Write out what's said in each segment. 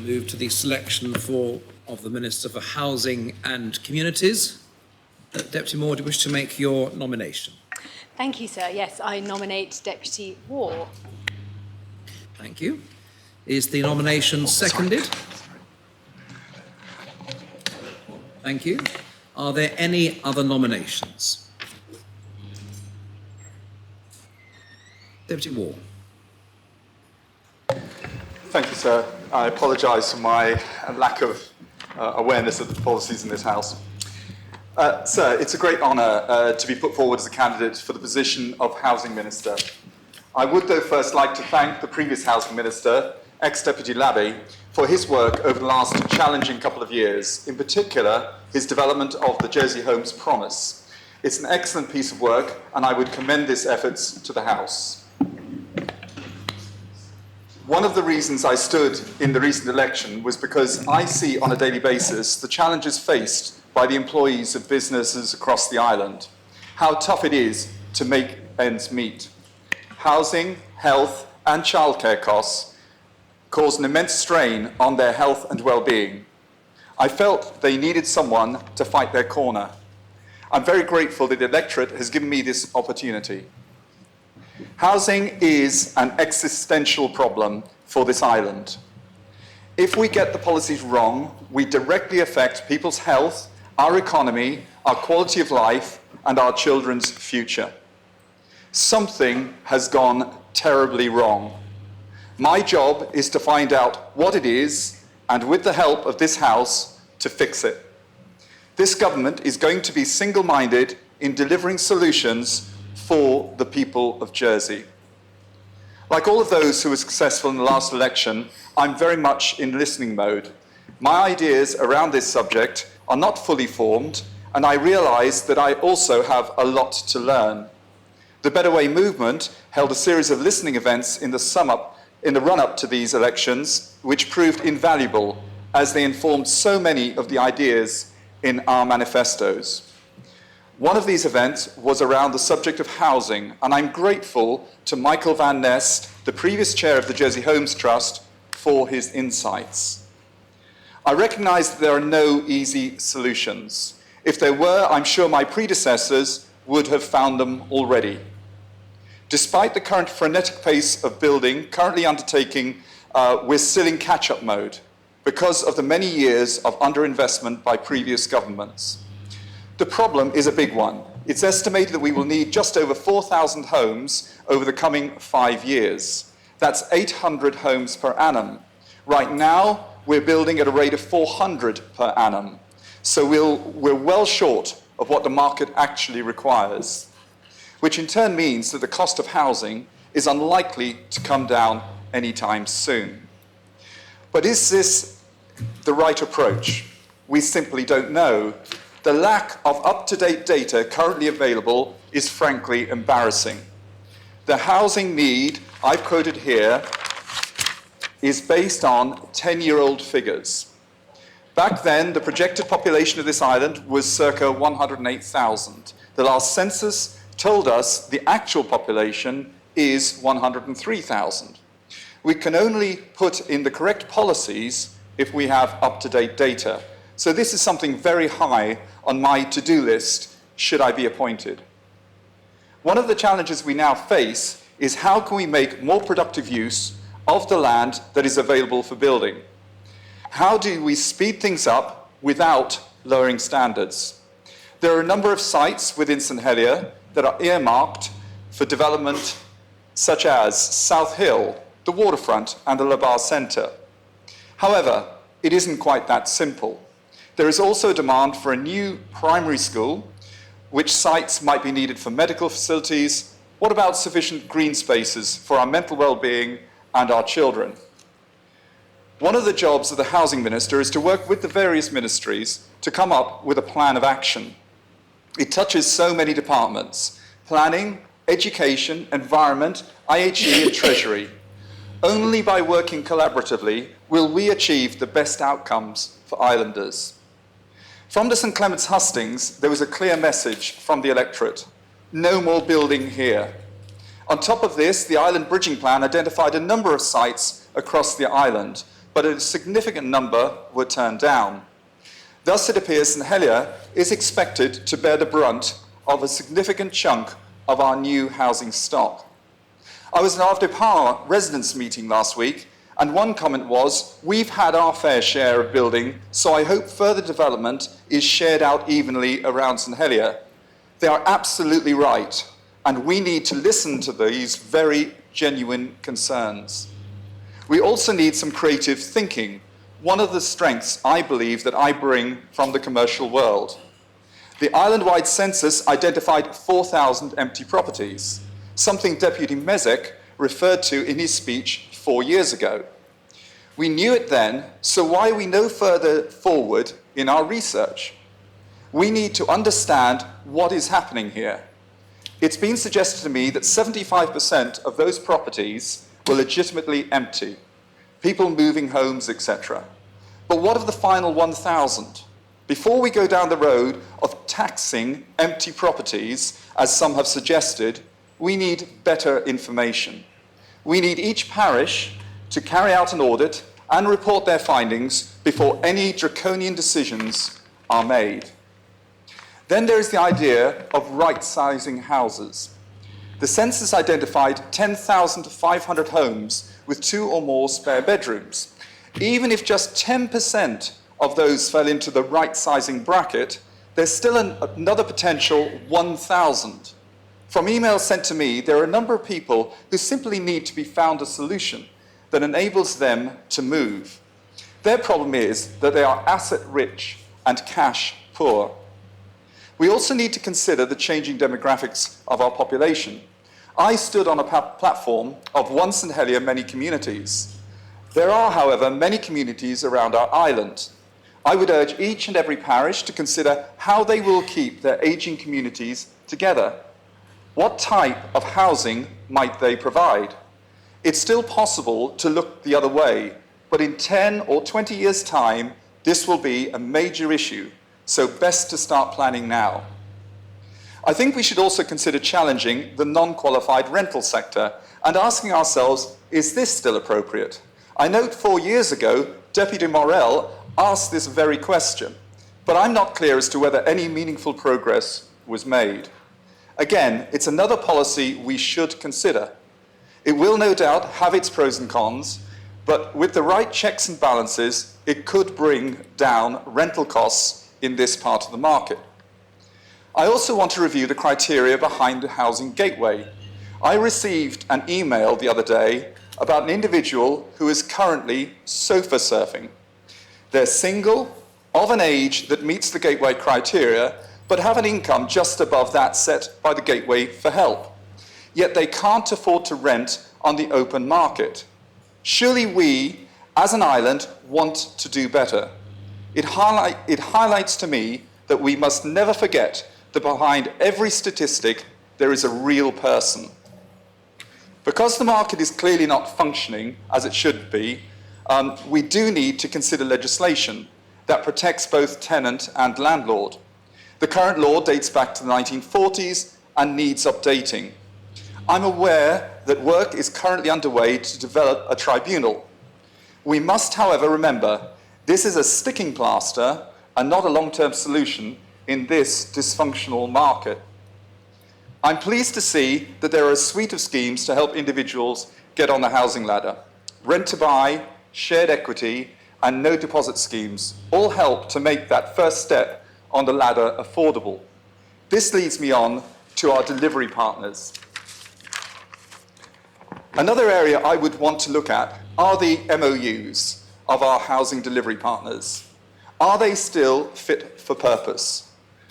move to the selection of the Minister for Housing and Communities. Deputy Moore, do you wish to make your nomination? Thank you, sir. Yes, I nominate Deputy War. Thank you. Is the nomination seconded? Thank you. Are there any other nominations? Deputy War. Thank you, sir. I apologise for my lack of awareness of the policies in this House. Sir, it's a great honour to be put forward as a candidate for the position of Housing Minister. I would, though, first like to thank the previous Housing Minister, ex-Deputy Labby, for his work over the last challenging couple of years, in particular, his development of the Jersey Homes Promise. It's an excellent piece of work, and I would commend this efforts to the House. One of the reasons I stood in the recent election was because I see on a daily basis the challenges faced by the employees of businesses across the island, how tough it is to make ends meet. Housing, health, and childcare costs cause an immense strain on their health and well-being. I felt they needed someone to fight their corner. I'm very grateful that the electorate has given me this opportunity. Housing is an existential problem for this island. If we get the policies wrong, we directly affect people's health, our economy, our quality of life, and our children's future. Something has gone terribly wrong. My job is to find out what it is, and with the help of this House, to fix it. This government is going to be single-minded in delivering solutions for the people of Jersey. Like all of those who were successful in the last election, I'm very much in listening mode. My ideas around this subject are not fully formed, and I realise that I also have a lot to learn. The Better Way movement held a series of listening events in the run-up to these elections, which proved invaluable as they informed so many of the ideas in our manifestos. One of these events was around the subject of housing, and I'm grateful to Michael Van Nest, the previous chair of the Jersey Homes Trust, for his insights. I recognise that there are no easy solutions. If there were, I'm sure my predecessors would have found them already. Despite the current frenetic pace of building currently undertaking, we're still in catch-up mode because of the many years of underinvestment by previous governments. The problem is a big one. It's estimated that we will need just over 4,000 homes over the coming 5 years. That's 800 homes per annum. Right now, we're building at a rate of 400 per annum. So we're well short of what the market actually requires, which in turn means that the cost of housing is unlikely to come down anytime soon. But is this the right approach? We simply don't know. The lack of up-to-date data currently available is frankly embarrassing. The housing need I've quoted here is based on 10-year-old figures. Back then, the projected population of this island was circa 108,000. The last census told us the actual population is 103,000. We can only put in the correct policies if we have up-to-date data. So this is something very high on my to-do list, should I be appointed. One of the challenges we now face is how can we make more productive use of the land that is available for building? How do we speed things up without lowering standards? There are a number of sites within St Helier that are earmarked for development, such as South Hill, the waterfront, and the Labar Centre. However, it isn't quite that simple. There is also a demand for a new primary school, which sites might be needed for medical facilities. What about sufficient green spaces for our mental well-being and our children? One of the jobs of the Housing Minister is to work with the various ministries to come up with a plan of action. It touches so many departments: planning, education, environment, IHE, and Treasury. Only by working collaboratively will we achieve the best outcomes for islanders. From the St Clement's hustings, there was a clear message from the electorate: no more building here. On top of this, the Island Bridging Plan identified a number of sites across the island but a significant number were turned down. Thus, it appears St Helier is expected to bear the brunt of a significant chunk of our new housing stock. I was at our Power residents' meeting last week, and one comment was, "We've had our fair share of building, so I hope further development is shared out evenly around St Helier." They are absolutely right, and we need to listen to these very genuine concerns. We also need some creative thinking, one of the strengths I believe that I bring from the commercial world. The island-wide census identified 4,000 empty properties, something Deputy Mezek referred to in his speech 4 years ago. We knew it then, so why are we no further forward in our research? We need to understand what is happening here. It's been suggested to me that 75% of those properties were legitimately empty, people moving homes, etc. But what of the final 1,000? Before we go down the road of taxing empty properties, as some have suggested, we need better information. We need each parish to carry out an audit and report their findings before any draconian decisions are made. Then there is the idea of right-sizing houses. The census identified 10,500 homes with 2 or more spare bedrooms. Even if just 10% of those fell into the right-sizing bracket, there's still another potential 1,000. From emails sent to me, there are a number of people who simply need to be found a solution that enables them to move. Their problem is that they are asset-rich and cash-poor. We also need to consider the changing demographics of our population. I stood on a platform of One St Helier, many communities. There are, however, many communities around our island. I would urge each and every parish to consider how they will keep their ageing communities together. What type of housing might they provide? It's still possible to look the other way, but in 10 or 20 years' time, this will be a major issue, so best to start planning now. I think we should also consider challenging the non-qualified rental sector and asking ourselves, is this still appropriate? I note 4 years ago, Deputy Morel asked this very question, but I'm not clear as to whether any meaningful progress was made. Again, it's another policy we should consider. It will no doubt have its pros and cons, but with the right checks and balances, it could bring down rental costs in this part of the market. I also want to review the criteria behind the housing gateway. I received an email the other day about an individual who is currently sofa surfing. They're single, of an age that meets the gateway criteria, but have an income just above that set by the gateway for help. Yet they can't afford to rent on the open market. Surely we, as an island, want to do better. It highlights to me that we must never forget that behind every statistic there is a real person. Because the market is clearly not functioning as it should be, we do need to consider legislation that protects both tenant and landlord. The current law dates back to the 1940s and needs updating. I'm aware that work is currently underway to develop a tribunal. We must, however, remember this is a sticking plaster and not a long-term solution in this dysfunctional market. I'm pleased to see that there are a suite of schemes to help individuals get on the housing ladder. Rent to buy, shared equity, and no deposit schemes all help to make that first step on the ladder affordable. This leads me on to our delivery partners. Another area I would want to look at are the MOUs of our housing delivery partners. Are they still fit for purpose?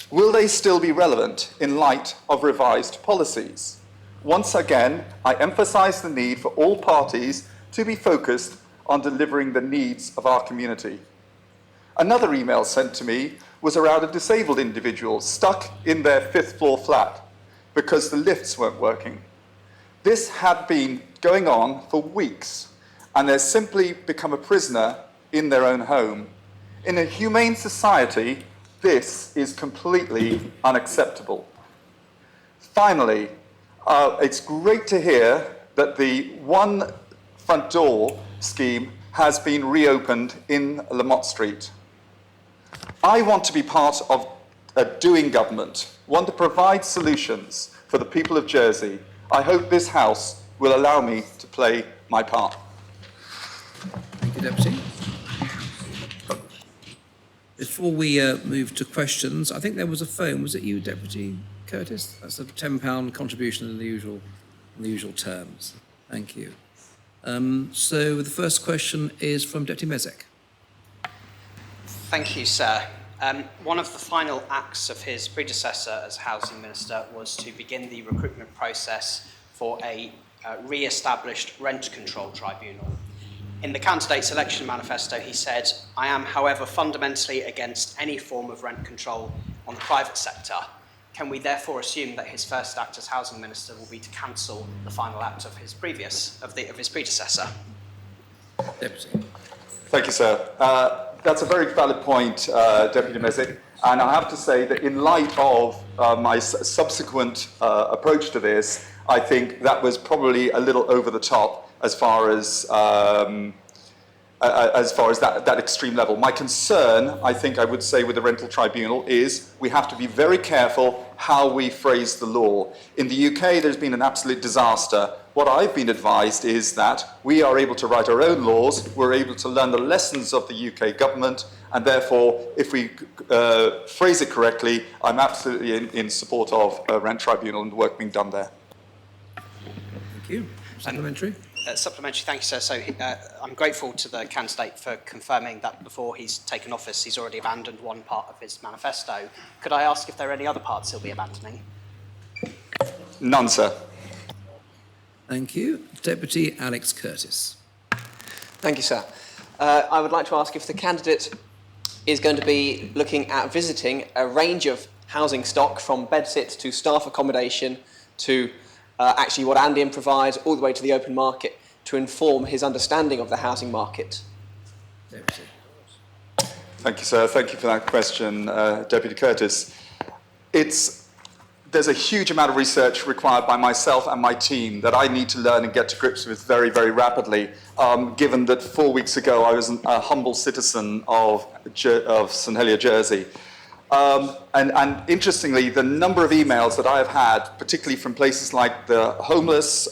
Will they still be relevant in light of revised policies? Once again, I emphasize the need for all parties to be focused on delivering the needs of our community. Another email sent to me was around a disabled individual stuck in their 5th floor flat because the lifts weren't working. This had been going on for weeks, and they've simply become a prisoner in their own home. In a humane society, this is completely unacceptable. Finally, it's great to hear that the One Front Door scheme has been reopened in Lamont Street. I want to be part of a doing government, one that provides solutions for the people of Jersey. I hope this House will allow me to play my part. Thank you, Deputy. Before we move to questions, I think there was a phone. Was it you, Deputy Curtis? That's a £10 contribution in the usual terms. Thank you. So the first question is from Deputy Mezek. Thank you, sir. One of the final acts of his predecessor as Housing Minister was to begin the recruitment process for a re-established rent control tribunal. In the candidate's election manifesto, he said, "I am, however, fundamentally against any form of rent control on the private sector." Can we therefore assume that his first act as Housing Minister will be to cancel the final act of his predecessor? Deputy. Thank you, sir. That's a very valid point, Deputy Mezek. And I have to say that in light of my subsequent approach to this, I think that was probably a little over the top as far as that extreme level. My concern, I think I would say with the rental tribunal, is we have to be very careful how we phrase the law. In the UK, there's been an absolute disaster. What I've been advised is that we are able to write our own laws, we're able to learn the lessons of the UK government, and therefore, if we phrase it correctly, I'm absolutely in support of a rent tribunal and the work being done there. Thank you. Supplementary? Supplementary, thank you, sir. So I'm grateful to the candidate for confirming that before he's taken office, he's already abandoned one part of his manifesto. Could I ask if there are any other parts he'll be abandoning? None, sir. Thank you. Deputy Alex Curtis. Thank you, sir. I would like to ask if the candidate is going to be looking at visiting a range of housing stock from bedsit to staff accommodation to actually what Andean provides all the way to the open market to inform his understanding of the housing market. Deputy. Thank you, sir. Thank you for that question, Deputy Curtis. There's a huge amount of research required by myself and my team that I need to learn and get to grips with very, very rapidly, given that 4 weeks ago I was a humble citizen of St Helier, Jersey. And interestingly, the number of emails that I have had, particularly from places like the homeless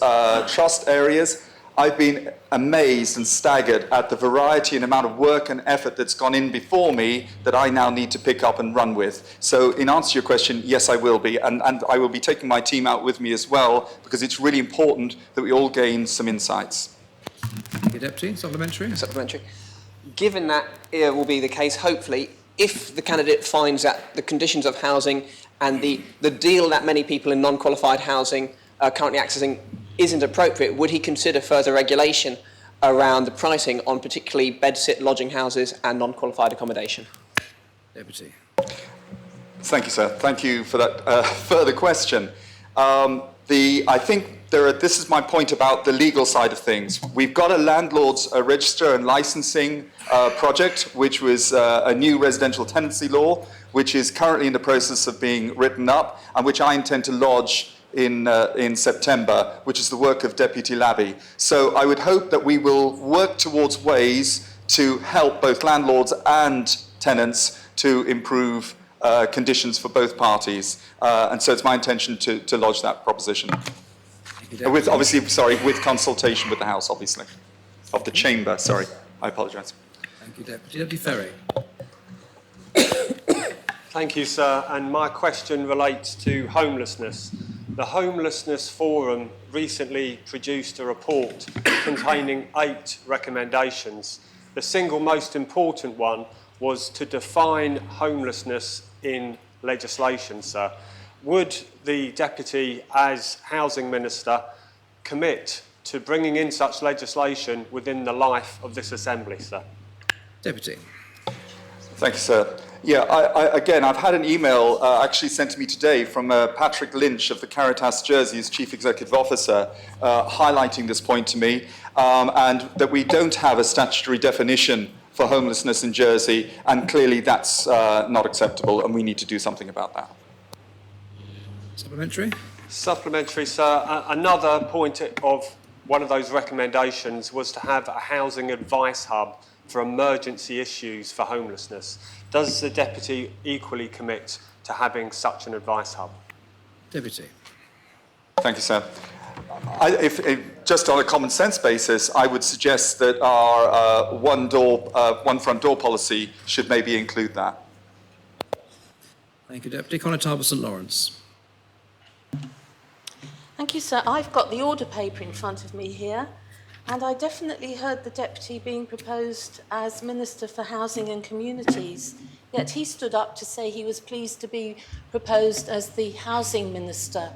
trust areas, I've been amazed and staggered at the variety and amount of work and effort that's gone in before me that I now need to pick up and run with. So in answer to your question, yes, I will be. And I will be taking my team out with me as well, because it's really important that we all gain some insights. Thank you, Deputy. Supplementary? Supplementary. Given that it will be the case, hopefully, if the candidate finds that the conditions of housing and the deal that many people in non-qualified housing are currently accessing isn't appropriate, would he consider further regulation around the pricing on particularly bedsit lodging houses and non-qualified accommodation? Deputy. Thank you, sir. Thank you for that further question. I think this is my point about the legal side of things. We've got a landlord's register and licensing project, which was a new residential tenancy law, which is currently in the process of being written up, and which I intend to lodge in September, which is the work of Deputy Labby. So I would hope that we will work towards ways to help both landlords and tenants to improve conditions for both parties. And so it's my intention to lodge that proposition. With consultation with the House, obviously. Of the Chamber, sorry. I apologise. Thank you, Deputy. Deputy Ferry. Thank you, sir. And my question relates to homelessness. The Homelessness Forum recently produced a report containing 8 recommendations. The single most important one was to define homelessness in legislation, sir. Would the Deputy, as Housing Minister, commit to bringing in such legislation within the life of this Assembly, sir? Deputy. Thank you, sir. Yeah, again, I've had an email actually sent to me today from Patrick Lynch of the Caritas Jersey's Chief Executive Officer, highlighting this point to me, and that we don't have a statutory definition for homelessness in Jersey, and clearly that's not acceptable, and we need to do something about that. Supplementary? Supplementary, sir. Another point of one of those recommendations was to have a housing advice hub for emergency issues for homelessness. Does the Deputy equally commit to having such an advice hub? Deputy. Thank you, sir. If just on a common sense basis, I would suggest that our one front door policy should maybe include that. Thank you, Deputy. Conatable St Lawrence. Thank you, sir. I've got the order paper in front of me here, and I definitely heard the Deputy being proposed as Minister for Housing and Communities, yet he stood up to say he was pleased to be proposed as the Housing Minister.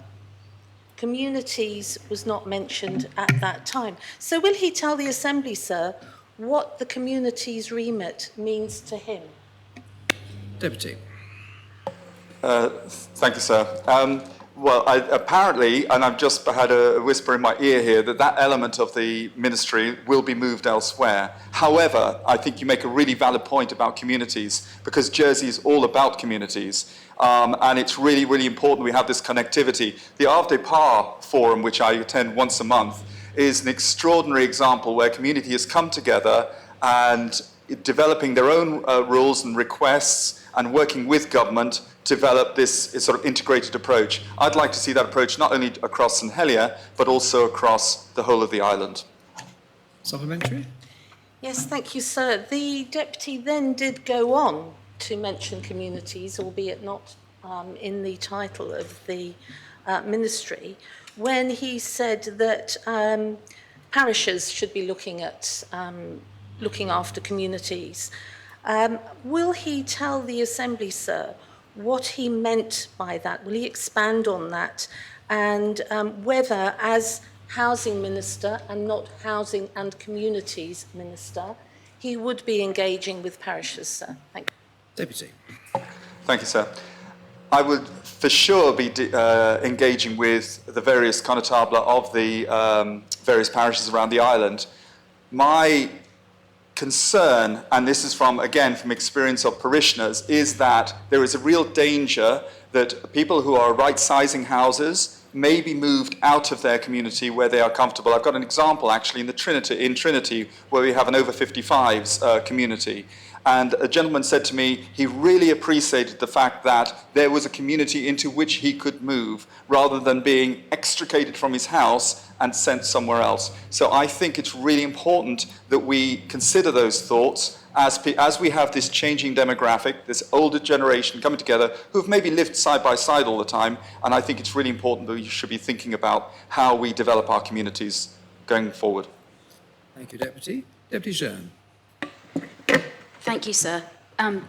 Communities was not mentioned at that time. So will he tell the Assembly, sir, what the community's remit means to him? Deputy. Thank you, sir. Well, apparently, and I've just had a whisper in my ear here, that element of the ministry will be moved elsewhere. However, I think you make a really valid point about communities, because Jersey is all about communities. And it's really, really important we have this connectivity. The Havre des Parts Forum, which I attend once a month, is an extraordinary example where community has come together and developing their own rules and requests and working with government to develop this sort of integrated approach. I'd like to see that approach not only across St Helier, but also across the whole of the island. Supplementary? Yes, thank you, sir. The Deputy then did go on to mention communities, albeit not in the title of the ministry, when he said that parishes should be looking after communities. Will he tell the Assembly, sir, what he meant by that? Will he expand on that? And whether, as Housing Minister and not Housing and Communities Minister, he would be engaging with parishes, sir? Thank you. Deputy. Thank you, sir. I would for sure be engaging with the various connétables of the various parishes around the island. My concern, and this is from experience of parishioners, is that there is a real danger that people who are right-sizing houses may be moved out of their community where they are comfortable. I've got an example actually in Trinity, where we have an over 55s community. And a gentleman said to me he really appreciated the fact that there was a community into which he could move rather than being extricated from his house and sent somewhere else. So I think it's really important that we consider those thoughts as we have this changing demographic, this older generation coming together who've maybe lived side by side all the time. And I think it's really important that we should be thinking about how we develop our communities going forward. Thank you, Deputy. Deputy Jean. Thank you, sir.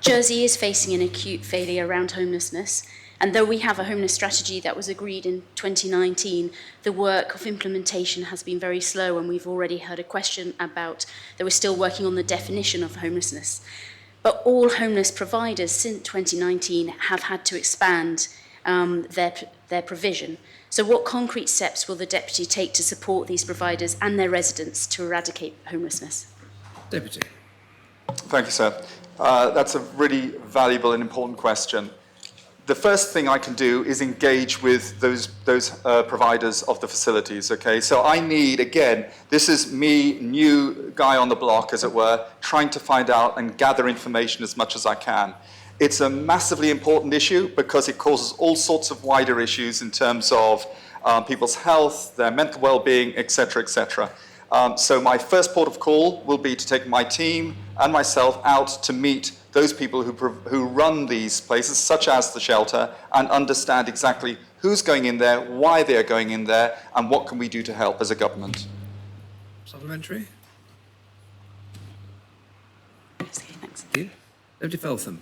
Jersey is facing an acute failure around homelessness, and though we have a homeless strategy that was agreed in 2019, the work of implementation has been very slow, and we've already heard a question about that we're still working on the definition of homelessness. But all homeless providers since 2019 have had to expand their provision. So what concrete steps will the Deputy take to support these providers and their residents to eradicate homelessness? Deputy. Thank you, sir. That's a really valuable and important question. The first thing I can do is engage with those providers of the facilities, okay? So I need, again, this is me, new guy on the block, as it were, trying to find out and gather information as much as I can. It's a massively important issue because it causes all sorts of wider issues in terms of people's health, their mental well-being, etc., etc. So my first port of call will be to take my team and myself out to meet those people who run these places, such as the shelter, and understand exactly who's going in there, why they're going in there, and what can we do to help as a government. Supplementary? Okay, thanks. Thank you. Deputy Feltham.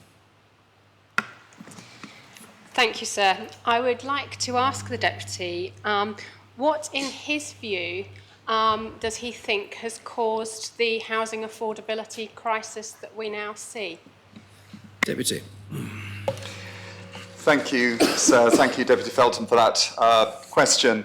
Thank you, sir. I would like to ask the Deputy, what, in his view, does he think has caused the housing affordability crisis that we now see? Deputy. Thank you, sir. Thank you, Deputy Felton, for that question.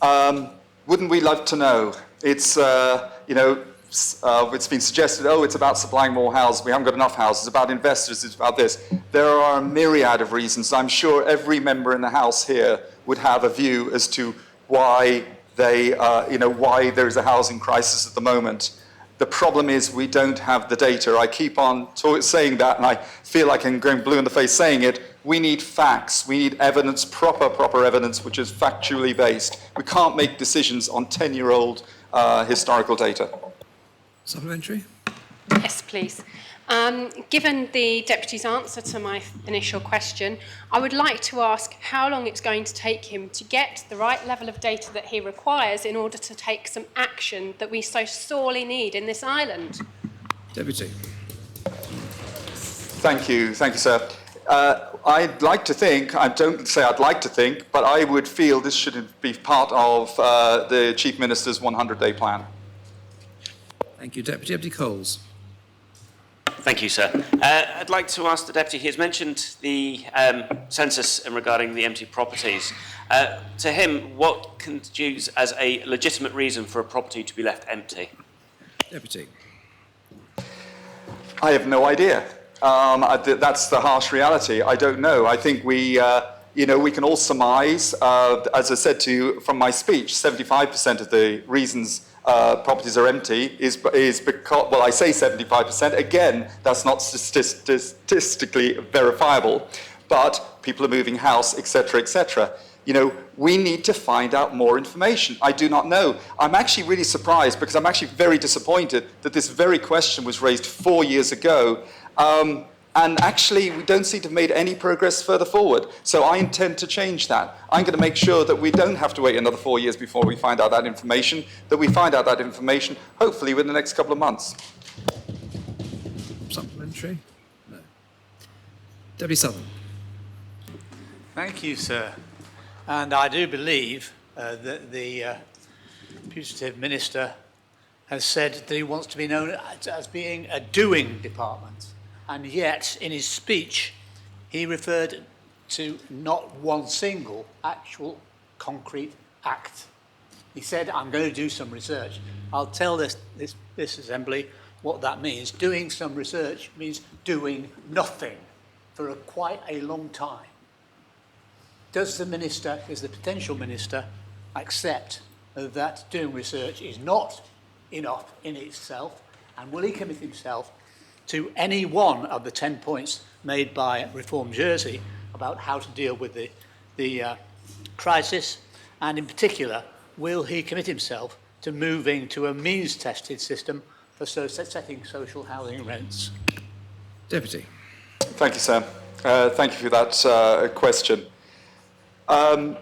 Wouldn't we love to know? It's, it's been suggested, it's about supplying more houses. We haven't got enough houses. It's about investors. It's about this. There are a myriad of reasons. I'm sure every member in the House here would have a view as to why why there is a housing crisis at the moment. The problem is we don't have the data. I keep on saying that, and I feel like I'm going blue in the face saying it. We need facts. We need evidence, proper evidence, which is factually based. We can't make decisions on 10-year-old historical data. Supplementary? Yes, please. Given the Deputy's answer to my initial question, I would like to ask how long it's going to take him to get the right level of data that he requires in order to take some action that we so sorely need in this island. Deputy. Thank you, sir. I'd like to think, I don't say I'd like to think, but I would feel this should be part of the Chief Minister's 100-day plan. Thank you. Deputy Coles. Thank you, sir. I'd like to ask the Deputy, he has mentioned the census regarding the empty properties. To him, what can use as a legitimate reason for a property to be left empty? Deputy. I have no idea. That's the harsh reality. I don't know. I think we can all surmise, as I said to you from my speech, 75% of the reasons properties are empty is because, well, I say 75%, again, that's not statistically verifiable, but people are moving house, etc., etc. We need to find out more information. I do not know. I'm actually really surprised because I'm actually very disappointed that this very question was raised 4 years ago. And actually, we don't seem to have made any progress further forward. So I intend to change that. I'm going to make sure that we don't have to wait another 4 years before we find out that information, that we find out that information, hopefully, within the next couple of months. Supplementary? No. Deputy Southern. Thank you, sir. And I do believe that the putative minister has said that he wants to be known as being a doing department. And yet, in his speech, he referred to not one single actual concrete act. He said, I'm going to do some research. I'll tell this assembly what that means. Doing some research means doing nothing for quite a long time. Does the potential minister, accept that doing research is not enough in itself, and will he commit himself to any one of the 10 points made by Reform Jersey about how to deal with the crisis, and in particular, will he commit himself to moving to a means-tested system for setting social housing rents? Deputy. Thank you, sir. Thank you for that question. I'm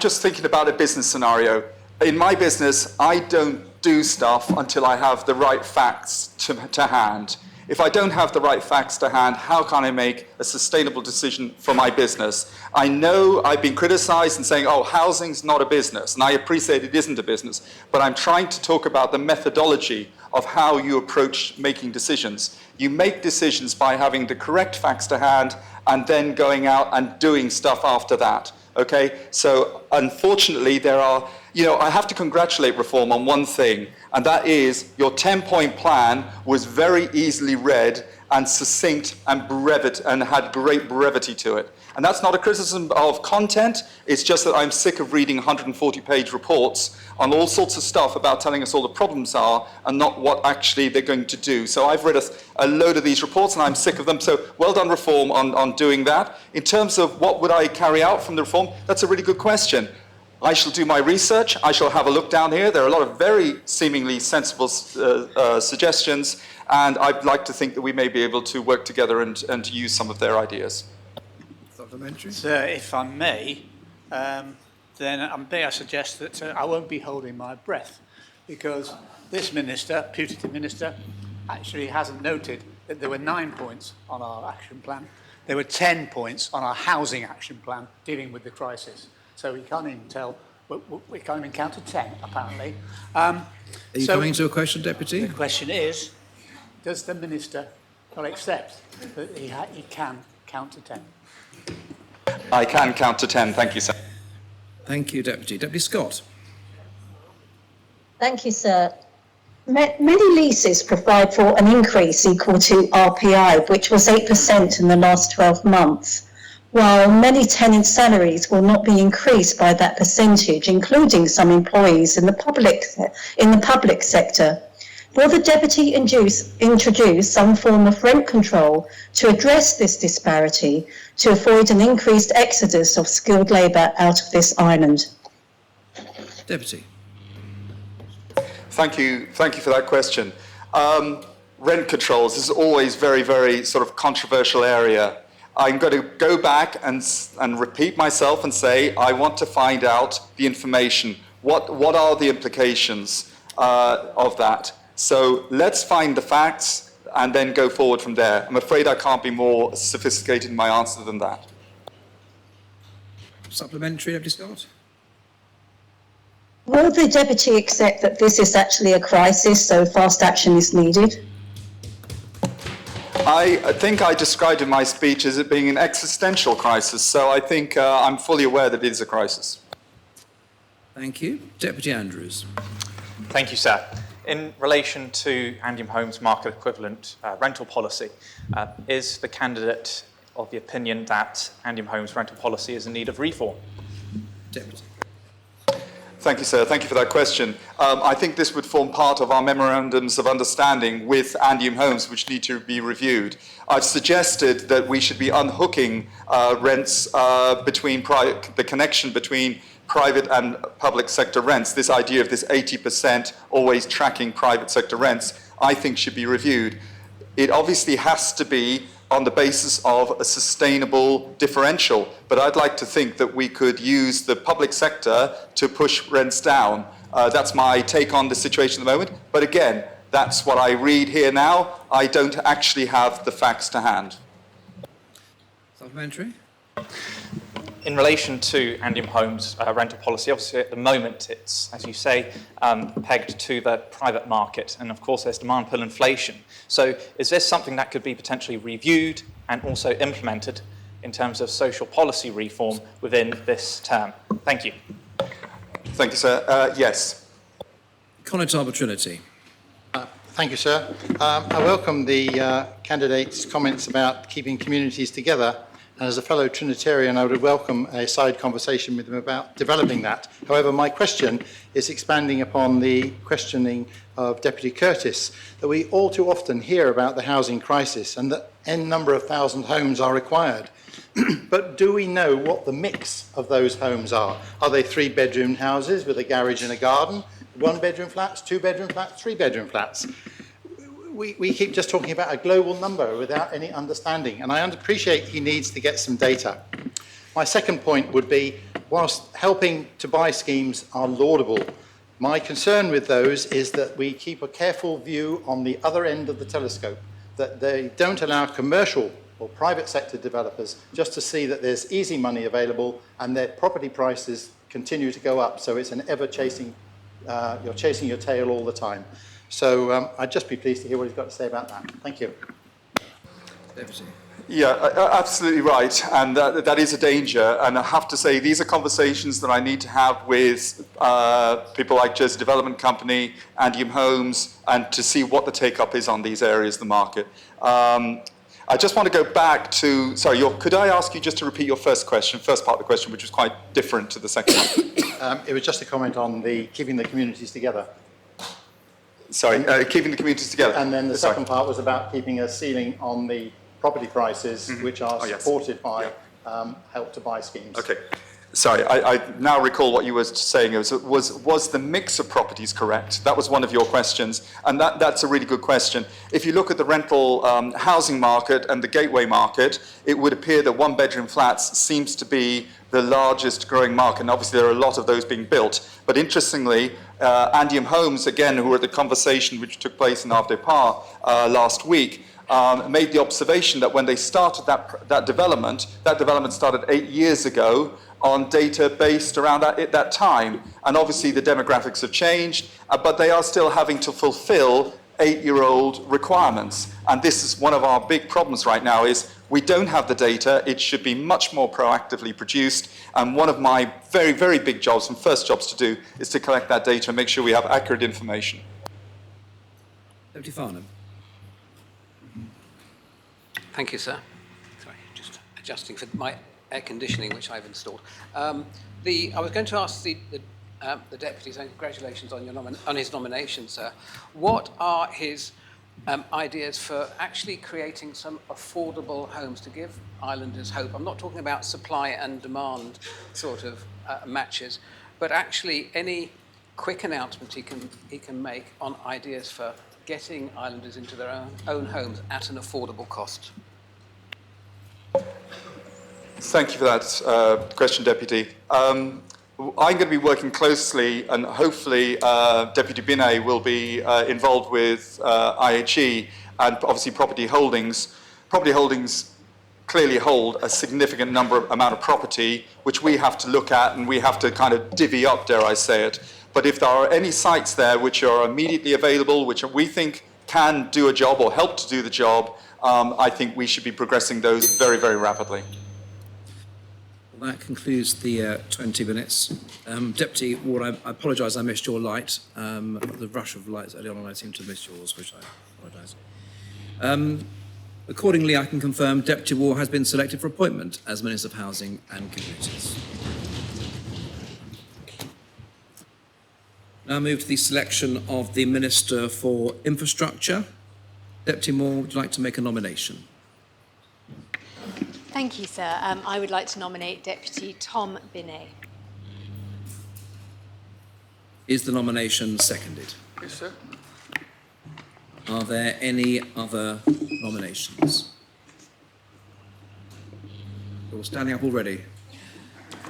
just thinking about a business scenario. In my business, I don't do stuff until I have the right facts to hand. If I don't have the right facts to hand, how can I make a sustainable decision for my business? I know I've been criticized and saying, oh, housing's not a business, and I appreciate it isn't a business, but I'm trying to talk about the methodology of how you approach making decisions. You make decisions by having the correct facts to hand and then going out and doing stuff after that. Okay, so unfortunately I have to congratulate Reform on one thing, and that is your 10-point plan was very easily read and succinct and had great brevity to it. And that's not a criticism of content, it's just that I'm sick of reading 140-page reports on all sorts of stuff about telling us all the problems are and not what actually they're going to do. So I've read a load of these reports and I'm sick of them, so well done Reform on doing that. In terms of what would I carry out from the Reform, that's a really good question. I shall do my research, I shall have a look down here. There are a lot of very seemingly sensible suggestions, and I'd like to think that we may be able to work together and use some of their ideas. Supplementary? Sir, if I may, then may I suggest that I won't be holding my breath, because this minister, putative minister, actually hasn't noted that there were 9 points on our action plan. There were 10 points on our housing action plan dealing with the crisis. So we can't even we can't even count to 10, apparently. Are you coming to a question, Deputy? The question is, does the minister not accept that he can count to 10? I can count to 10, thank you, sir. Thank you, Deputy. Deputy Scott. Thank you, sir. Many leases provide for an increase equal to RPI, which was 8% in the last 12 months. while many tenants' salaries will not be increased by that percentage, including some employees in the public sector. Will the Deputy introduce some form of rent control to address this disparity to avoid an increased exodus of skilled labour out of this island? Deputy. Thank you for that question. Rent controls is always very, very sort of controversial area. I'm going to go back and repeat myself and say I want to find out the information. What are the implications of that? So let's find the facts and then go forward from there. I'm afraid I can't be more sophisticated in my answer than that. Supplementary, Deputy Scott? Will the Deputy accept that this is actually a crisis, so fast action is needed? I think I described in my speech as it being an existential crisis, so I think I'm fully aware that it is a crisis. Thank you. Deputy Andrews. Thank you, sir. In relation to Andium Homes' market equivalent rental policy, is the candidate of the opinion that Andium Homes' rental policy is in need of reform? Deputy. Thank you, sir. Thank you for that question. I think this would form part of our memorandums of understanding with Andium Homes, which need to be reviewed. I've suggested that we should be unhooking rents between the connection between private and public sector rents. This idea of this 80% always tracking private sector rents, I think should be reviewed. It obviously has to be on the basis of a sustainable differential, but I'd like to think that we could use the public sector to push rents down. That's my take on the situation at the moment, but again, that's what I read here now. I don't actually have the facts to hand. Supplementary? In relation to Andium Homes' rental policy, obviously at the moment it's, as you say, pegged to the private market, and of course there's demand pull inflation. So is this something that could be potentially reviewed and also implemented in terms of social policy reform within this term? Thank you. Thank you, sir. Yes. Conataba Trinity. Thank you, sir. I welcome the candidate's comments about keeping communities together. And as a fellow Trinitarian, I would welcome a side conversation with them about developing that. However, my question is expanding upon the questioning of Deputy Curtis, that we all too often hear about the housing crisis and that n number of thousand homes are required. But do we know what the mix of those homes are? Are they 3-bedroom houses with a garage and a garden, 1-bedroom flats, 2-bedroom flats, 3-bedroom flats? We keep just talking about a global number without any understanding, and I appreciate he needs to get some data. My second point would be, whilst helping to buy schemes are laudable, my concern with those is that we keep a careful view on the other end of the telescope, that they don't allow commercial or private sector developers just to see that there's easy money available and their property prices continue to go up, so it's an ever-chasing, you're chasing your tail all the time. So I'd just be pleased to hear what he's got to say about that. Thank you. Yeah, absolutely right, and that is a danger. And I have to say, these are conversations that I need to have with people like Jersey Development Company, Andium Homes, and to see what the take-up is on these areas of the market. I just want to go back to, sorry, could I ask you just to repeat your first part of the question, which was quite different to the second one? It was just a comment on the keeping the communities together. Sorry, keeping the communities together. And then the second part was about keeping a ceiling on the property prices, which are supported by Help to Buy schemes. Okay. Sorry, I now recall what you were saying. Was the mix of properties correct? That was one of your questions, and that's a really good question. If you look at the rental housing market and the gateway market, it would appear that 1-bedroom flats seems to be the largest growing market, and obviously there are a lot of those being built. But interestingly, Andium Homes, again, who were at the conversation which took place in Havre des Pas last week, made the observation that when they started that development started 8 years ago on data based around that time. And obviously the demographics have changed, but they are still having to fulfill 8-year-old requirements. And this is one of our big problems right now is we don't have the data. It should be much more proactively produced. And one of my very, very big jobs and first jobs to do is to collect that data and make sure we have accurate information. Deputy Farnham. Thank you, sir. Sorry, just adjusting for my air conditioning, which I've installed. I was going to ask the deputy, so congratulations on his nomination, sir. What are his ideas for actually creating some affordable homes to give islanders hope? I'm not talking about supply and demand sort of matches, but actually any quick announcement he can make on ideas for getting islanders into their own homes at an affordable cost. Thank you for that question, Deputy. I'm going to be working closely, and hopefully Deputy Binet will be involved with IHE and obviously Property Holdings. Property Holdings clearly hold a significant amount of property, which we have to look at and we have to kind of divvy up, dare I say it. But if there are any sites there which are immediately available, which we think can do a job or help to do the job, I think we should be progressing those very, very rapidly. Well, that concludes the 20 minutes. Deputy Ward, I apologise I missed your light. The rush of lights early on, and I seem to have missed yours, which I apologise. Accordingly, I can confirm Deputy Ward has been selected for appointment as Minister of Housing and Communities. Now move to the selection of the Minister for Infrastructure. Deputy Moore, would you like to make a nomination? Thank you, sir. I would like to nominate Deputy Tom Binet. Is the nomination seconded? Yes, sir. Are there any other nominations? You're standing up already.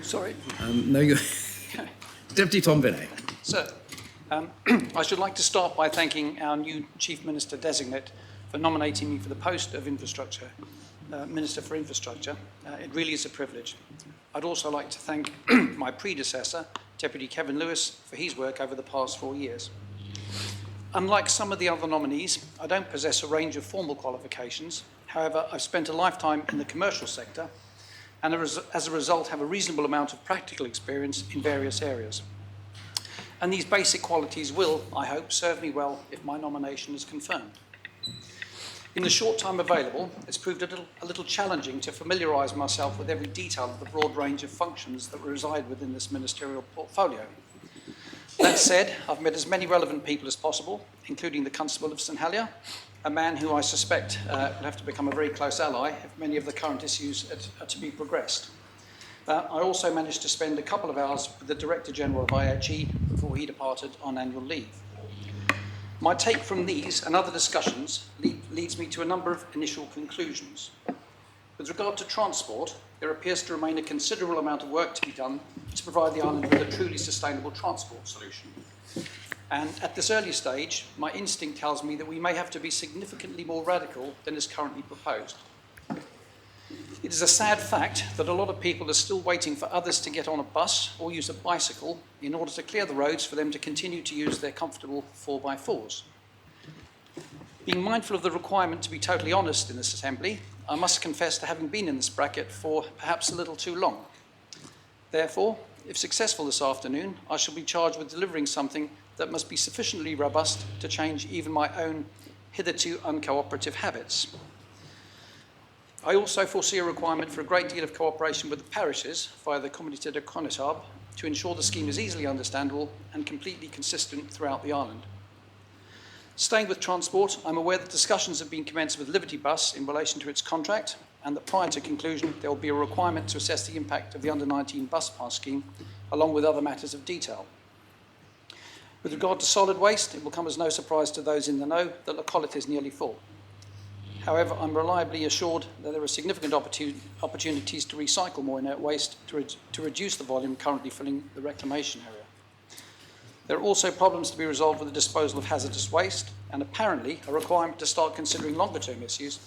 Sorry. No, you. Deputy Tom Binet. Sir, I should like to start by thanking our new Chief Minister Designate for nominating me for the post of Infrastructure, Minister for Infrastructure. It really is a privilege. I'd also like to thank my predecessor, Deputy Kevin Lewis, for his work over the past 4 years. Unlike some of the other nominees, I don't possess a range of formal qualifications. However, I've spent a lifetime in the commercial sector and as a result have a reasonable amount of practical experience in various areas. And these basic qualities will, I hope, serve me well if my nomination is confirmed. In the short time available, it's proved a little challenging to familiarise myself with every detail of the broad range of functions that reside within this ministerial portfolio. That said, I've met as many relevant people as possible, including the Constable of St Helier, a man who I suspect will have to become a very close ally if many of the current issues are to be progressed. I also managed to spend a couple of hours with the Director General of IHE before he departed on annual leave. My take from these and other discussions leads me to a number of initial conclusions. With regard to transport, there appears to remain a considerable amount of work to be done to provide the island with a truly sustainable transport solution. And at this early stage, my instinct tells me that we may have to be significantly more radical than is currently proposed. It is a sad fact that a lot of people are still waiting for others to get on a bus or use a bicycle in order to clear the roads for them to continue to use their comfortable 4x4s. Being mindful of the requirement to be totally honest in this assembly, I must confess to having been in this bracket for perhaps a little too long. Therefore, if successful this afternoon, I shall be charged with delivering something that must be sufficiently robust to change even my own hitherto uncooperative habits. I also foresee a requirement for a great deal of cooperation with the parishes via the Communauté de Connétable to ensure the scheme is easily understandable and completely consistent throughout the island. Staying with transport, I'm aware that discussions have been commenced with Liberty Bus in relation to its contract, and that prior to conclusion there will be a requirement to assess the impact of the under-19 bus pass scheme, along with other matters of detail. With regard to solid waste, it will come as no surprise to those in the know that the collet is nearly full. However, I'm reliably assured that there are significant opportunities to recycle more inert waste to reduce the volume currently filling the reclamation area. There are also problems to be resolved with the disposal of hazardous waste, and apparently a requirement to start considering longer-term issues,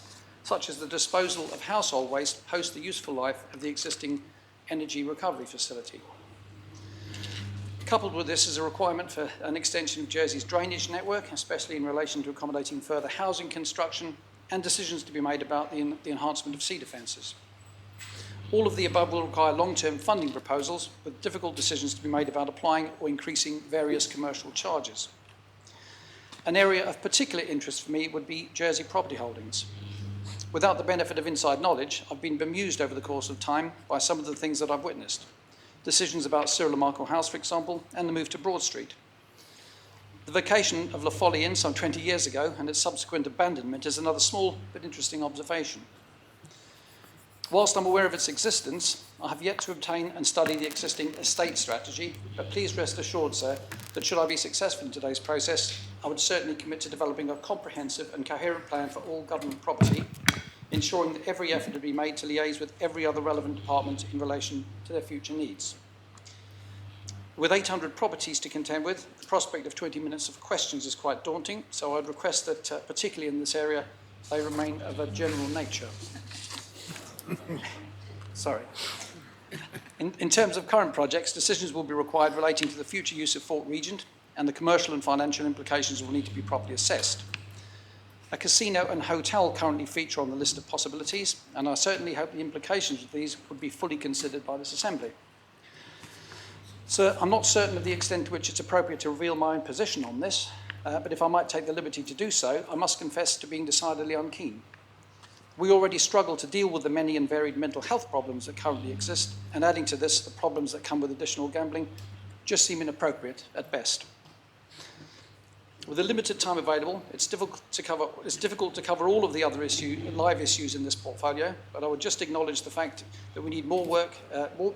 such as the disposal of household waste post the useful life of the existing energy recovery facility. Coupled with this is a requirement for an extension of Jersey's drainage network, especially in relation to accommodating further housing construction, and decisions to be made about the enhancement of sea defences. All of the above will require long-term funding proposals, with difficult decisions to be made about applying or increasing various commercial charges. An area of particular interest for me would be Jersey Property Holdings. Without the benefit of inside knowledge, I've been bemused over the course of time by some of the things that I've witnessed. Decisions about Cyril and Michael House, for example, and the move to Broad Street. The vacation of La Folly Inn some 20 years ago and its subsequent abandonment is another small but interesting observation. Whilst I'm aware of its existence, I have yet to obtain and study the existing estate strategy, but please rest assured, sir, that should I be successful in today's process, I would certainly commit to developing a comprehensive and coherent plan for all government property, ensuring that every effort will be made to liaise with every other relevant department in relation to their future needs. With 800 properties to contend with, the prospect of 20 minutes of questions is quite daunting, so I'd request that, particularly in this area, they remain of a general nature. Sorry. In terms of current projects, decisions will be required relating to the future use of Fort Regent, and the commercial and financial implications will need to be properly assessed. A casino and hotel currently feature on the list of possibilities, and I certainly hope the implications of these would be fully considered by this Assembly. Sir, I'm not certain of the extent to which it's appropriate to reveal my own position on this, but if I might take the liberty to do so, I must confess to being decidedly unkeen. We already struggle to deal with the many and varied mental health problems that currently exist, and adding to this, the problems that come with additional gambling just seem inappropriate at best. With the limited time available, it's difficult to cover all of the other live issues in this portfolio, but I would just acknowledge the fact that we need more work.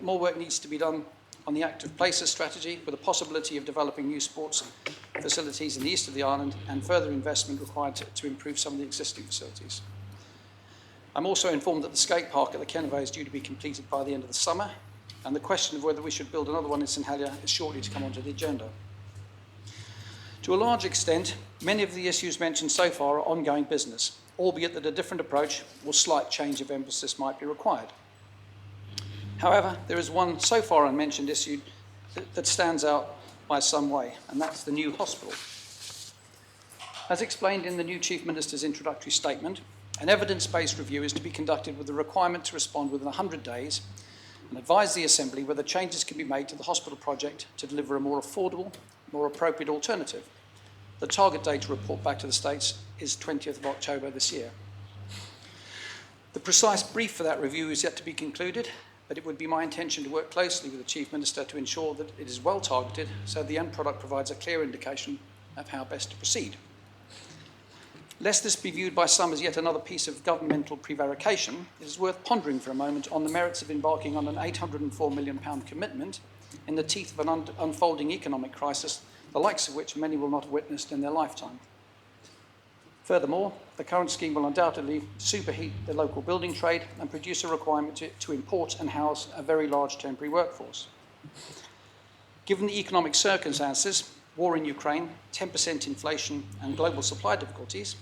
More work needs to be done on the active places strategy, with the possibility of developing new sports facilities in the east of the island, and further investment required to improve some of the existing facilities. I'm also informed that the skate park at the Kenneveys is due to be completed by the end of the summer, and the question of whether we should build another one in St Helier is shortly to come onto the agenda. To a large extent, many of the issues mentioned so far are ongoing business, albeit that a different approach or slight change of emphasis might be required. However, there is one so far unmentioned issue that stands out by some way, and that's the new hospital. As explained in the new Chief Minister's introductory statement, an evidence-based review is to be conducted with the requirement to respond within 100 days and advise the Assembly whether changes can be made to the hospital project to deliver a more affordable, more appropriate alternative. The target date to report back to the States is 20th of October this year. The precise brief for that review is yet to be concluded, but it would be my intention to work closely with the Chief Minister to ensure that it is well targeted so the end product provides a clear indication of how best to proceed. Lest this be viewed by some as yet another piece of governmental prevarication, it is worth pondering for a moment on the merits of embarking on an £804 million commitment in the teeth of an unfolding economic crisis, the likes of which many will not have witnessed in their lifetime. Furthermore, the current scheme will undoubtedly superheat the local building trade and produce a requirement to import and house a very large temporary workforce. Given the economic circumstances, war in Ukraine, 10% inflation and global supply difficulties,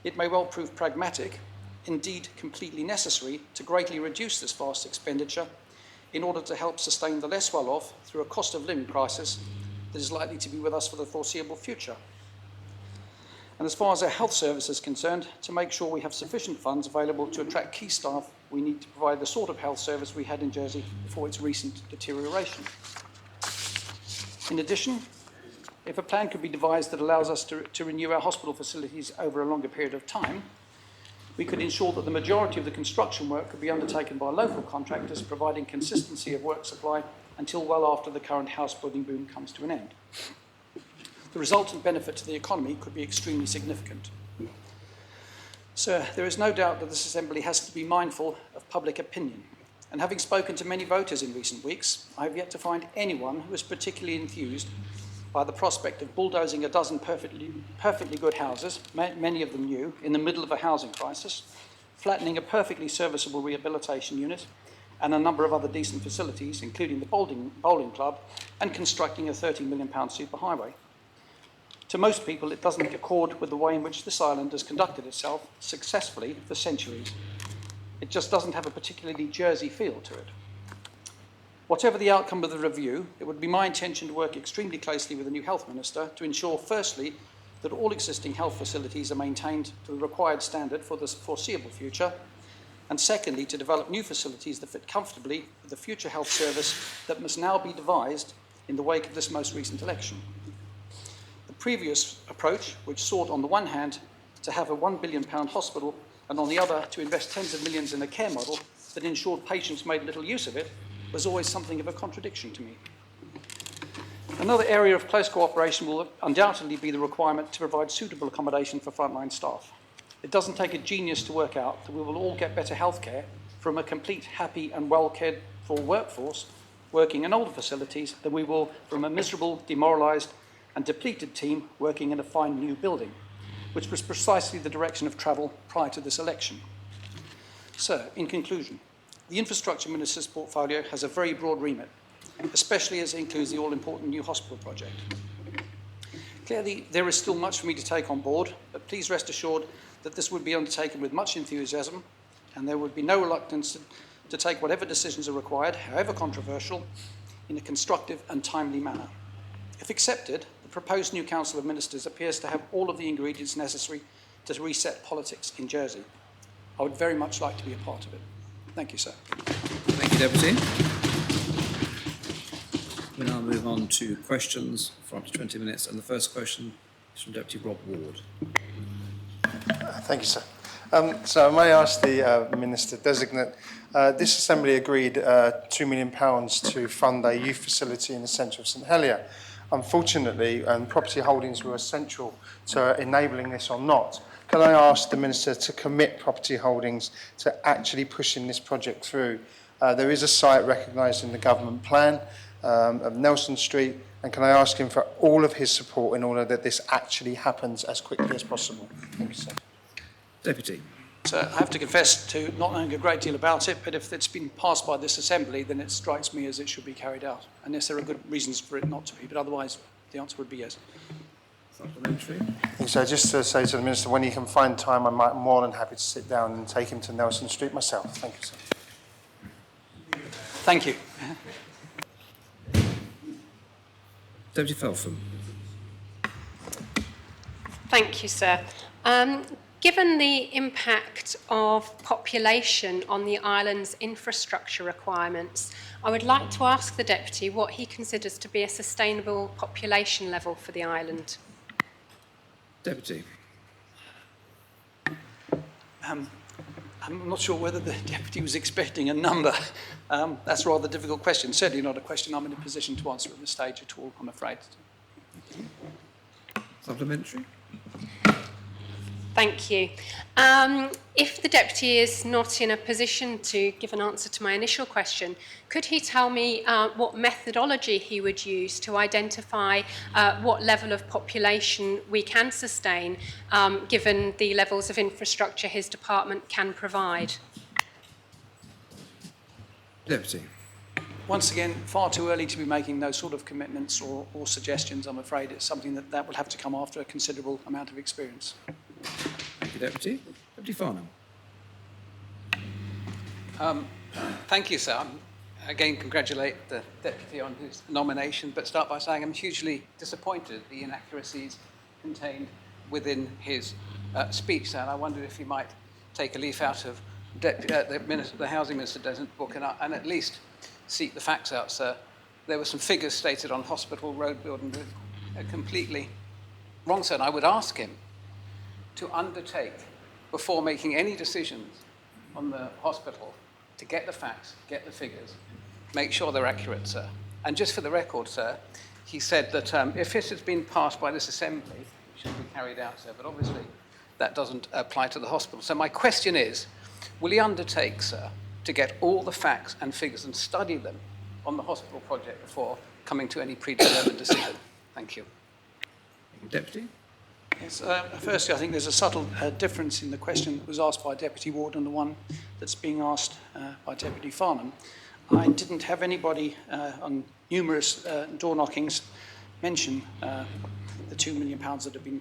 it may well prove pragmatic, indeed completely necessary, to greatly reduce this vast expenditure in order to help sustain the less well-off through a cost of living crisis that is likely to be with us for the foreseeable future. And as far as our health service is concerned, to make sure we have sufficient funds available to attract key staff, we need to provide the sort of health service we had in Jersey before its recent deterioration. In addition, if a plan could be devised that allows us to renew our hospital facilities over a longer period of time, we could ensure that the majority of the construction work could be undertaken by local contractors, providing consistency of work supply until well after the current house building boom comes to an end. The resultant benefit to the economy could be extremely significant. Sir, there is no doubt that this Assembly has to be mindful of public opinion, and having spoken to many voters in recent weeks, I have yet to find anyone who is particularly enthused by the prospect of bulldozing a dozen perfectly good houses, many of them new, in the middle of a housing crisis, flattening a perfectly serviceable rehabilitation unit and a number of other decent facilities, including the bowling club, and constructing a £30 million superhighway. To most people, it doesn't accord with the way in which this island has conducted itself successfully for centuries. It just doesn't have a particularly Jersey feel to it. Whatever the outcome of the review, it would be my intention to work extremely closely with the new Health Minister to ensure, firstly, that all existing health facilities are maintained to the required standard for the foreseeable future, and secondly, to develop new facilities that fit comfortably with the future health service that must now be devised in the wake of this most recent election. The previous approach, which sought on the one hand to have a £1 billion hospital and on the other, to invest tens of millions in a care model that ensured patients made little use of it, was always something of a contradiction to me. Another area of close cooperation will undoubtedly be the requirement to provide suitable accommodation for frontline staff. It doesn't take a genius to work out that we will all get better healthcare from a complete, happy and well cared for workforce working in older facilities than we will from a miserable, demoralised and depleted team working in a fine new building, which was precisely the direction of travel prior to this election. So, in conclusion, the Infrastructure Minister's portfolio has a very broad remit, especially as it includes the all-important new hospital project. Clearly, there is still much for me to take on board, but please rest assured that this would be undertaken with much enthusiasm, and there would be no reluctance to take whatever decisions are required, however controversial, in a constructive and timely manner. If accepted, the proposed new Council of Ministers appears to have all of the ingredients necessary to reset politics in Jersey. I would very much like to be a part of it. Thank you, sir. Thank you, Deputy. We now move on to questions for up to 20 minutes, and the first question is from Deputy Rob Ward. Thank you, sir. So I may ask the Minister-designate, this Assembly agreed £2 million to fund a youth facility in the centre of St Helier. Unfortunately, property holdings were essential to enabling this or not. Can I ask the Minister to commit property holdings to actually pushing this project through? There is a site recognised in the government plan of Nelson Street, and can I ask him for all of his support in order that this actually happens as quickly as possible? Thank you, sir. Deputy. So I have to confess to not knowing a great deal about it, but if it's been passed by this Assembly, then it strikes me as it should be carried out, unless there are good reasons for it not to be, but otherwise the answer would be yes. Supplementary. So just to say to the Minister, when he can find time, I'm more than happy to sit down and take him to Nelson Street myself. Thank you, sir. Thank you. Deputy Feltham. Thank you, sir. Given the impact of population on the island's infrastructure requirements, I would like to ask the Deputy what he considers to be a sustainable population level for the island. Deputy. I'm not sure whether the Deputy was expecting a number. That's a rather difficult question. Certainly not a question I'm in a position to answer at this stage at all, I'm afraid. Supplementary. Thank you. If the Deputy is not in a position to give an answer to my initial question, could he tell me what methodology he would use to identify what level of population we can sustain, given the levels of infrastructure his department can provide? Deputy. Once again, far too early to be making those sort of commitments or suggestions, I'm afraid. It's something that will have to come after a considerable amount of experience. Thank you, Deputy. Deputy Farnham. Thank you, sir. Again, congratulate the Deputy on his nomination, but start by saying I'm hugely disappointed at the inaccuracies contained within his speech, sir, and I wondered if he might take a leaf out of the Housing Minister's book and at least seek the facts out, sir. There were some figures stated on hospital road building that are completely wrong, sir, and I would ask him to undertake, before making any decisions on the hospital, to get the facts, get the figures, make sure they're accurate, sir. And just for the record, sir, he said that if this has been passed by this Assembly, it should be carried out, sir, but obviously that doesn't apply to the hospital. So my question is, will he undertake, sir, to get all the facts and figures and study them on the hospital project before coming to any predetermined decision? Thank you. Deputy. Yes, firstly, I think there's a subtle difference in the question that was asked by Deputy Ward and the one that's being asked by Deputy Farnham. I didn't have anybody on numerous door knockings mention the £2 million that have been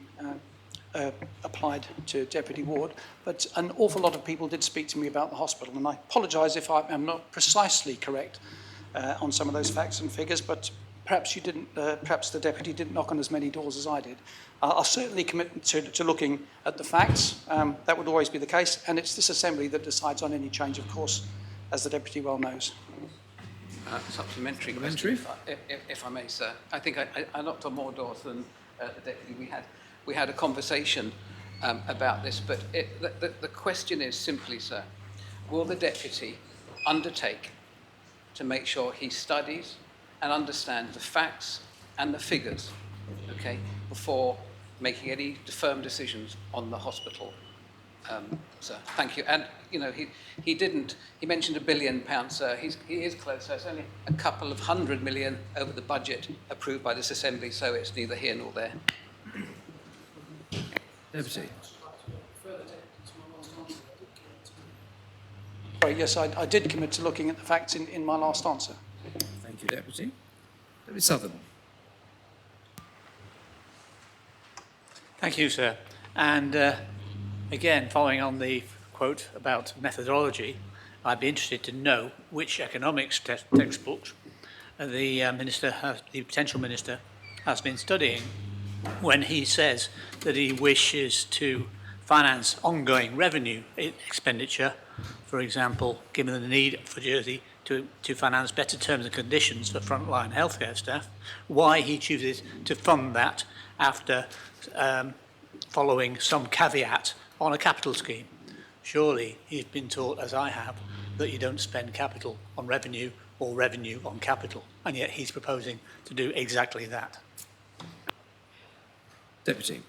applied to Deputy Ward, but an awful lot of people did speak to me about the hospital, and I apologise if I am not precisely correct on some of those facts and figures, but perhaps you didn't. Perhaps the Deputy didn't knock on as many doors as I did. I'll certainly commit to looking at the facts. That would always be the case, and it's this Assembly that decides on any change of course, as the Deputy well knows. Supplementary question, if I may, sir. I think I knocked on more doors than the Deputy. We had a conversation about this, but the question is simply, sir, will the Deputy undertake to make sure he studies and understands the facts and the figures, okay, before making any firm decisions on the hospital? Sir, thank you. And, you know, he mentioned £1 billion, sir. He is close, sir. It's only a couple of £100 million over the budget approved by this Assembly, so it's neither here nor there. Deputy. Sorry, yes, I did commit to looking at the facts in my last answer. Thank you, Deputy. Deputy Southern. Thank you, sir. And again, following on the quote about methodology, I'd be interested to know which economics textbooks the potential minister has been studying when he says that he wishes to finance ongoing revenue expenditure, for example, given the need for Jersey to finance better terms and conditions for frontline healthcare staff, why he chooses to fund that after following some caveat on a capital scheme. Surely he's been taught, as I have, that you don't spend capital on revenue or revenue on capital, and yet he's proposing to do exactly that. Deputy.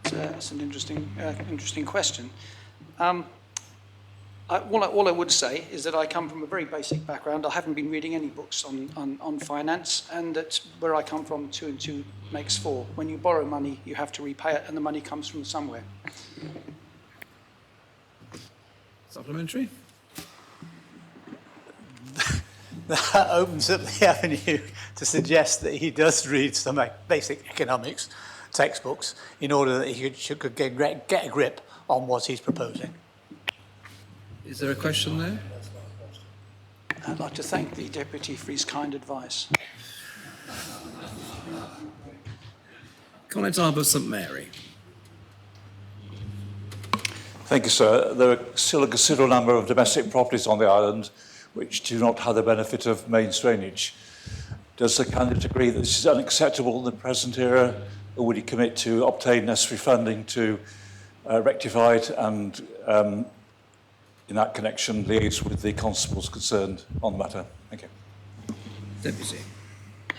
That's an interesting question. All I would say is that I come from a very basic background. I haven't been reading any books on finance, and that's where I come from. 2 and 2 makes 4. When you borrow money, you have to repay it, and the money comes from somewhere. Supplementary? That opens up the avenue to suggest that he does read some basic economics textbooks in order that he could get a grip on what he's proposing. Is there a question there? I'd like to thank the Deputy for his kind advice. College Arbor St Mary. Thank you, sir. There are still a considerable number of domestic properties on the island which do not have the benefit of mains drainage. Does the candidate agree that this is unacceptable in the present era, or would he commit to obtain necessary funding to rectify it and, in that connection, liaise with the constables concerned on the matter? Thank you. Deputy.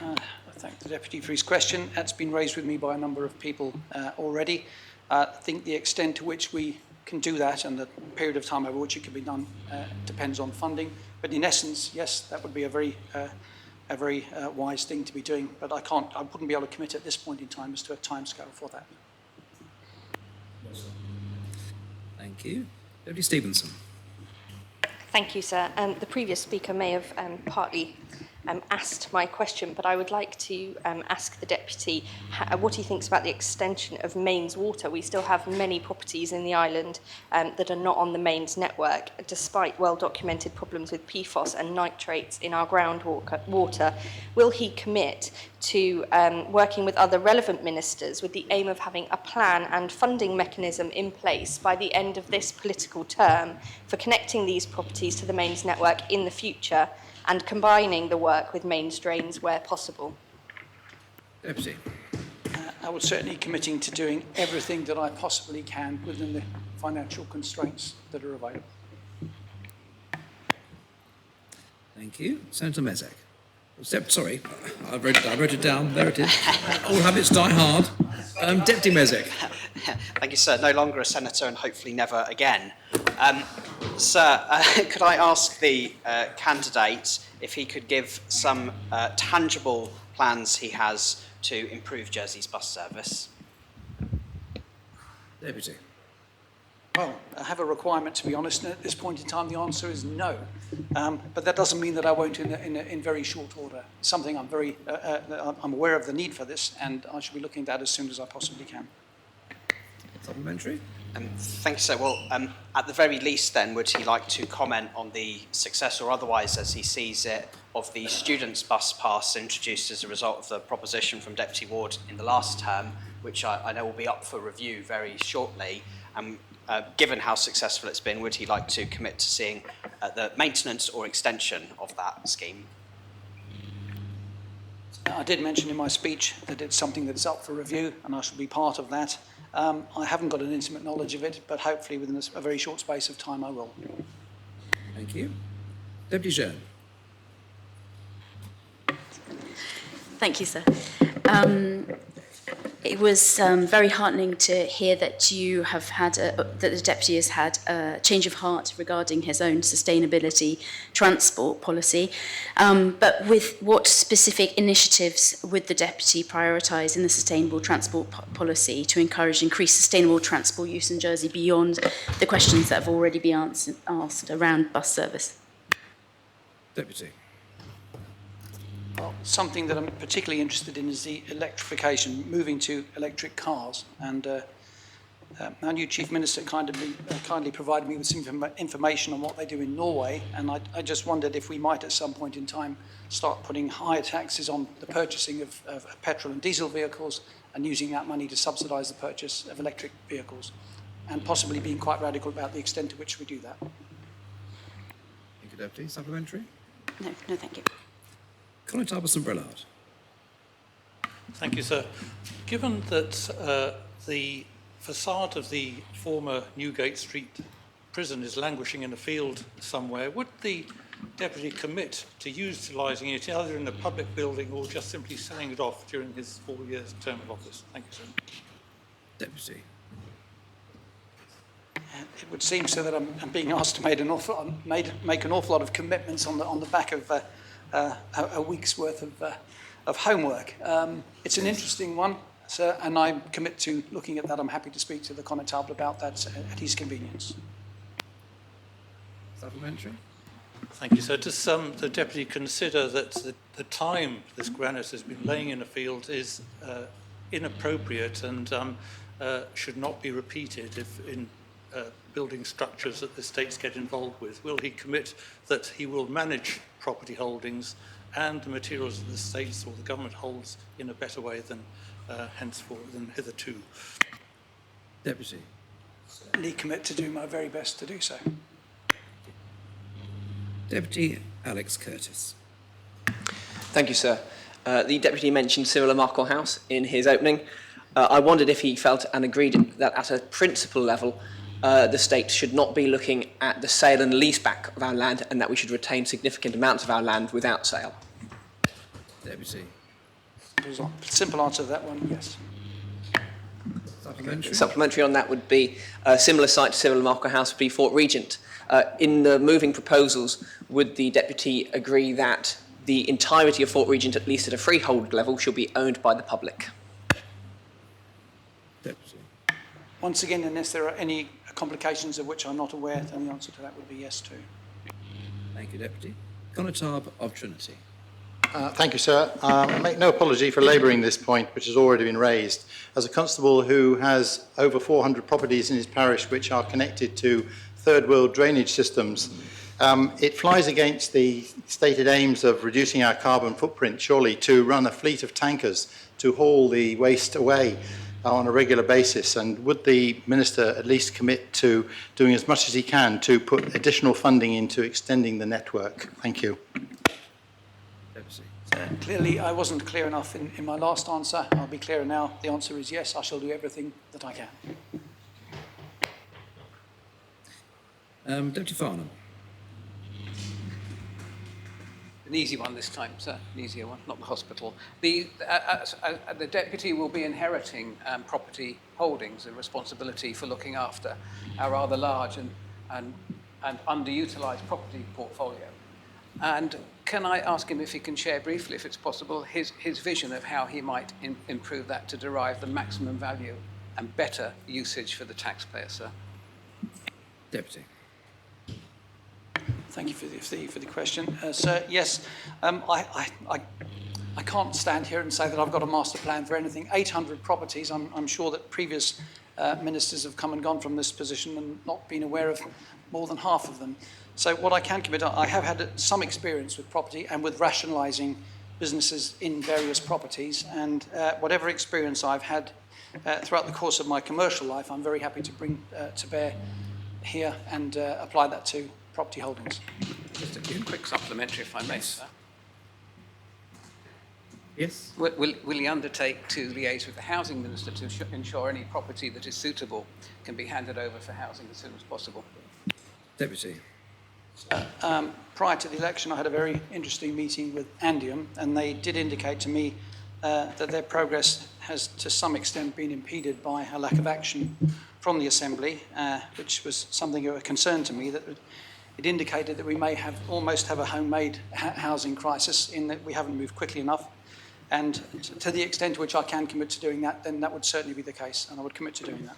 I thank the Deputy for his question. That's been raised with me by a number of people already. I think the extent to which we can do that and the period of time over which it can be done depends on funding. But in essence, yes, that would be a very wise thing to be doing. But I wouldn't be able to commit at this point in time as to a timescale for that. Thank you. Deputy Stevenson. Thank you, sir. The previous speaker may have partly asked my question, but I would like to ask the Deputy what he thinks about the extension of mains water. We still have many properties in the island that are not on the mains network, despite well-documented problems with PFOS and nitrates in our groundwater. Will he commit to working with other relevant ministers with the aim of having a plan and funding mechanism in place by the end of this political term for connecting these properties to the mains network in the future, and combining the work with mains drains where possible? Deputy. I was certainly committing to doing everything that I possibly can within the financial constraints that are available. Thank you. Senator Mezek. Sorry, I wrote it down. There it is. All habits die hard. Deputy Mezek. Thank you, sir. No longer a senator and hopefully never again. Sir, could I ask the candidate if he could give some tangible plans he has to improve Jersey's bus service? Deputy. Well, I have a requirement, to be honest, and at this point in time the answer is no. But that doesn't mean that I won't in very short order. It's something I'm aware of the need for this, and I should be looking at that as soon as I possibly can. Supplementary. Thank you, sir. Well, at the very least then, would he like to comment on the success or otherwise, as he sees it, of the students' bus pass introduced as a result of the proposition from Deputy Ward in the last term, which I know will be up for review very shortly. Given how successful it's been, would he like to commit to seeing the maintenance or extension of that scheme? I did mention in my speech that it's something that's up for review, and I shall be part of that. I haven't got an intimate knowledge of it, but hopefully within a very short space of time I will. Thank you. Deputy Jean. Thank you, sir. It was very heartening to hear that you have had that the deputy has had a change of heart regarding his own sustainability transport policy. But with what specific initiatives would the deputy prioritise in the sustainable transport policy to encourage increased sustainable transport use in Jersey beyond the questions that have already been asked around bus service? Deputy. Well, something that I'm particularly interested in is the electrification, moving to electric cars. And our new Chief Minister kindly provided me with some information on what they do in Norway. And I just wondered if we might at some point in time start putting higher taxes on the purchasing of petrol and diesel vehicles and using that money to subsidise the purchase of electric vehicles, and possibly being quite radical about the extent to which we do that. Thank you, Deputy. Supplementary? No, thank you. Conataba Brillard. Thank you, sir. Given that the facade of the former Newgate Street prison is languishing in a field somewhere, would the deputy commit to utilising it either in a public building or just simply selling it off during his 4 years term of office? Thank you, sir. Deputy. It would seem so that I'm being asked to make an awful lot of commitments on the back of a week's worth of homework. It's an interesting one, sir, and I commit to looking at that. I'm happy to speak to the Conatable about that at his convenience. Supplementary? Thank you, sir. Does the deputy consider that the time this granite has been laying in a field is inappropriate and should not be repeated if in building structures that the states get involved with? Will he commit that he will manage property holdings and the materials that the states or the government holds in a better way than henceforth than hitherto? Deputy. Certainly commit to do my very best to do so. Deputy Alex Curtis. Thank you, sir. The deputy mentioned Cyril Markle House in his opening. I wondered if he felt and agreed that at a principal level, the state should not be looking at the sale and leaseback of our land, and that we should retain significant amounts of our land without sale. Deputy. Simple answer to that one, yes. Supplementary? Supplementary on that would be a similar site to Cyril Markle House would be Fort Regent. In the moving proposals, would the deputy agree that the entirety of Fort Regent, at least at a freehold level, should be owned by the public? Deputy. Once again, unless there are any complications of which I'm not aware, then the answer to that would be yes too. Thank you, Deputy. Conatab of Trinity. Thank you, sir. I make no apology for labouring this point, which has already been raised. As a constable who has over 400 properties in his parish which are connected to third world drainage systems, it flies against the stated aims of reducing our carbon footprint, surely, to run a fleet of tankers to haul the waste away on a regular basis. And would the Minister at least commit to doing as much as he can to put additional funding into extending the network? Thank you. Clearly, I wasn't clear enough in my last answer. I'll be clearer now. The answer is yes, I shall do everything that I can. Deputy Farnham. An easy one this time, sir. An easier one, not the hospital. The deputy will be inheriting property holdings, a responsibility for looking after our rather large and underutilised property portfolio. And can I ask him if he can share briefly, if it's possible, his vision of how he might improve that to derive the maximum value and better usage for the taxpayer, sir? Deputy. Thank you for the question. Sir, yes, I can't stand here and say that I've got a master plan for anything. 800 properties, I'm sure that previous ministers have come and gone from this position and not been aware of more than half of them. So what I can commit, I have had some experience with property and with rationalising businesses in various properties, and whatever experience I've had throughout the course of my commercial life, I'm very happy to bring to bear here and apply that to property holdings. Just a quick supplementary, if I may, sir. Yes. Will he undertake to liaise with the housing minister to ensure any property that is suitable can be handed over for housing as soon as possible? Deputy. Prior to the election, I had a very interesting meeting with Andium, and they did indicate to me that their progress has to some extent been impeded by a lack of action from the Assembly, which was something of a concern to me, that it indicated that we may almost have a homemade housing crisis in that we haven't moved quickly enough. And to the extent to which I can commit to doing that, then that would certainly be the case, and I would commit to doing that.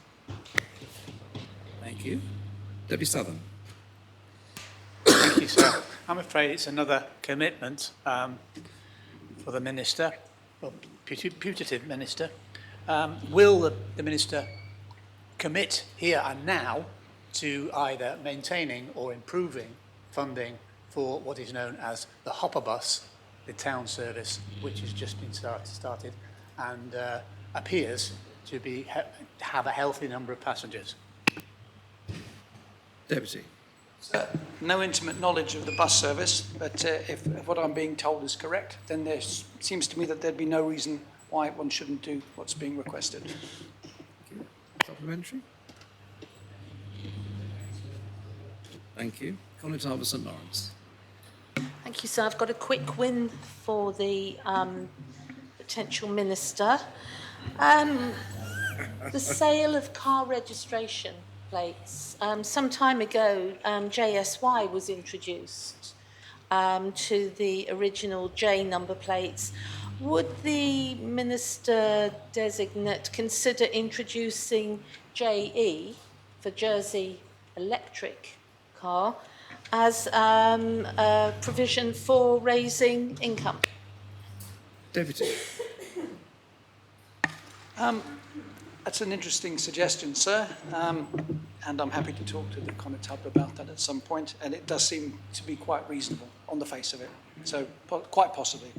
Thank you. Deputy Southern. Thank you, sir. I'm afraid it's another commitment for the Minister, or putative Minister. Will the Minister commit here and now to either maintaining or improving funding for what is known as the hopper bus, the town service, which has just been started and appears to have a healthy number of passengers? Deputy. No intimate knowledge of the bus service, but if what I'm being told is correct, then there seems to me that there'd be no reason why one shouldn't do what's being requested. Supplementary. Thank you. Constable St Lawrence. Thank you, sir. I've got a quick win for the potential minister. The sale of car registration plates. Some time ago, JSY was introduced to the original J number plates. Would the minister-designate consider introducing JE for Jersey Electric car as a provision for raising income? Deputy. That's an interesting suggestion, sir, and I'm happy to talk to the Constable about that at some point, and it does seem to be quite reasonable on the face of it, so quite possibly.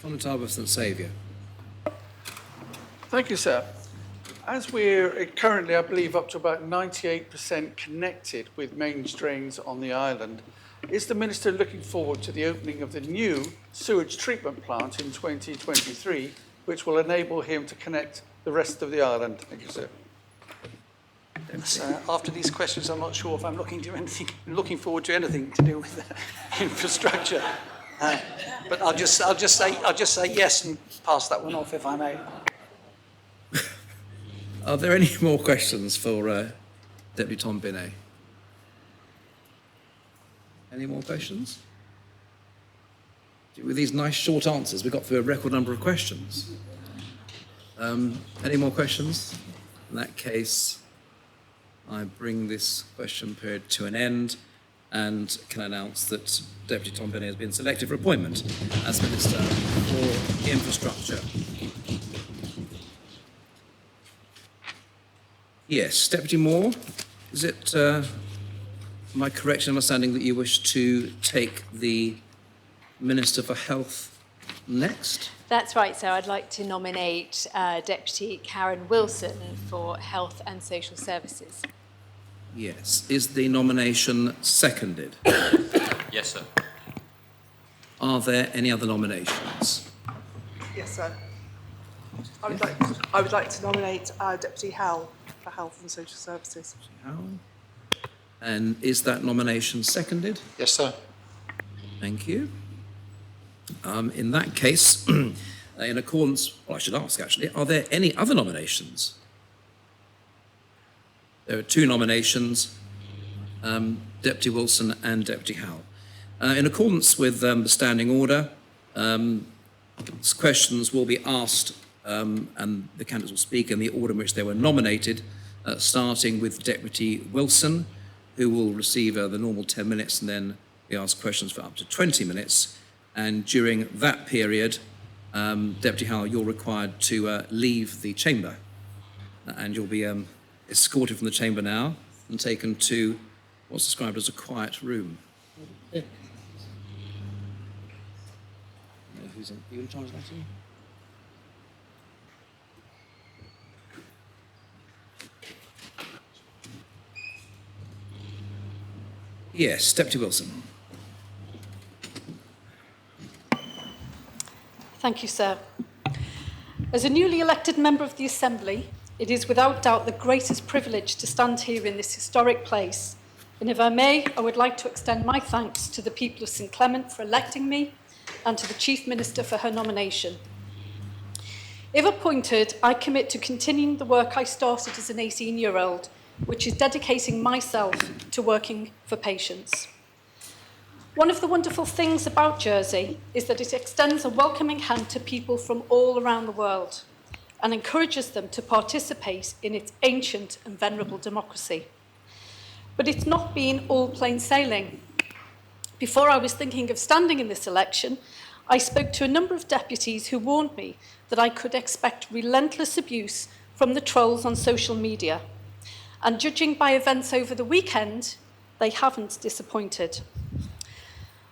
Constable St Saviour. Thank you, sir. As we're currently, I believe, up to about 98% connected with main drains on the island, is the Minister looking forward to the opening of the new sewage treatment plant in 2023, which will enable him to connect the rest of the island? Thank you, sir. So after these questions, I'm not sure if I'm looking forward to anything to do with infrastructure. But I'll just say yes and pass that one off if I may. Are there any more questions for Deputy Tom Binney? Any more questions? With these nice short answers, we got through a record number of questions. Any more questions? In that case, I bring this question period to an end and can announce that Deputy Tom Binney has been selected for appointment as Minister for Infrastructure. Yes, Deputy Moore, is it my correct in understanding that you wish to take the Minister for Health next? That's right, so I'd like to nominate Deputy Karen Wilson for Health and Social Services. Yes. Is the nomination seconded? Yes, sir. Are there any other nominations? Yes, sir. I would like to nominate Deputy Howell for Health and Social Services. Howell. And is that nomination seconded? Yes, sir. Thank you. In that case, in accordance, well, I should ask actually, are there any other nominations? There are two nominations, Deputy Wilson and Deputy Howell. In accordance with the standing order, questions will be asked and the candidates will speak in the order in which they were nominated, starting with Deputy Wilson, who will receive the normal 10 minutes and then be asked questions for up to 20 minutes. And during that period, Deputy Howell, you're required to leave the chamber. And you'll be escorted from the chamber now and taken to what's described as a quiet room. Who's in? Are you in charge of that? Yes, Deputy Wilson. Thank you, sir. As a newly elected member of the Assembly, it is without doubt the greatest privilege to stand here in this historic place. And if I may, I would like to extend my thanks to the people of St Clement for electing me and to the Chief Minister for her nomination. If appointed, I commit to continuing the work I started as an 18-year-old, which is dedicating myself to working for patients. One of the wonderful things about Jersey is that it extends a welcoming hand to people from all around the world and encourages them to participate in its ancient and venerable democracy. But it's not been all plain sailing. Before I was thinking of standing in this election, I spoke to a number of deputies who warned me that I could expect relentless abuse from the trolls on social media. And judging by events over the weekend, they haven't disappointed.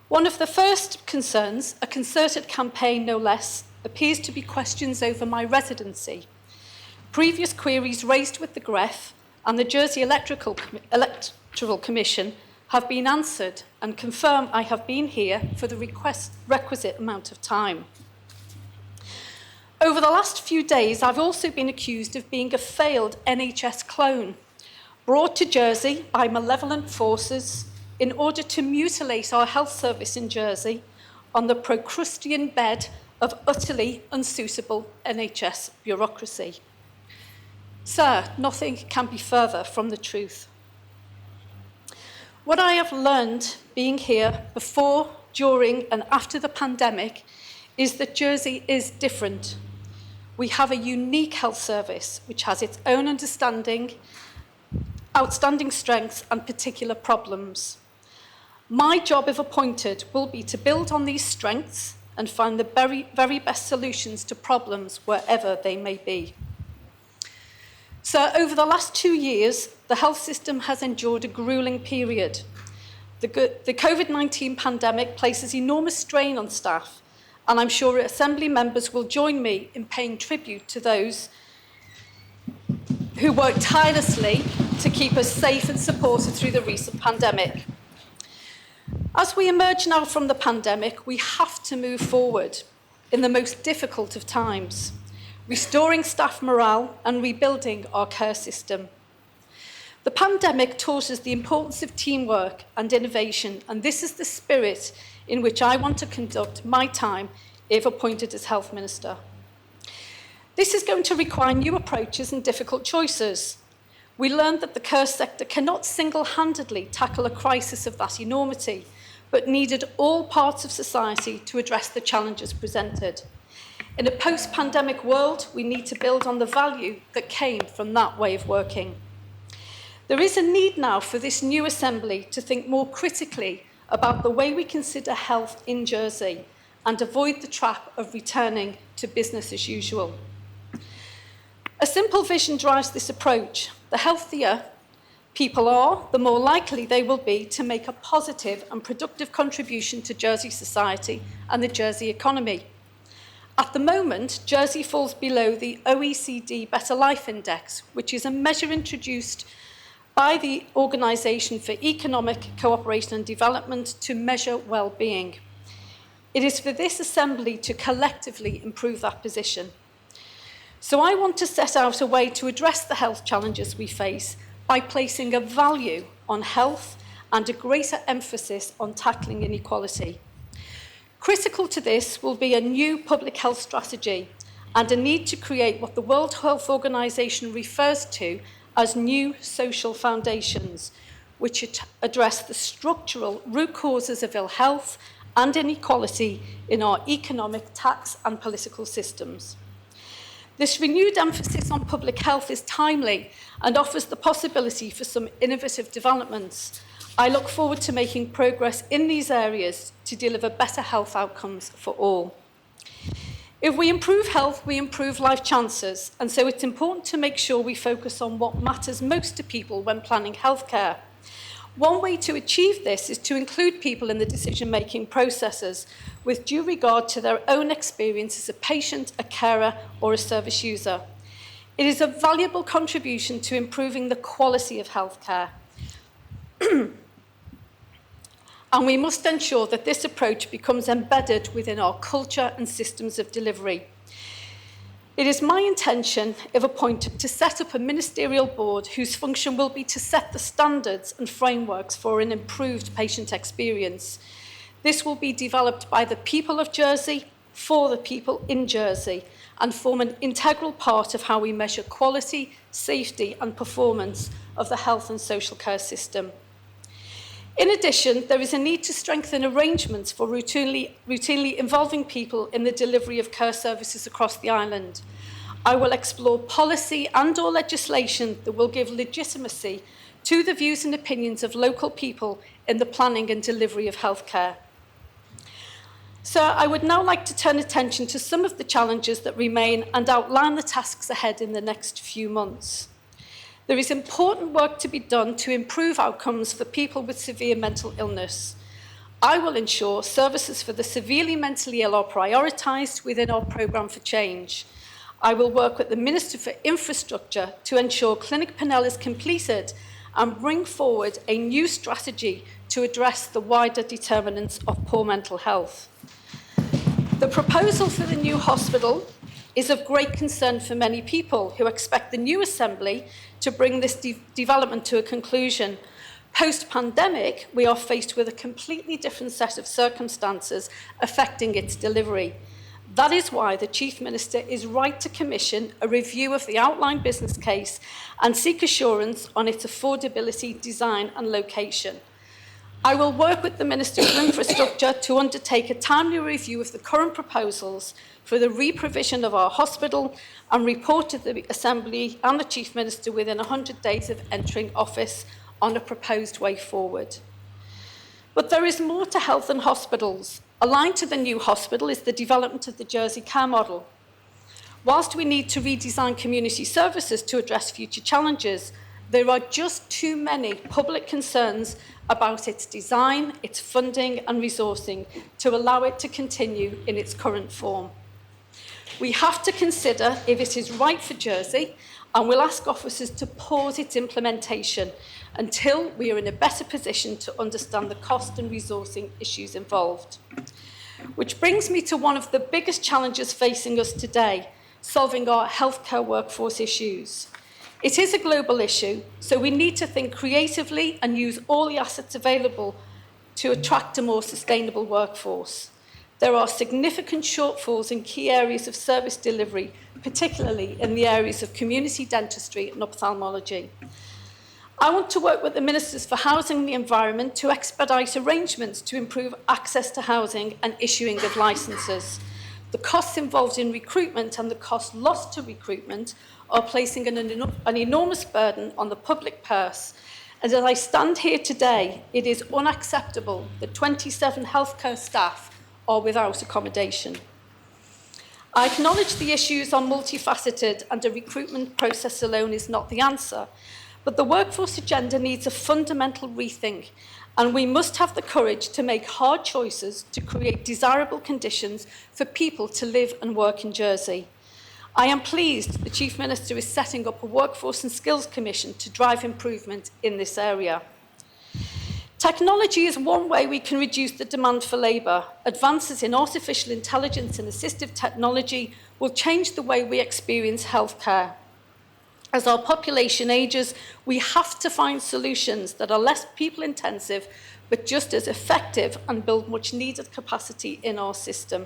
One of the first concerns, a concerted campaign no less, appears to be questions over my residency. Previous queries raised with the GREF and the Jersey Electoral Commission have been answered and confirm I have been here for the requisite amount of time. Over the last few days, I've also been accused of being a failed NHS clone, brought to Jersey by malevolent forces in order to mutilate our health service in Jersey on the Procrustean bed of utterly unsuitable NHS bureaucracy. Sir, nothing can be further from the truth. What I have learned being here before, during, and after the pandemic is that Jersey is different. We have a unique health service which has its own outstanding strengths and particular problems. My job, if appointed, will be to build on these strengths and find the very, very best solutions to problems wherever they may be. So, over the last 2 years, the health system has endured a gruelling period. The COVID-19 pandemic places enormous strain on staff, and I'm sure Assembly members will join me in paying tribute to those who worked tirelessly to keep us safe and supported through the recent pandemic. As we emerge now from the pandemic, we have to move forward in the most difficult of times, restoring staff morale and rebuilding our care system. The pandemic taught us the importance of teamwork and innovation, and this is the spirit in which I want to conduct my time if appointed as Health Minister. This is going to require new approaches and difficult choices. We learned that the care sector cannot single-handedly tackle a crisis of that enormity, but needed all parts of society to address the challenges presented. In a post-pandemic world, we need to build on the value that came from that way of working. There is a need now for this new Assembly to think more critically about the way we consider health in Jersey and avoid the trap of returning to business as usual. A simple vision drives this approach. The healthier people are, the more likely they will be to make a positive and productive contribution to Jersey society and the Jersey economy. At the moment, Jersey falls below the OECD Better Life Index, which is a measure introduced by the Organisation for Economic Cooperation and Development to measure well-being. It is for this Assembly to collectively improve that position. So I want to set out a way to address the health challenges we face by placing a value on health and a greater emphasis on tackling inequality. Critical to this will be a new public health strategy and a need to create what the World Health Organization refers to as new social foundations, which address the structural root causes of ill health and inequality in our economic, tax and political systems. This renewed emphasis on public health is timely and offers the possibility for some innovative developments. I look forward to making progress in these areas to deliver better health outcomes for all. If we improve health, we improve life chances, and so it's important to make sure we focus on what matters most to people when planning healthcare. One way to achieve this is to include people in the decision-making processes with due regard to their own experience as a patient, a carer, or a service user. It is a valuable contribution to improving the quality of healthcare. And we must ensure that this approach becomes embedded within our culture and systems of delivery. It is my intention, if appointed, to set up a ministerial board whose function will be to set the standards and frameworks for an improved patient experience. This will be developed by the people of Jersey, for the people in Jersey, and form an integral part of how we measure quality, safety, and performance of the health and social care system. In addition, there is a need to strengthen arrangements for routinely involving people in the delivery of care services across the island. I will explore policy and/or legislation that will give legitimacy to the views and opinions of local people in the planning and delivery of healthcare. So I would now like to turn attention to some of the challenges that remain and outline the tasks ahead in the next few months. There is important work to be done to improve outcomes for people with severe mental illness. I will ensure services for the severely mentally ill are prioritised within our programme for change. I will work with the Minister for Infrastructure to ensure Clinic Penel is completed and bring forward a new strategy to address the wider determinants of poor mental health. The proposal for the new hospital is of great concern for many people who expect the new Assembly to bring this development to a conclusion. Post-pandemic, we are faced with a completely different set of circumstances affecting its delivery. That is why the Chief Minister is right to commission a review of the outline business case and seek assurance on its affordability, design and location. I will work with the Minister for Infrastructure to undertake a timely review of the current proposals for the re-provision of our hospital and report to the Assembly and the Chief Minister within 100 days of entering office on a proposed way forward. But there is more to health and hospitals. Aligned to the new hospital is the development of the Jersey care model. Whilst we need to redesign community services to address future challenges, there are just too many public concerns about its design, its funding and resourcing to allow it to continue in its current form. We have to consider if it is right for Jersey, and we'll ask officers to pause its implementation until we are in a better position to understand the cost and resourcing issues involved. Which brings me to one of the biggest challenges facing us today, solving our healthcare workforce issues. It is a global issue, so we need to think creatively and use all the assets available to attract a more sustainable workforce. There are significant shortfalls in key areas of service delivery, particularly in the areas of community dentistry and ophthalmology. I want to work with the Ministers for Housing and the Environment to expedite arrangements to improve access to housing and issuing of licences. The costs involved in recruitment and the cost lost to recruitment are placing an enormous burden on the public purse. And as I stand here today, it is unacceptable that 27 healthcare staff are without accommodation. I acknowledge the issues are multifaceted and a recruitment process alone is not the answer, but the workforce agenda needs a fundamental rethink, and we must have the courage to make hard choices to create desirable conditions for people to live and work in Jersey. I am pleased the Chief Minister is setting up a Workforce and Skills Commission to drive improvement in this area. Technology is one way we can reduce the demand for labour. Advances in artificial intelligence and assistive technology will change the way we experience healthcare. As our population ages, we have to find solutions that are less people-intensive, but just as effective and build much needed capacity in our system.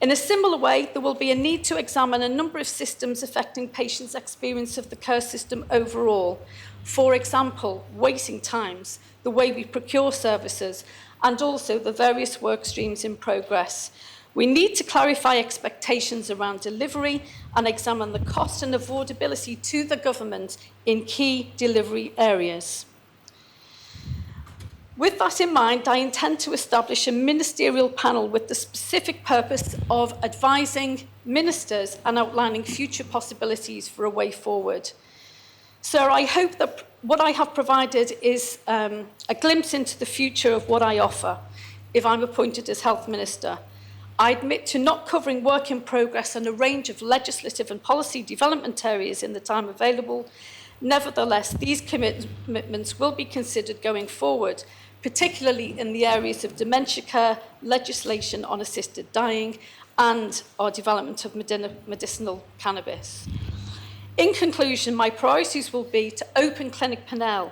In a similar way, there will be a need to examine a number of systems affecting patients' experience of the care system overall. For example, waiting times, the way we procure services, and also the various work streams in progress. We need to clarify expectations around delivery and examine the cost and affordability to the government in key delivery areas. With that in mind, I intend to establish a ministerial panel with the specific purpose of advising ministers and outlining future possibilities for a way forward. So I hope that what I have provided is a glimpse into the future of what I offer if I'm appointed as Health Minister. I admit to not covering work in progress and a range of legislative and policy development areas in the time available. Nevertheless, these commitments will be considered going forward, particularly in the areas of dementia care, legislation on assisted dying, and our development of medicinal cannabis. In conclusion, my priorities will be to open Clinic Penel,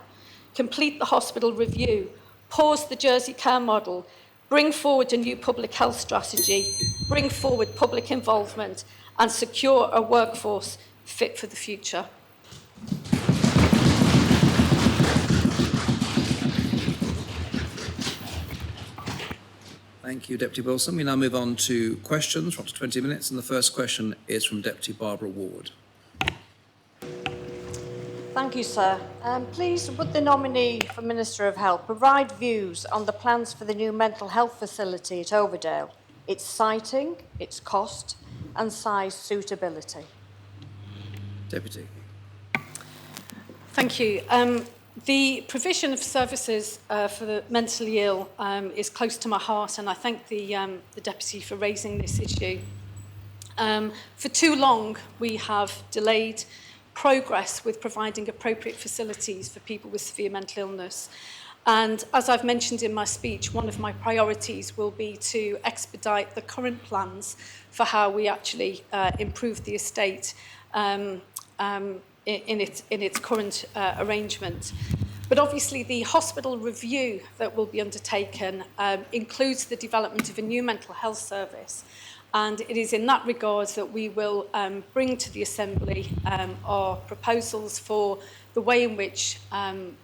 complete the hospital review, pause the Jersey care model, bring forward a new public health strategy, bring forward public involvement, and secure a workforce fit for the future. Thank you, Deputy Wilson. We now move on to questions for up to 20 minutes, and the first question is from Deputy Barbara Ward. Thank you, sir. Please, would the nominee for Minister of Health provide views on the plans for the new mental health facility at Overdale, its siting, its cost and size suitability? Deputy. Thank you. The provision of services for the mentally ill is close to my heart, and I thank the Deputy for raising this issue. For too long, we have delayed progress with providing appropriate facilities for people with severe mental illness. And as I've mentioned in my speech, one of my priorities will be to expedite the current plans for how we actually improve the estate in its current arrangement. But obviously the hospital review that will be undertaken includes the development of a new mental health service. And it is in that regard that we will bring to the Assembly our proposals for the way in which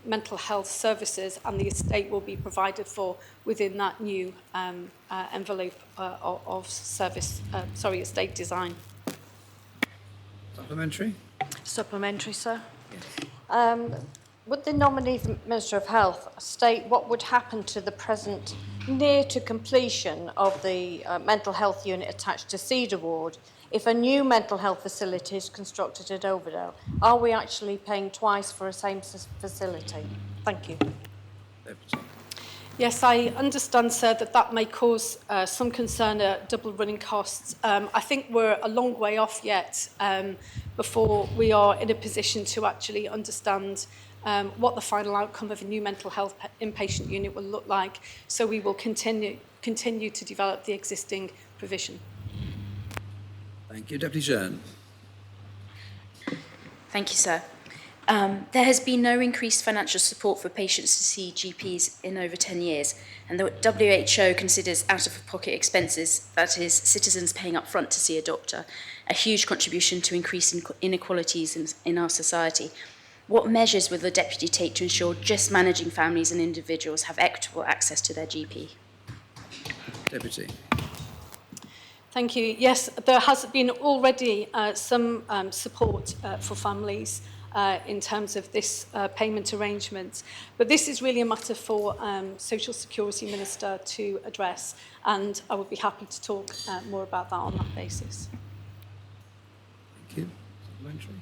mental health services and the estate will be provided for within that new envelope of service, estate design. Supplementary? Supplementary, sir. Yes. Would the nominee for Minister of Health state what would happen to the present near to completion of the mental health unit attached to Cedar Ward if a new mental health facility is constructed at Overdale? Are we actually paying twice for a same facility? Thank you. Yes, I understand, sir, that may cause some concern at double running costs. I think we're a long way off yet before we are in a position to actually understand what the final outcome of a new mental health inpatient unit will look like. So we will continue to develop the existing provision. Thank you. Deputy Jean. Thank you, sir. There has been no increased financial support for patients to see GPs in over 10 years, and the WHO considers out-of-pocket expenses, that is, citizens paying up front to see a doctor, a huge contribution to increasing inequalities in our society. What measures will the Deputy take to ensure just managing families and individuals have equitable access to their GP? Deputy. Thank you. Yes, there has been already some support for families in terms of this payment arrangement. But this is really a matter for Social Security Minister to address, and I would be happy to talk more about that on that basis. Thank you. Supplementary?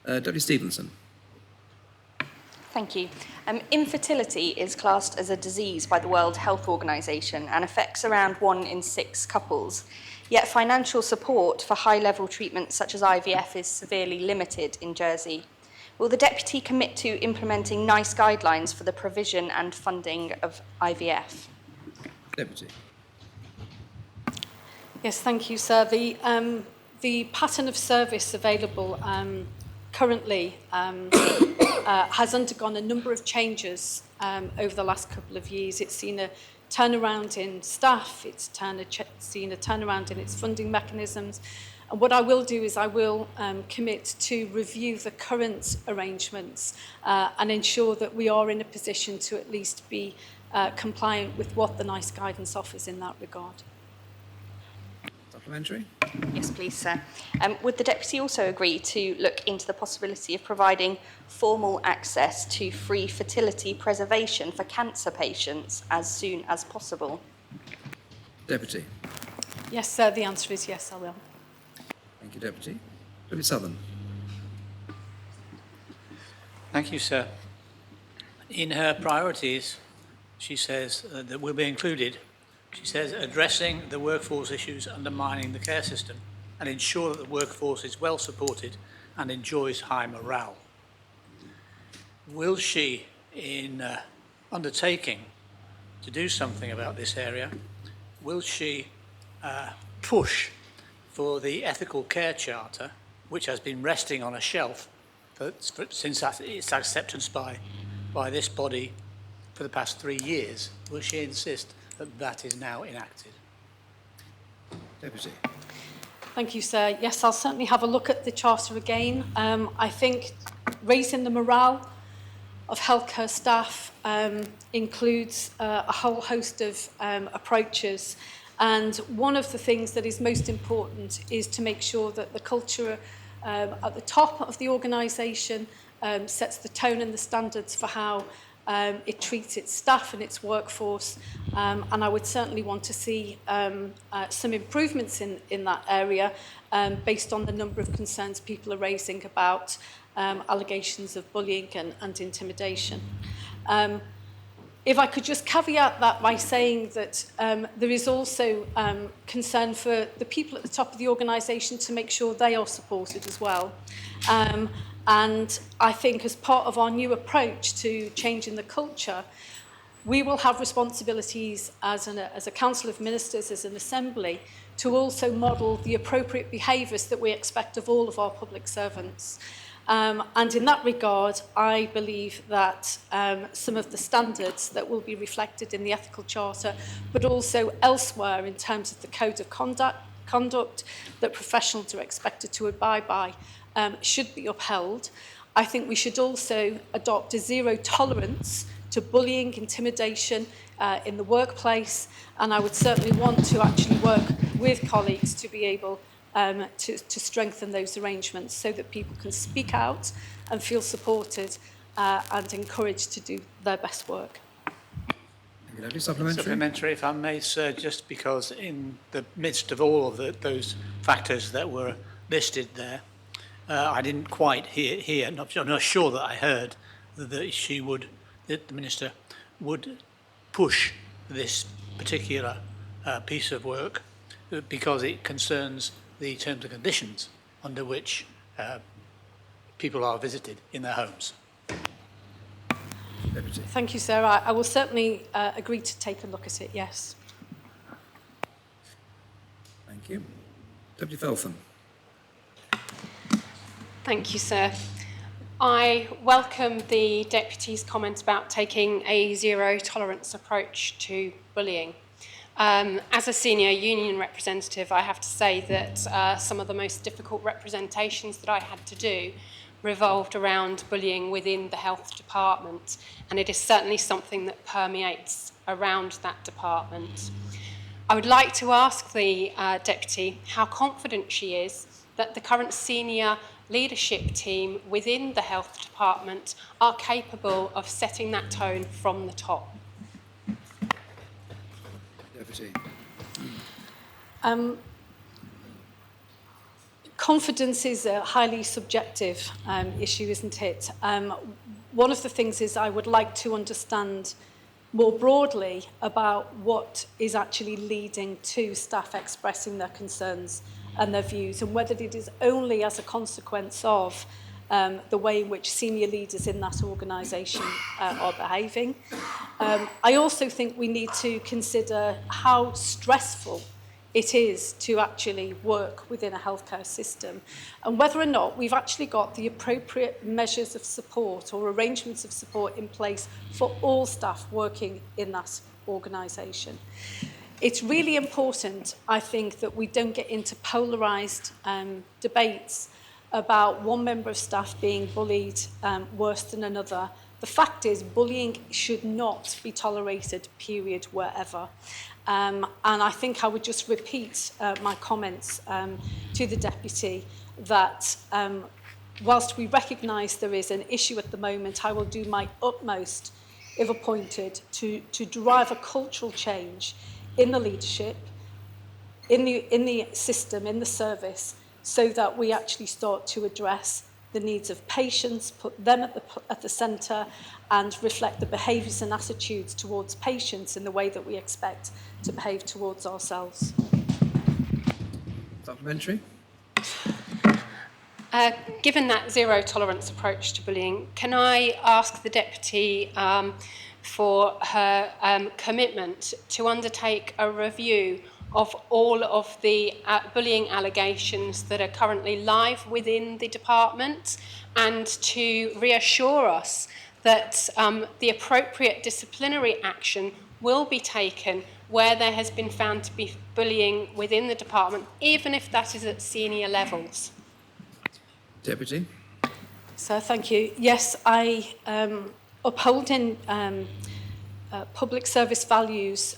Deputy Stevenson. Thank you. Infertility is classed as a disease by the World Health Organization and affects around 1 in 6 couples. Yet financial support for high-level treatments such as IVF is severely limited in Jersey. Will the Deputy commit to implementing NICE guidelines for the provision and funding of IVF? Deputy. Yes, thank you, sir. The pattern of service available currently has undergone a number of changes over the last couple of years. It's seen a turnaround in staff, it's seen a turnaround in its funding mechanisms. And what I will do is I will commit to review the current arrangements and ensure that we are in a position to at least be compliant with what the NICE guidance offers in that regard. Supplementary? Yes, please, sir. Would the Deputy also agree to look into the possibility of providing formal access to free fertility preservation for cancer patients as soon as possible? Deputy. Yes, sir, the answer is yes, I will. Thank you, Deputy. Deputy Southern. Thank you, sir. In her priorities, she says that will be included. She says addressing the workforce issues undermining the care system and ensure that the workforce is well supported and enjoys high morale. Will she, in undertaking to do something about this area? Will she push for the Ethical Care Charter, which has been resting on a shelf since its acceptance by this body for the past 3 years? Will she insist that that is now enacted? Deputy. Thank you, sir. Yes, I'll certainly have a look at the Charter again. I think raising the morale of healthcare staff includes a whole host of approaches. And one of the things that is most important is to make sure that the culture at the top of the organisation sets the tone and the standards for how it treats its staff and its workforce. And I would certainly want to see some improvements in that area based on the number of concerns people are raising about allegations of bullying and intimidation. If I could just caveat that by saying that there is also concern for the people at the top of the organisation to make sure they are supported as well. And I think as part of our new approach to changing the culture, we will have responsibilities as a Council of Ministers, as an Assembly, to also model the appropriate behaviours that we expect of all of our public servants. And in that regard, I believe that some of the standards that will be reflected in the Ethical Charter, but also elsewhere in terms of the Code of Conduct that professionals are expected to abide by, should be upheld. I think we should also adopt a zero tolerance to bullying, intimidation in the workplace, and I would certainly want to actually work with colleagues to be able to strengthen those arrangements so that people can speak out and feel supported and encouraged to do their best work. Supplementary, if I may, sir, just because in the midst of all of those factors that were listed there, I didn't quite hear, I'm not sure that I heard that the Minister would push this particular piece of work because it concerns the terms and conditions under which people are visited in their homes. Thank you, sir. I will certainly agree to take a look at it, yes. Thank you. Deputy Feltham. Thank you, sir. I welcome the Deputy's comment about taking a zero tolerance approach to bullying. As a senior union representative, I have to say that some of the most difficult representations that I had to do revolved around bullying within the health department, and it is certainly something that permeates around that department. I would like to ask the Deputy how confident she is that the current senior leadership team within the health department are capable of setting that tone from the top. Deputy. Confidence is a highly subjective issue, isn't it? One of the things is I would like to understand more broadly about what is actually leading to staff expressing their concerns and their views, and whether it is only as a consequence of the way in which senior leaders in that organisation are behaving. I also think we need to consider how stressful it is to actually work within a healthcare system, and whether or not we've actually got the appropriate measures of support or arrangements of support in place for all staff working in that organisation. It's really important, I think, that we don't get into polarised debates about one member of staff being bullied worse than another. The fact is, bullying should not be tolerated, period, wherever. And I think I would just repeat my comments to the Deputy that whilst we recognise there is an issue at the moment, I will do my utmost, if appointed, to drive a cultural change in the leadership, in the system, in the service, so that we actually start to address the needs of patients, put them at the centre, and reflect the behaviours and attitudes towards patients in the way that we expect to behave towards ourselves. Supplementary. Given that zero tolerance approach to bullying, can I ask the Deputy for her commitment to undertake a review of all of the bullying allegations that are currently live within the department, and to reassure us that the appropriate disciplinary action will be taken where there has been found to be bullying within the department, even if that is at senior levels. Deputy. So thank you. Yes, I upholding public service values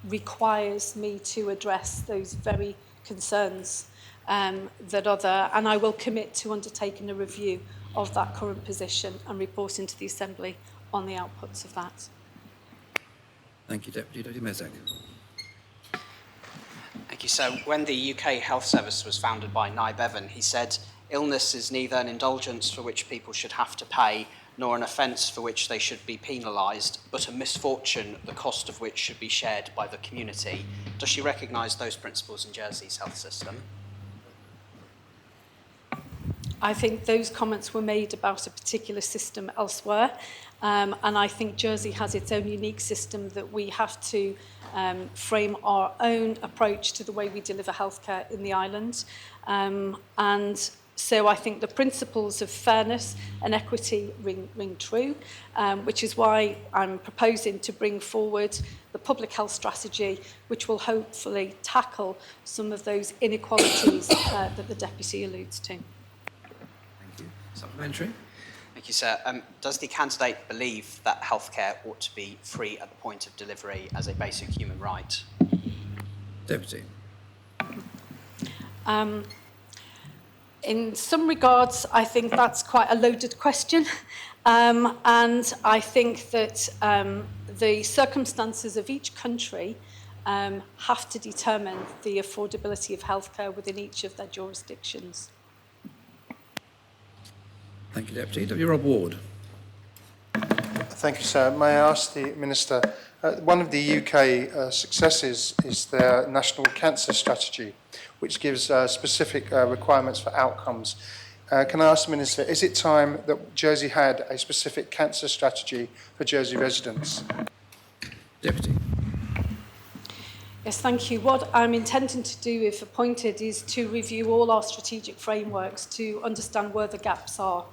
requires me to address those very concerns that are there, and I will commit to undertaking a review of that current position and reporting to the Assembly on the outputs of that. Thank you, Deputy. Deputy Mezek. Thank you. So when the UK Health Service was founded by Nye Bevan, he said, illness is neither an indulgence for which people should have to pay, nor an offence for which they should be penalised, but a misfortune, the cost of which should be shared by the community. Does she recognise those principles in Jersey's health system? I think those comments were made about a particular system elsewhere, and I think Jersey has its own unique system that we have to frame our own approach to the way we deliver healthcare in the island. And so I think the principles of fairness and equity ring true, which is why I'm proposing to bring forward the public health strategy, which will hopefully tackle some of those inequalities that the Deputy alludes to. Supplementary. Thank you, sir. Does the candidate believe that healthcare ought to be free at the point of delivery as a basic human right? Deputy. In some regards, I think that's quite a loaded question. And I think that the circumstances of each country have to determine the affordability of healthcare within each of their jurisdictions. Thank you, Deputy. Deputy Rob Ward. Thank you, sir. May I ask the Minister, one of the UK successes is their National Cancer Strategy, which gives specific requirements for outcomes. Can I ask the Minister, is it time that Jersey had a specific cancer strategy for Jersey residents? Deputy. Yes, thank you. What I'm intending to do, if appointed, is to review all our strategic frameworks to understand where the gaps are.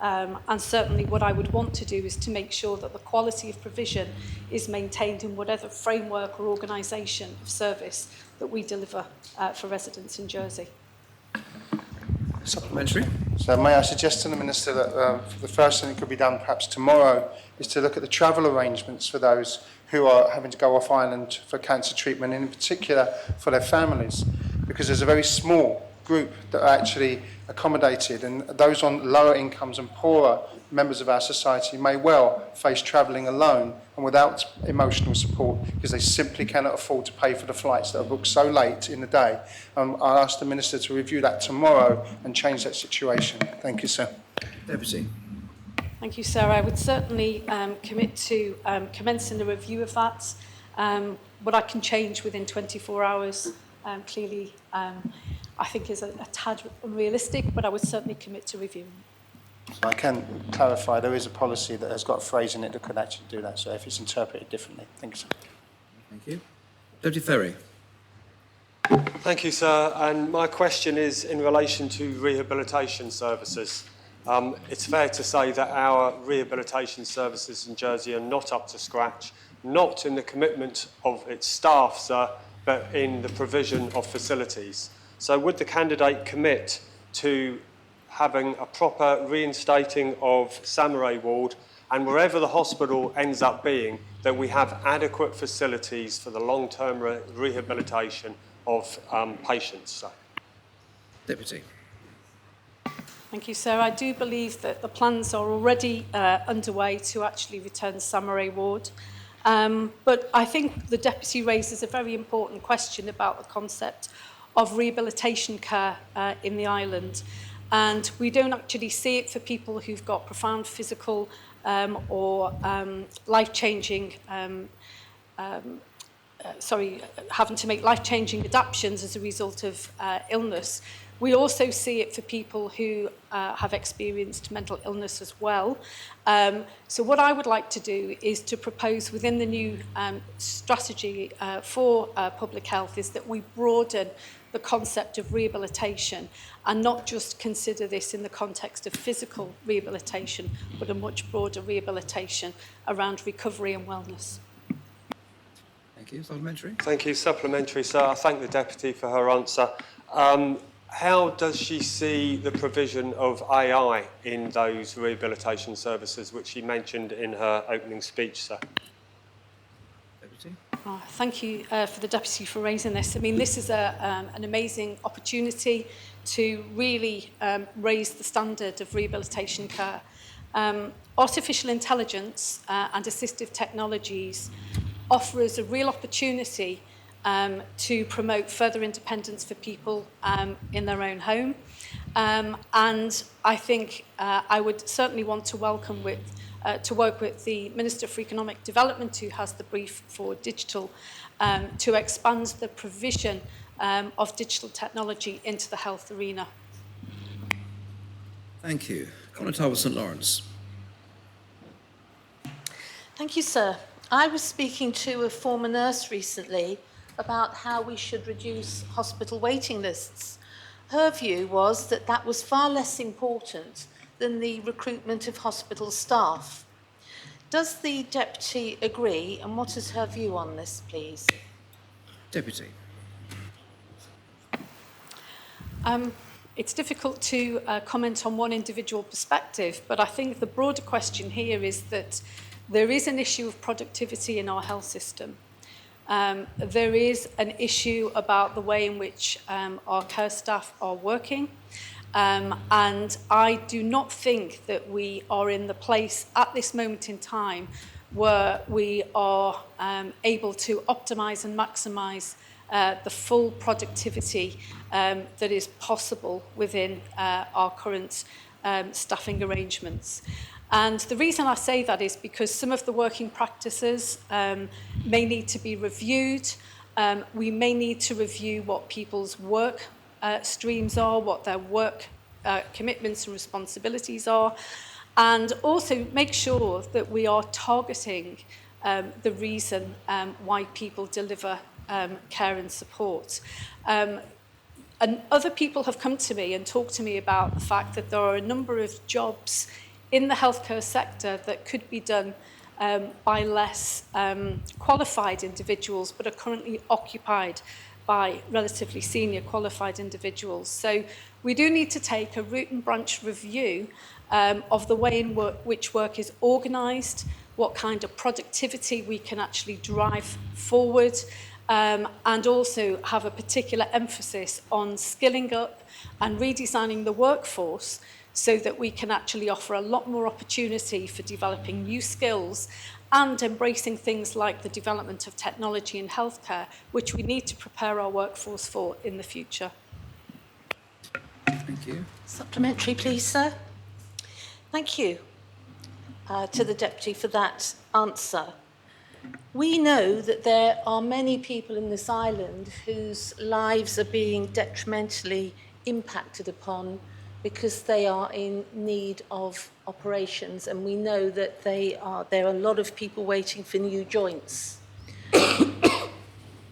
And certainly what I would want to do is to make sure that the quality of provision is maintained in whatever framework or organisation of service that we deliver for residents in Jersey. Supplementary. So may I suggest to the Minister that the first thing that could be done perhaps tomorrow is to look at the travel arrangements for those who are having to go off island for cancer treatment, and in particular for their families, because there's a very small group that are actually accommodated, and those on lower incomes and poorer members of our society may well face travelling alone and without emotional support because they simply cannot afford to pay for the flights that are booked so late in the day. I'll ask the Minister to review that tomorrow and change that situation. Thank you, sir. Deputy. Thank you, sir. I would certainly commit to commencing a review of that. What I can change within 24 hours, clearly, I think is a tad unrealistic, but I would certainly commit to reviewing it. So I can clarify, there is a policy that has got a phrase in it that could actually do that, so if it's interpreted differently. Thank you, sir. Thank you. Deputy Ferry. Thank you, sir. And my question is in relation to rehabilitation services. It's fair to say that our rehabilitation services in Jersey are not up to scratch, not in the commitment of its staff, sir, but in the provision of facilities. So would the candidate commit to having a proper reinstating of Samurai Ward, and wherever the hospital ends up being, that we have adequate facilities for the long-term rehabilitation of patients? So. Deputy. Thank you, sir. I do believe that the plans are already underway to actually return Samurai Ward. But I think the Deputy raises a very important question about the concept of rehabilitation care in the island. And we don't actually see it for people who've got profound physical or life-changing having to make life-changing adaptations as a result of illness. We also see it for people who have experienced mental illness as well. So what I would like to do is to propose within the new strategy for public health is that we broaden the concept of rehabilitation and not just consider this in the context of physical rehabilitation, but a much broader rehabilitation around recovery and wellness. Thank you. Supplementary. Thank you. Supplementary, sir. I thank the Deputy for her answer. How does she see the provision of AI in those rehabilitation services, which she mentioned in her opening speech, sir? Deputy. Thank you for the Deputy for raising this. I mean, this is an amazing opportunity to really raise the standard of rehabilitation care. Artificial intelligence and assistive technologies offer us a real opportunity to promote further independence for people in their own home. And I think I would certainly want to to work with the Minister for Economic Development, who has the brief for digital, to expand the provision of digital technology into the health arena. Thank you. Conatable St Lawrence. Thank you, sir. I was speaking to a former nurse recently about how we should reduce hospital waiting lists. Her view was that that was far less important than the recruitment of hospital staff. Does the Deputy agree, and what is her view on this, please? Deputy. It's difficult to comment on one individual perspective, but I think the broader question here is that there is an issue of productivity in our health system. There is an issue about the way in which our care staff are working. And I do not think that we are in the place at this moment in time where we are able to optimise and maximise the full productivity that is possible within our current staffing arrangements. And the reason I say that is because some of the working practices may need to be reviewed. We may need to review what people's work streams are, what their work commitments and responsibilities are, and also make sure that we are targeting the reason why people deliver care and support. And other people have come to me and talked to me about the fact that there are a number of jobs in the healthcare sector that could be done by less qualified individuals, but are currently occupied by relatively senior qualified individuals. So we do need to take a root and branch review of the way in which work is organised, what kind of productivity we can actually drive forward, and also have a particular emphasis on skilling up and redesigning the workforce so that we can actually offer a lot more opportunity for developing new skills and embracing things like the development of technology in healthcare, which we need to prepare our workforce for in the future. Thank you. Supplementary, please, sir. Thank you to the Deputy for that answer. We know that there are many people in this island whose lives are being detrimentally impacted upon because they are in need of operations, and we know that there are a lot of people waiting for new joints.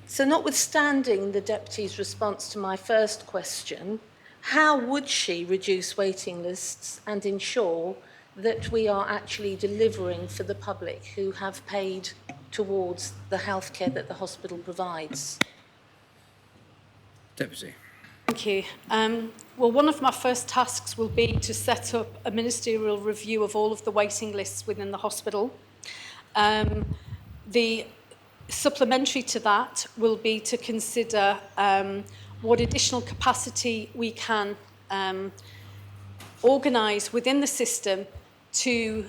So notwithstanding the Deputy's response to my first question, how would she reduce waiting lists and ensure that we are actually delivering for the public who have paid towards the healthcare that the hospital provides? Deputy. Thank you. Well, one of my first tasks will be to set up a ministerial review of all of the waiting lists within the hospital. The supplementary to that will be to consider what additional capacity we can organise within the system to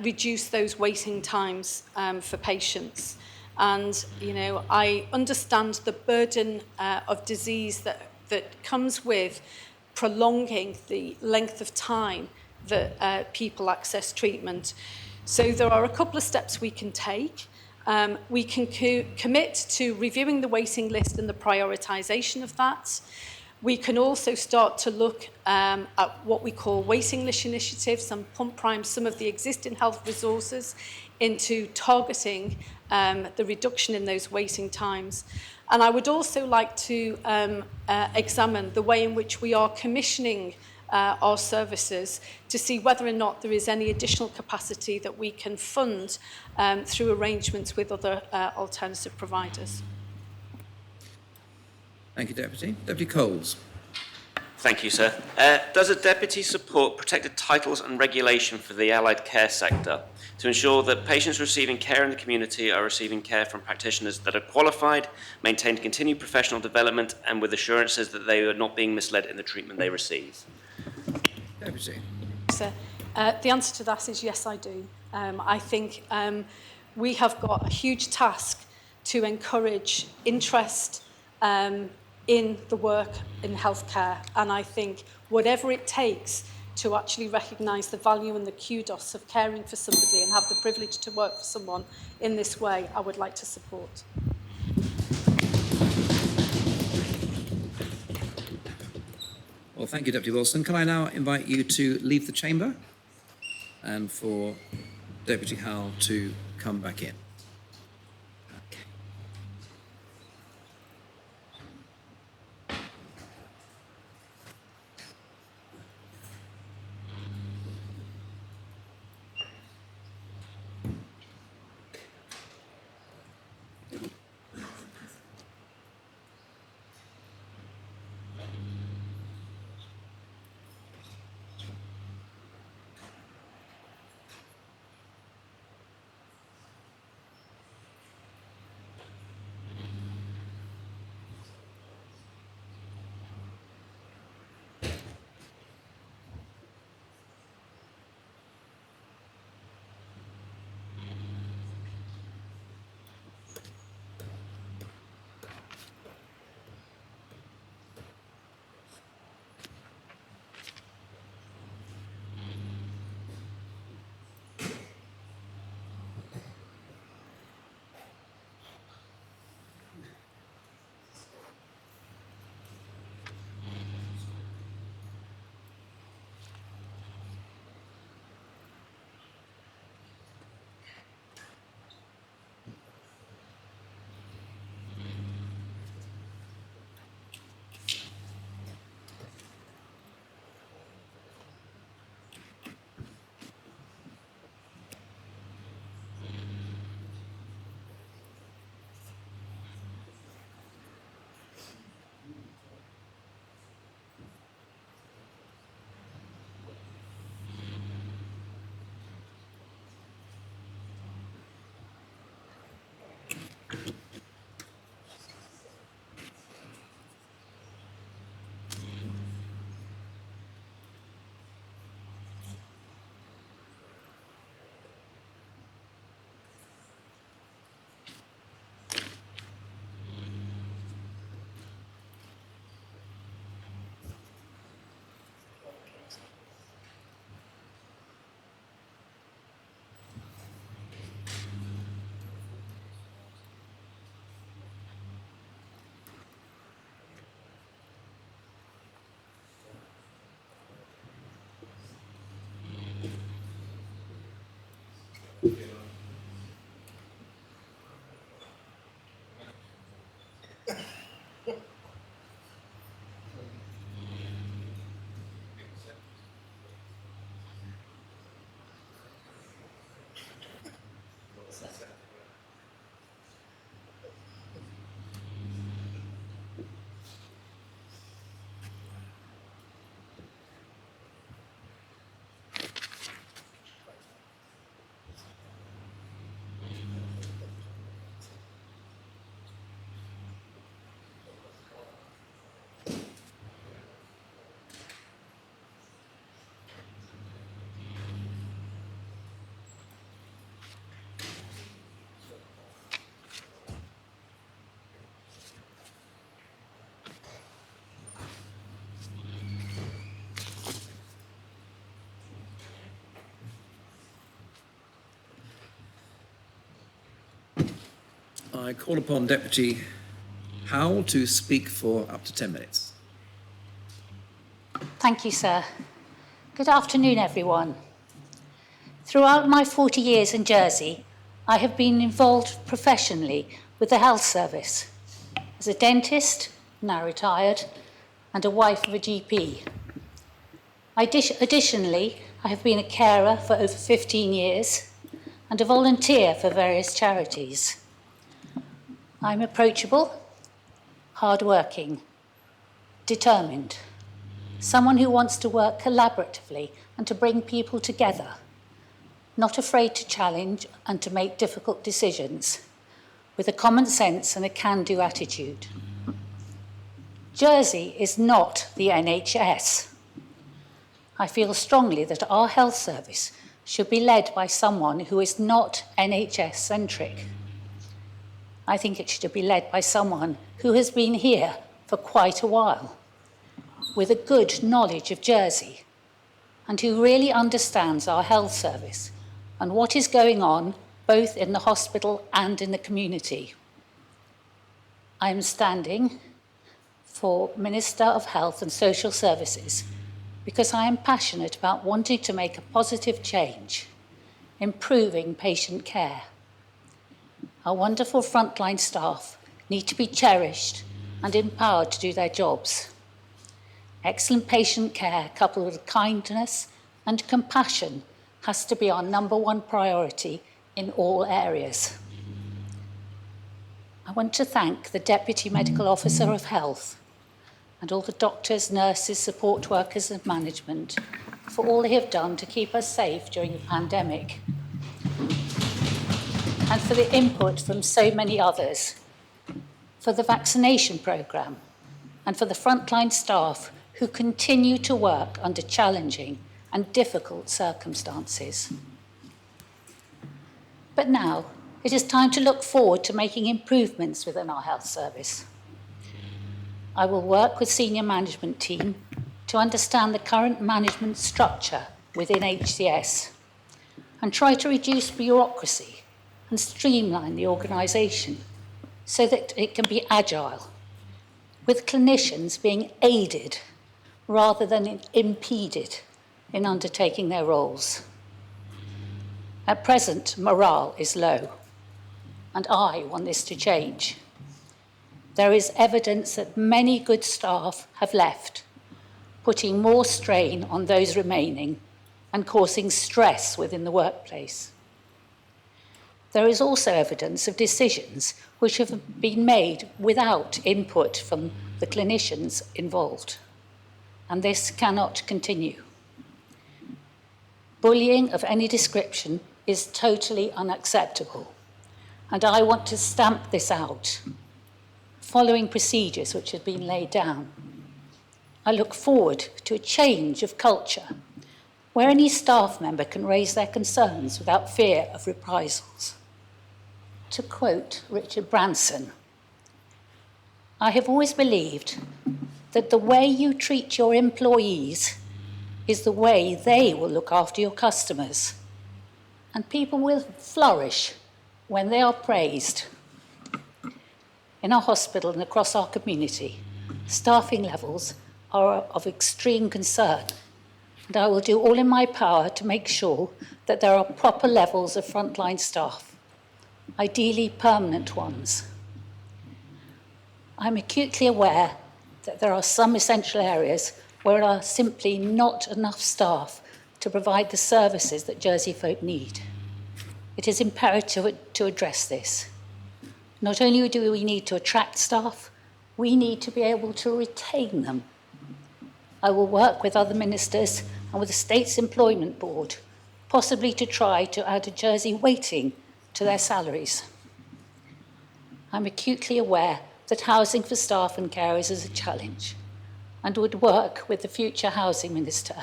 reduce those waiting times for patients. And, you know, I understand the burden of disease that comes with prolonging the length of time that people access treatment. So there are a couple of steps we can take. We can commit to reviewing the waiting list and the prioritisation of that. We can also start to look at what we call waiting list initiatives and pump prime some of the existing health resources into targeting the reduction in those waiting times. And I would also like to examine the way in which we are commissioning our services to see whether or not there is any additional capacity that we can fund through arrangements with other alternative providers. Thank you, Deputy. Deputy Coles. Thank you, sir. Does a deputy support protected titles and regulation for the allied care sector to ensure that patients receiving care in the community are receiving care from practitioners that are qualified, maintain continued professional development, and with assurances that they are not being misled in the treatment they receive? Deputy. So, the answer to that is yes, I do. I think we have got a huge task to encourage interest in the work in healthcare, and I think whatever it takes to actually recognise the value and the kudos of caring for somebody and have the privilege to work for someone in this way, I would like to support. Well, thank you, Deputy Wilson. Can I now invite you to leave the chamber and for Deputy Howell to come back in? I call upon Deputy Howell to speak for up to 10 minutes. Thank you, sir. Good afternoon, everyone. Throughout my 40 years in Jersey, I have been involved professionally with the health service as a dentist, now retired, and a wife of a GP. Additionally, I have been a carer for over 15 years and a volunteer for various charities. I'm approachable, hardworking, determined, someone who wants to work collaboratively and to bring people together, not afraid to challenge and to make difficult decisions, with a common sense and a can-do attitude. Jersey is not the NHS. I feel strongly that our health service should be led by someone who is not NHS-centric. I think it should be led by someone who has been here for quite a while, with a good knowledge of Jersey, and who really understands our health service and what is going on both in the hospital and in the community. I am standing for Minister of Health and Social Services because I am passionate about wanting to make a positive change, improving patient care. Our wonderful frontline staff need to be cherished and empowered to do their jobs. Excellent patient care coupled with kindness and compassion has to be our #1 priority in all areas. I want to thank the Deputy Medical Officer of Health and all the doctors, nurses, support workers and management for all they have done to keep us safe during the pandemic, and for the input from so many others, for the vaccination programme, and for the frontline staff who continue to work under challenging and difficult circumstances. But now, it is time to look forward to making improvements within our health service. I will work with senior management team to understand the current management structure within HCS and try to reduce bureaucracy and streamline the organisation so that it can be agile, with clinicians being aided rather than impeded in undertaking their roles. At present, morale is low, and I want this to change. There is evidence that many good staff have left, putting more strain on those remaining and causing stress within the workplace. There is also evidence of decisions which have been made without input from the clinicians involved, and this cannot continue. Bullying of any description is totally unacceptable, and I want to stamp this out, following procedures which have been laid down. I look forward to a change of culture, where any staff member can raise their concerns without fear of reprisals. To quote Richard Branson, I have always believed that the way you treat your employees is the way they will look after your customers, and people will flourish when they are praised. In our hospital and across our community, staffing levels are of extreme concern, and I will do all in my power to make sure that there are proper levels of frontline staff, ideally permanent ones. I'm acutely aware that there are some essential areas where there are simply not enough staff to provide the services that Jersey folk need. It is imperative to address this. Not only do we need to attract staff, we need to be able to retain them. I will work with other ministers and with the State's Employment Board, possibly to try to add a Jersey weighting to their salaries. I'm acutely aware that housing for staff and carers is a challenge, and would work with the future Housing Minister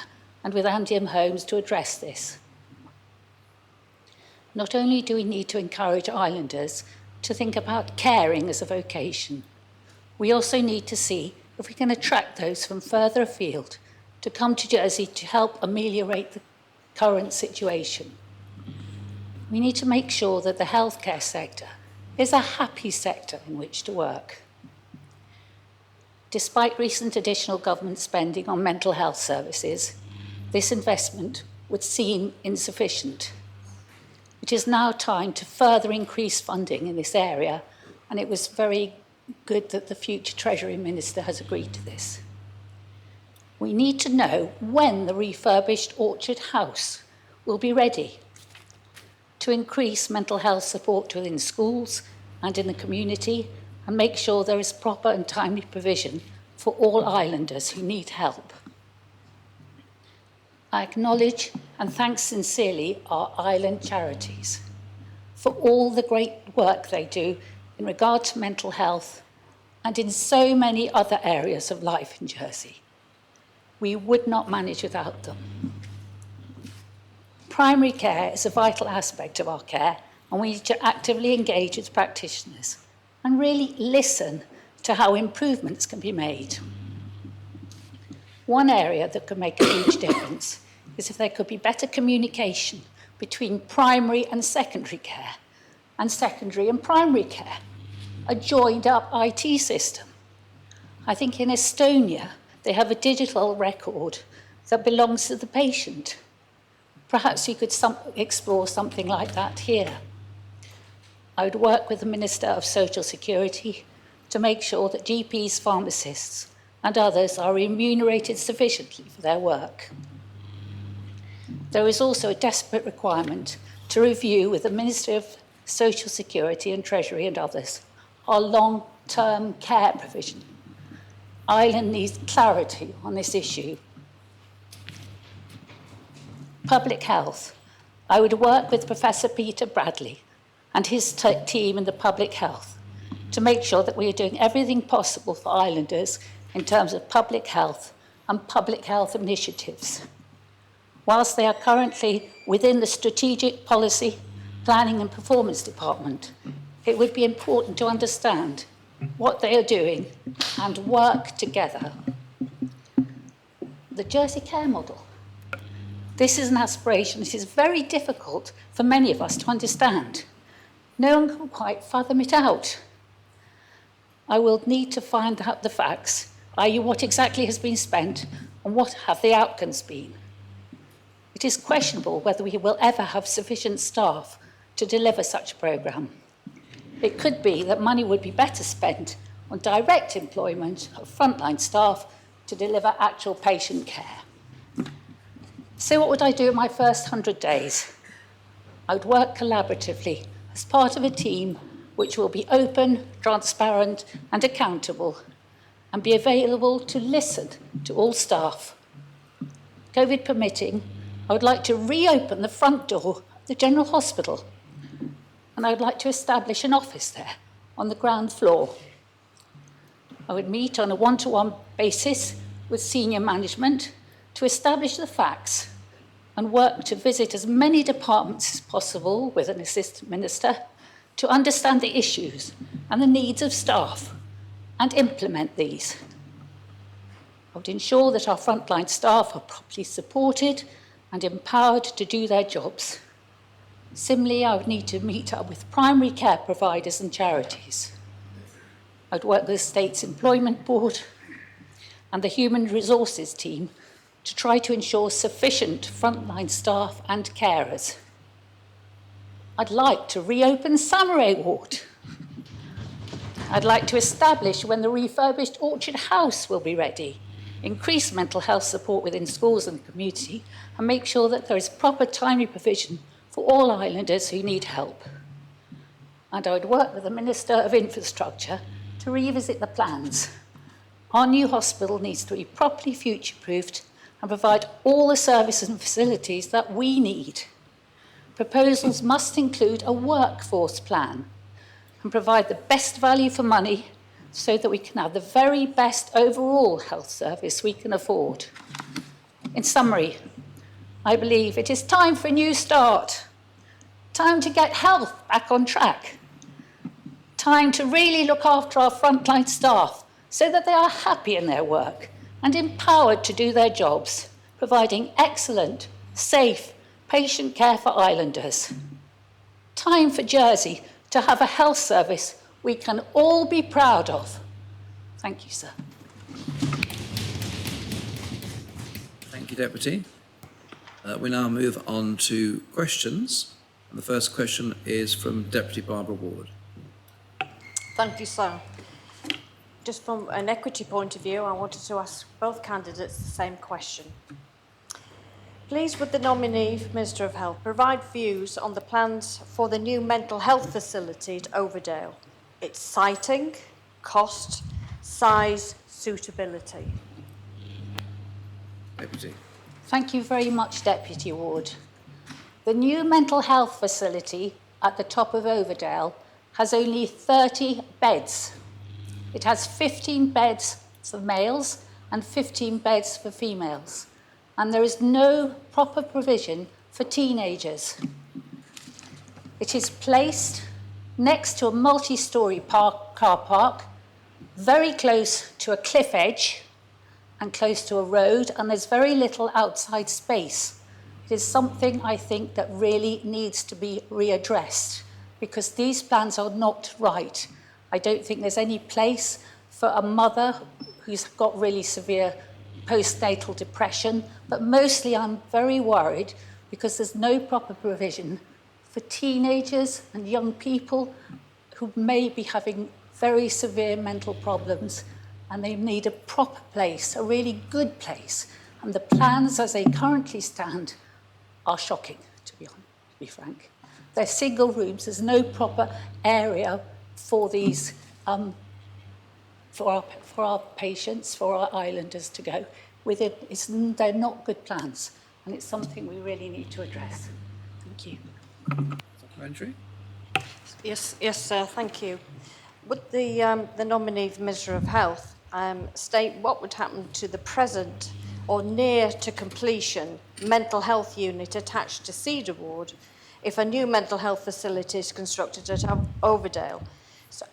and with Andy M. Holmes to address this. Not only do we need to encourage islanders to think about caring as a vocation, we also need to see if we can attract those from further afield to come to Jersey to help ameliorate the current situation. We need to make sure that the healthcare sector is a happy sector in which to work. Despite recent additional government spending on mental health services, this investment would seem insufficient. It is now time to further increase funding in this area, and it was very good that the future Treasury Minister has agreed to this. We need to know when the refurbished Orchard House will be ready to increase mental health support within schools and in the community and make sure there is proper and timely provision for all islanders who need help. I acknowledge and thank sincerely our island charities for all the great work they do in regard to mental health and in so many other areas of life in Jersey. We would not manage without them. Primary care is a vital aspect of our care, and we need to actively engage with practitioners and really listen to how improvements can be made. One area that could make a huge difference is if there could be better communication between primary and secondary care, and secondary and primary care, a joined up IT system. I think in Estonia, they have a digital record that belongs to the patient. Perhaps you could explore something like that here. I would work with the Minister of Social Security to make sure that GPs, pharmacists, and others are remunerated sufficiently for their work. There is also a desperate requirement to review with the Ministry of Social Security and Treasury and others our long-term care provision. Ireland needs clarity on this issue. Public health. I would work with Professor Peter Bradley and his team in the public health to make sure that we are doing everything possible for islanders in terms of public health and public health initiatives. Whilst they are currently within the Strategic Policy, Planning and Performance Department, it would be important to understand what they are doing and work together. The Jersey Care Model. This is an aspiration that is very difficult for many of us to understand. No one can quite fathom it out. I will need to find out the facts, i.e. what exactly has been spent and what have the outcomes been. It is questionable whether we will ever have sufficient staff to deliver such a programme. It could be that money would be better spent on direct employment of frontline staff to deliver actual patient care. So what would I do in my first 100 days? I would work collaboratively as part of a team which will be open, transparent and accountable and be available to listen to all staff. COVID permitting, I would like to reopen the front door of the General Hospital, and I would like to establish an office there on the ground floor. I would meet on a one-to-one basis with senior management to establish the facts and work to visit as many departments as possible with an assistant minister to understand the issues and the needs of staff and implement these. I would ensure that our frontline staff are properly supported and empowered to do their jobs. Similarly, I would need to meet up with primary care providers and charities. I'd work with the State's Employment Board and the Human Resources team to try to ensure sufficient frontline staff and carers. I'd like to reopen Samurai Ward. I'd like to establish when the refurbished Orchard House will be ready, increase mental health support within schools and the community, and make sure that there is proper timely provision for all islanders who need help. And I would work with the Minister of Infrastructure to revisit the plans. Our new hospital needs to be properly future-proofed and provide all the services and facilities that we need. Proposals must include a workforce plan and provide the best value for money so that we can have the very best overall health service we can afford. In summary, I believe it is time for a new start. Time to get health back on track. Time to really look after our frontline staff so that they are happy in their work and empowered to do their jobs, providing excellent, safe, patient care for islanders. Time for Jersey to have a health service we can all be proud of. Thank you, sir. Thank you, Deputy. We now move on to questions. And the first question is from Deputy Barbara Ward. Thank you, sir. Just from an equity point of view, I wanted to ask both candidates the same question. Please, would the nominee for Minister of Health provide views on the plans for the new mental health facility at Overdale? Its siting, cost, size, suitability. Deputy. Thank you very much, Deputy Ward. The new mental health facility at the top of Overdale has only 30 beds. It has 15 beds for males and 15 beds for females. And there is no proper provision for teenagers. It is placed next to a multi-storey car park, very close to a cliff edge and close to a road, and there's very little outside space. It is something I think that really needs to be readdressed because these plans are not right. I don't think there's any place for a mother who's got really severe postnatal depression, but mostly I'm very worried because there's no proper provision for teenagers and young people who may be having very severe mental problems and they need a proper place, a really good place. And the plans as they currently stand are shocking, to be frank. They're single rooms, there's no proper area for these, for our patients, for our islanders to go. They're not good plans, and it's something we really need to address. Thank you. Supplementary? Yes, sir, thank you. Would the nominee for Minister of Health state what would happen to the present or near to completion mental health unit attached to Cedar Ward if a new mental health facility is constructed at Overdale? So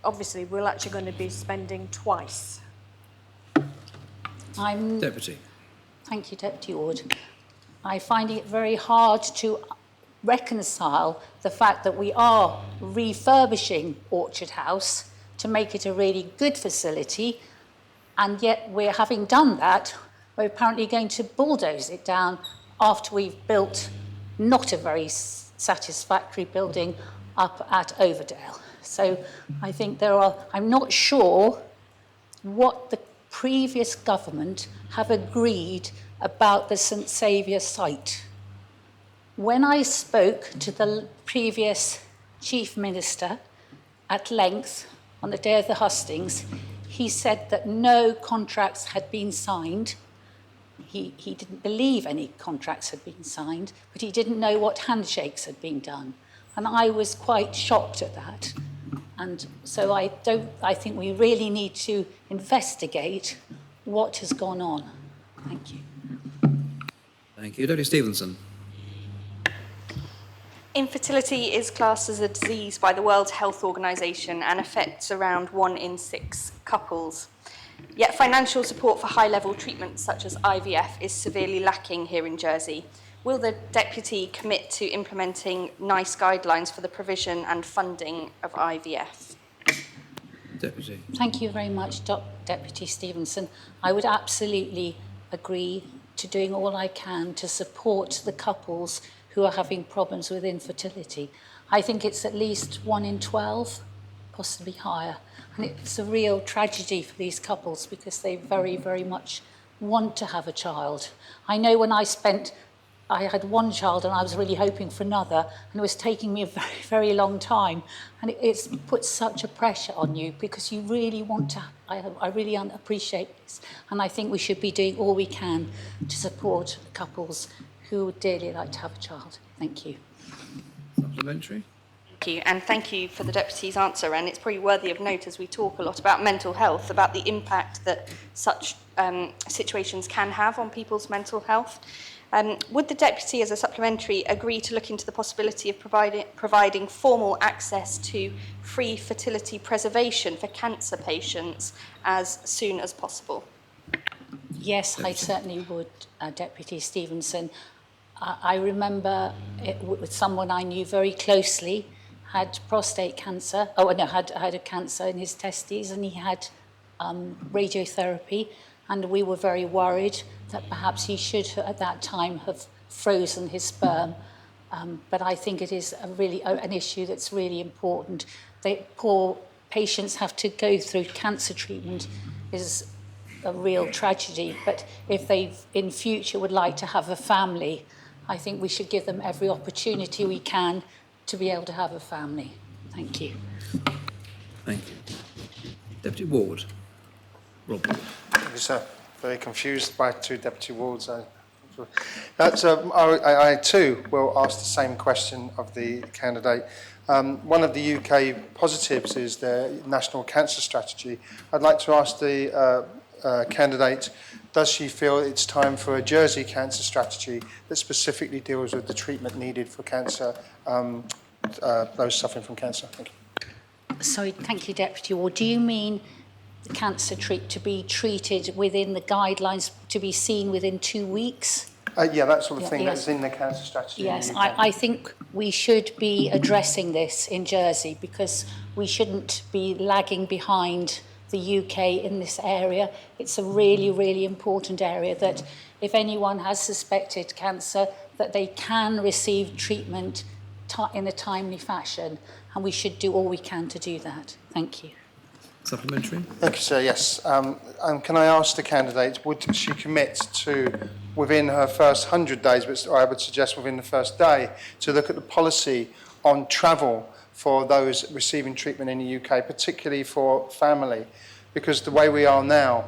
obviously we're actually going to be spending twice. Deputy. Thank you, Deputy Ward. I'm finding it very hard to reconcile the fact that we are refurbishing Orchard House to make it a really good facility, and yet we're having done that, we're apparently going to bulldoze it down after we've built not a very satisfactory building up at Overdale. So I think I'm not sure what the previous government have agreed about the St Saviour site. When I spoke to the previous Chief Minister at length on the day of the hustings, he said that no contracts had been signed. He didn't believe any contracts had been signed, but he didn't know what handshakes had been done. And I was quite shocked at that. And so I think we really need to investigate what has gone on. Thank you. Thank you. Deputy Stevenson. Infertility is classed as a disease by the World Health Organization and affects around 1 in 6 couples. Yet financial support for high-level treatments such as IVF is severely lacking here in Jersey. Will the Deputy commit to implementing NICE guidelines for the provision and funding of IVF? Deputy. Thank you very much, Deputy Stevenson. I would absolutely agree to doing all I can to support the couples who are having problems with infertility. I think it's at least 1 in 12, possibly higher. And it's a real tragedy for these couples because they very, very much want to have a child. I know when I had 1 child and I was really hoping for another, and it was taking me a very, very long time. And it's put such a pressure on you because you really want to, I really appreciate this. And I think we should be doing all we can to support couples who would dearly like to have a child. Thank you. Supplementary. Thank you, and thank you for the Deputy's answer. And it's probably worthy of note as we talk a lot about mental health, about the impact that such situations can have on people's mental health. Would the Deputy, as a supplementary, agree to look into the possibility of providing formal access to free fertility preservation for cancer patients as soon as possible? Yes, I certainly would, Deputy Stevenson. I remember it with someone I knew very closely, had prostate cancer. Oh, no, had a cancer in his testes, and he had radiotherapy. And we were very worried that perhaps he should, at that time, have frozen his sperm. But I think it is an issue that's really important. Poor patients have to go through cancer treatment is a real tragedy. But if they, in future, would like to have a family, I think we should give them every opportunity we can to be able to have a family. Thank you. Thank you. Deputy Ward. Rob. Thank you, sir. Very confused by two Deputy Wards. I too will ask the same question of the candidate. One of the UK positives is the National Cancer Strategy. I'd like to ask the candidate, does she feel it's time for a Jersey cancer strategy that specifically deals with the treatment needed for cancer, those suffering from cancer? Thank you. Sorry, thank you, Deputy Ward. Do you mean the cancer to be treated within the guidelines, to be seen within 2 weeks? Yeah, that sort of thing yes. that's in the cancer strategy. Yes, in the UK. I think we should be addressing this in Jersey because we shouldn't be lagging behind the UK in this area. It's a really, really important area that if anyone has suspected cancer, that they can receive treatment in a timely fashion, and we should do all we can to do that. Thank you. Supplementary? Thank you, sir. Yes. And can I ask the candidate, would she commit to, within her first 100 days, but I would suggest within the first day, to look at the policy on travel for those receiving treatment in the UK, particularly for family? Because the way we are now,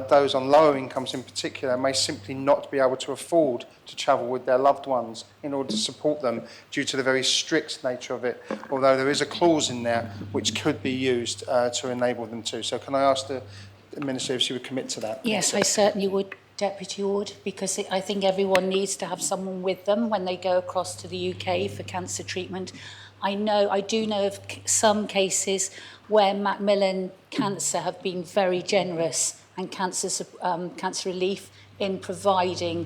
those on lower incomes in particular may simply not be able to afford to travel with their loved ones in order to support them due to the very strict nature of it, although there is a clause in there which could be used to enable them to. So can I ask the Minister if she would commit to that? Yes, I certainly would, Deputy Ward, because I think everyone needs to have someone with them when they go across to the UK for cancer treatment. I do know of some cases where Macmillan Cancer have been very generous and cancer relief in providing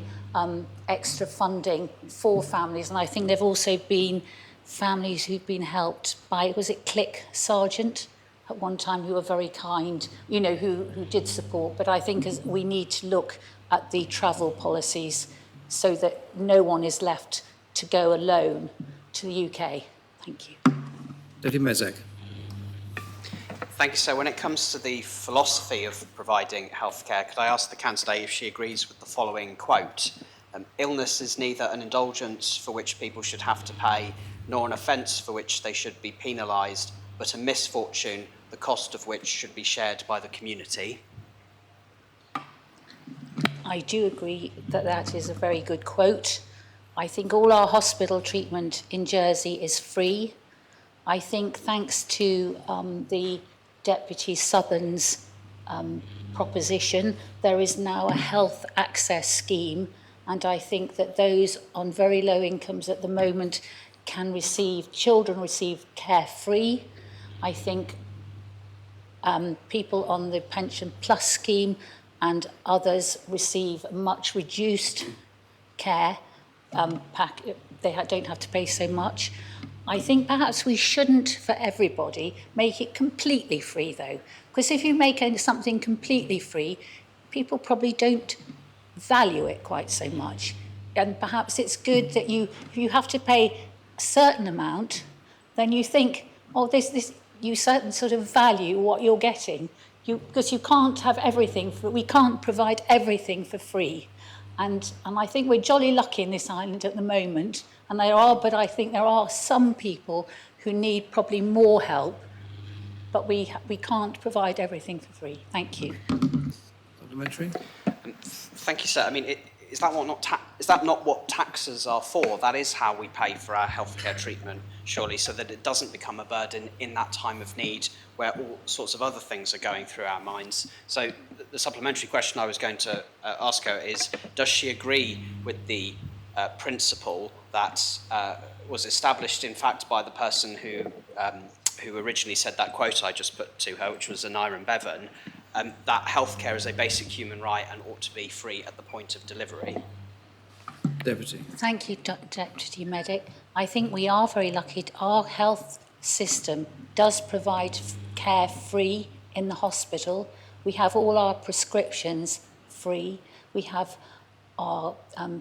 extra funding for families. And I think there have also been families who've been helped by, was it Click Sargent at one time, who were very kind, you know, who did support. But I think we need to look at the travel policies so that no one is left to go alone to the UK. Thank you. Deputy Mezek. Thank you, sir. When it comes to the philosophy of providing healthcare, could I ask the candidate if she agrees with the following quote? Illness is neither an indulgence for which people should have to pay, nor an offence for which they should be penalised, but a misfortune, the cost of which should be shared by the community. I do agree that that is a very good quote. I think all our hospital treatment in Jersey is free. I think thanks to the Deputy Southern's proposition, there is now a health access scheme, and I think that those on very low incomes at the moment children receive care free. I think people on the Pension Plus scheme and others receive much reduced care. They don't have to pay so much. I think perhaps we shouldn't, for everybody, make it completely free, though. Because if you make something completely free, people probably don't value it quite so much. And perhaps it's good that if you have to pay a certain amount, then you think, oh, you certain sort of value what you're getting. Because you can't have everything, we can't provide everything for free. And I think we're jolly lucky in this island at the moment, but I think there are some people who need probably more help, but we can't provide everything for free. Thank you. Supplementary? Thank you, sir. I mean, is that not what taxes are for? That is how we pay for our healthcare treatment, surely, so that it doesn't become a burden in that time of need where all sorts of other things are going through our minds. So the supplementary question I was going to ask her is, does she agree with the principle that was established, in fact, by the person who originally said that quote I just put to her, which was Aneurin Bevan, that healthcare is a basic human right and ought to be free at the point of delivery? Deputy. Thank you, Deputy Medic. I think we are very lucky. Our health system does provide care free in the hospital. We have all our prescriptions free. We have our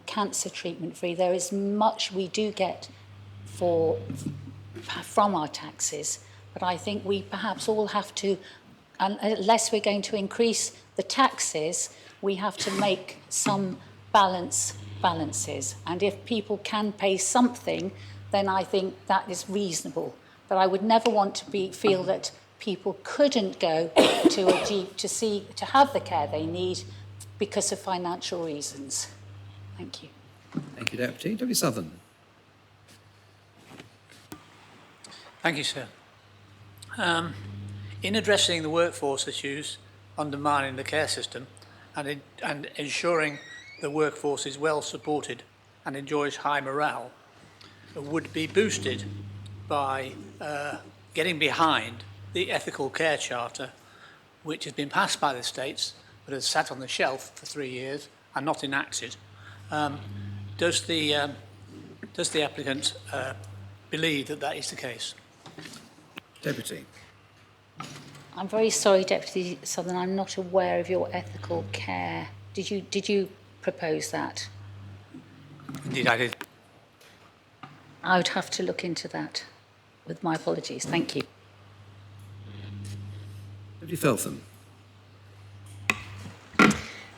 cancer treatment free. There is much we do get from our taxes, but I think we perhaps all have to, unless we're going to increase the taxes, we have to make some balances. And if people can pay something, then I think that is reasonable. But I would never want to feel that people couldn't go to a GP to have the care they need because of financial reasons. Thank you. Thank you, Deputy. Deputy Southern. Thank you, sir. In addressing the workforce issues undermining the care system and ensuring the workforce is well supported and enjoys high morale, would be boosted by getting behind the Ethical Care Charter, which has been passed by the states but has sat on the shelf for 3 years and not enacted. Does the applicant believe that that is the case? Deputy. I'm very sorry, Deputy Southern, I'm not aware of your ethical care. Did you propose that? Indeed, I did. I would have to look into that, with my apologies. Thank you. Deputy Feltham.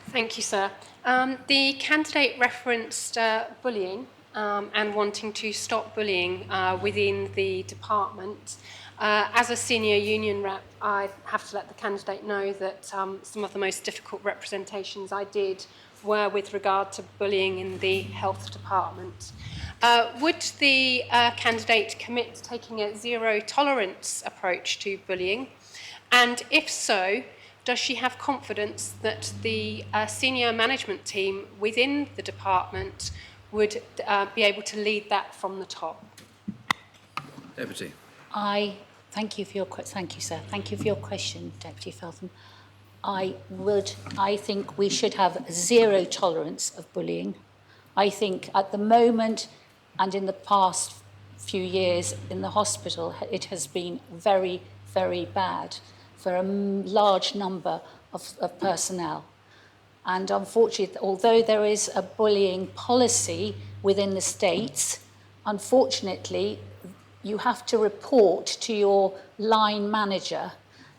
Thank you, sir. The candidate referenced bullying and wanting to stop bullying within the department. As a senior union rep, I have to let the candidate know that some of the most difficult representations I did were with regard to bullying in the health department. Would the candidate commit to taking a zero tolerance approach to bullying? And if so, does she have confidence that the senior management team within the department would be able to lead that from the top? Deputy. Thank you, sir. Thank you for your question, Deputy Feltham. I think we should have zero tolerance of bullying. I think at the moment and in the past few years in the hospital, it has been very, very bad for a large number of personnel. And unfortunately, although there is a bullying policy within the states, unfortunately, you have to report to your line manager,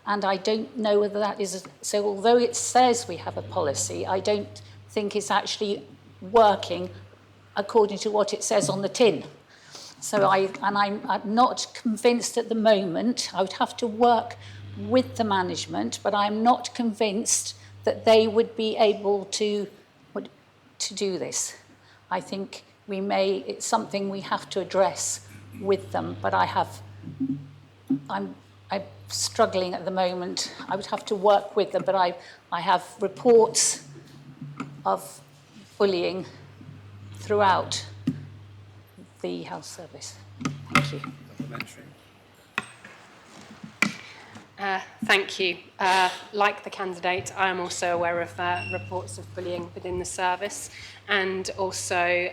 and I don't know whether that is... So although it says we have a policy, I don't think it's actually working according to what it says on the tin. So I'm not convinced at the moment. I would have to work with the management, but I'm not convinced that they would be able to do this. I think it's something we have to address with them, but I'm struggling at the moment. I would have to work with them, but I have reports of bullying throughout the health service. Thank you. Thank you. Like the candidate, I am also aware of reports of bullying within the service and also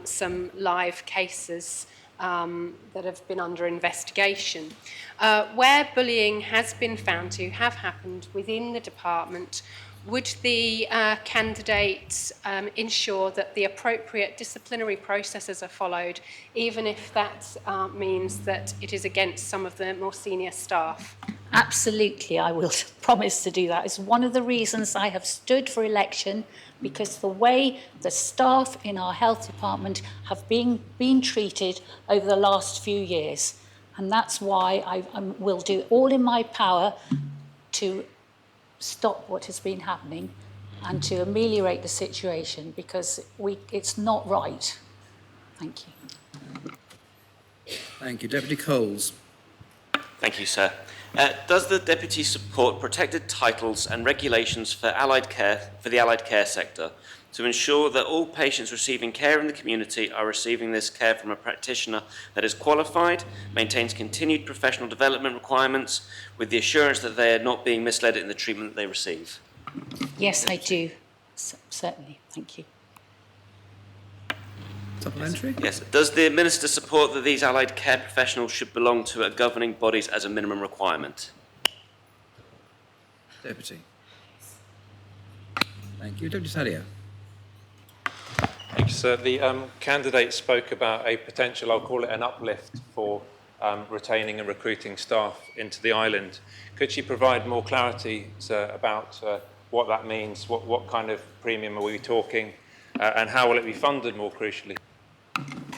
some live cases that have been under investigation. Where bullying has been found to have happened within the department, would the candidate ensure that the appropriate disciplinary processes are followed, even if that means that it is against some of the more senior staff? Absolutely, I will promise to do that. It's one of the reasons I have stood for election, because the way the staff in our health department have been treated over the last few years. And that's why I will do all in my power to stop what has been happening and to ameliorate the situation, because it's not right. Thank you. Thank you. Deputy Coles. Thank you, sir. Does the Deputy support protected titles and regulations for the allied care sector to ensure that all patients receiving care in the community are receiving this care from a practitioner that is qualified, maintains continued professional development requirements, with the assurance that they are not being misled in the treatment that they receive? Yes, I do. Certainly. Thank you. Supplementary? Yes. Does the Minister support that these allied care professionals should belong to a governing bodies as a minimum requirement? Deputy. Thank you. Deputy Talia. Thank you, sir. The candidate spoke about a potential, I'll call it an uplift for retaining and recruiting staff into the island. Could she provide more clarity, sir, about what that means? What kind of premium are we talking? And how will it be funded, more crucially?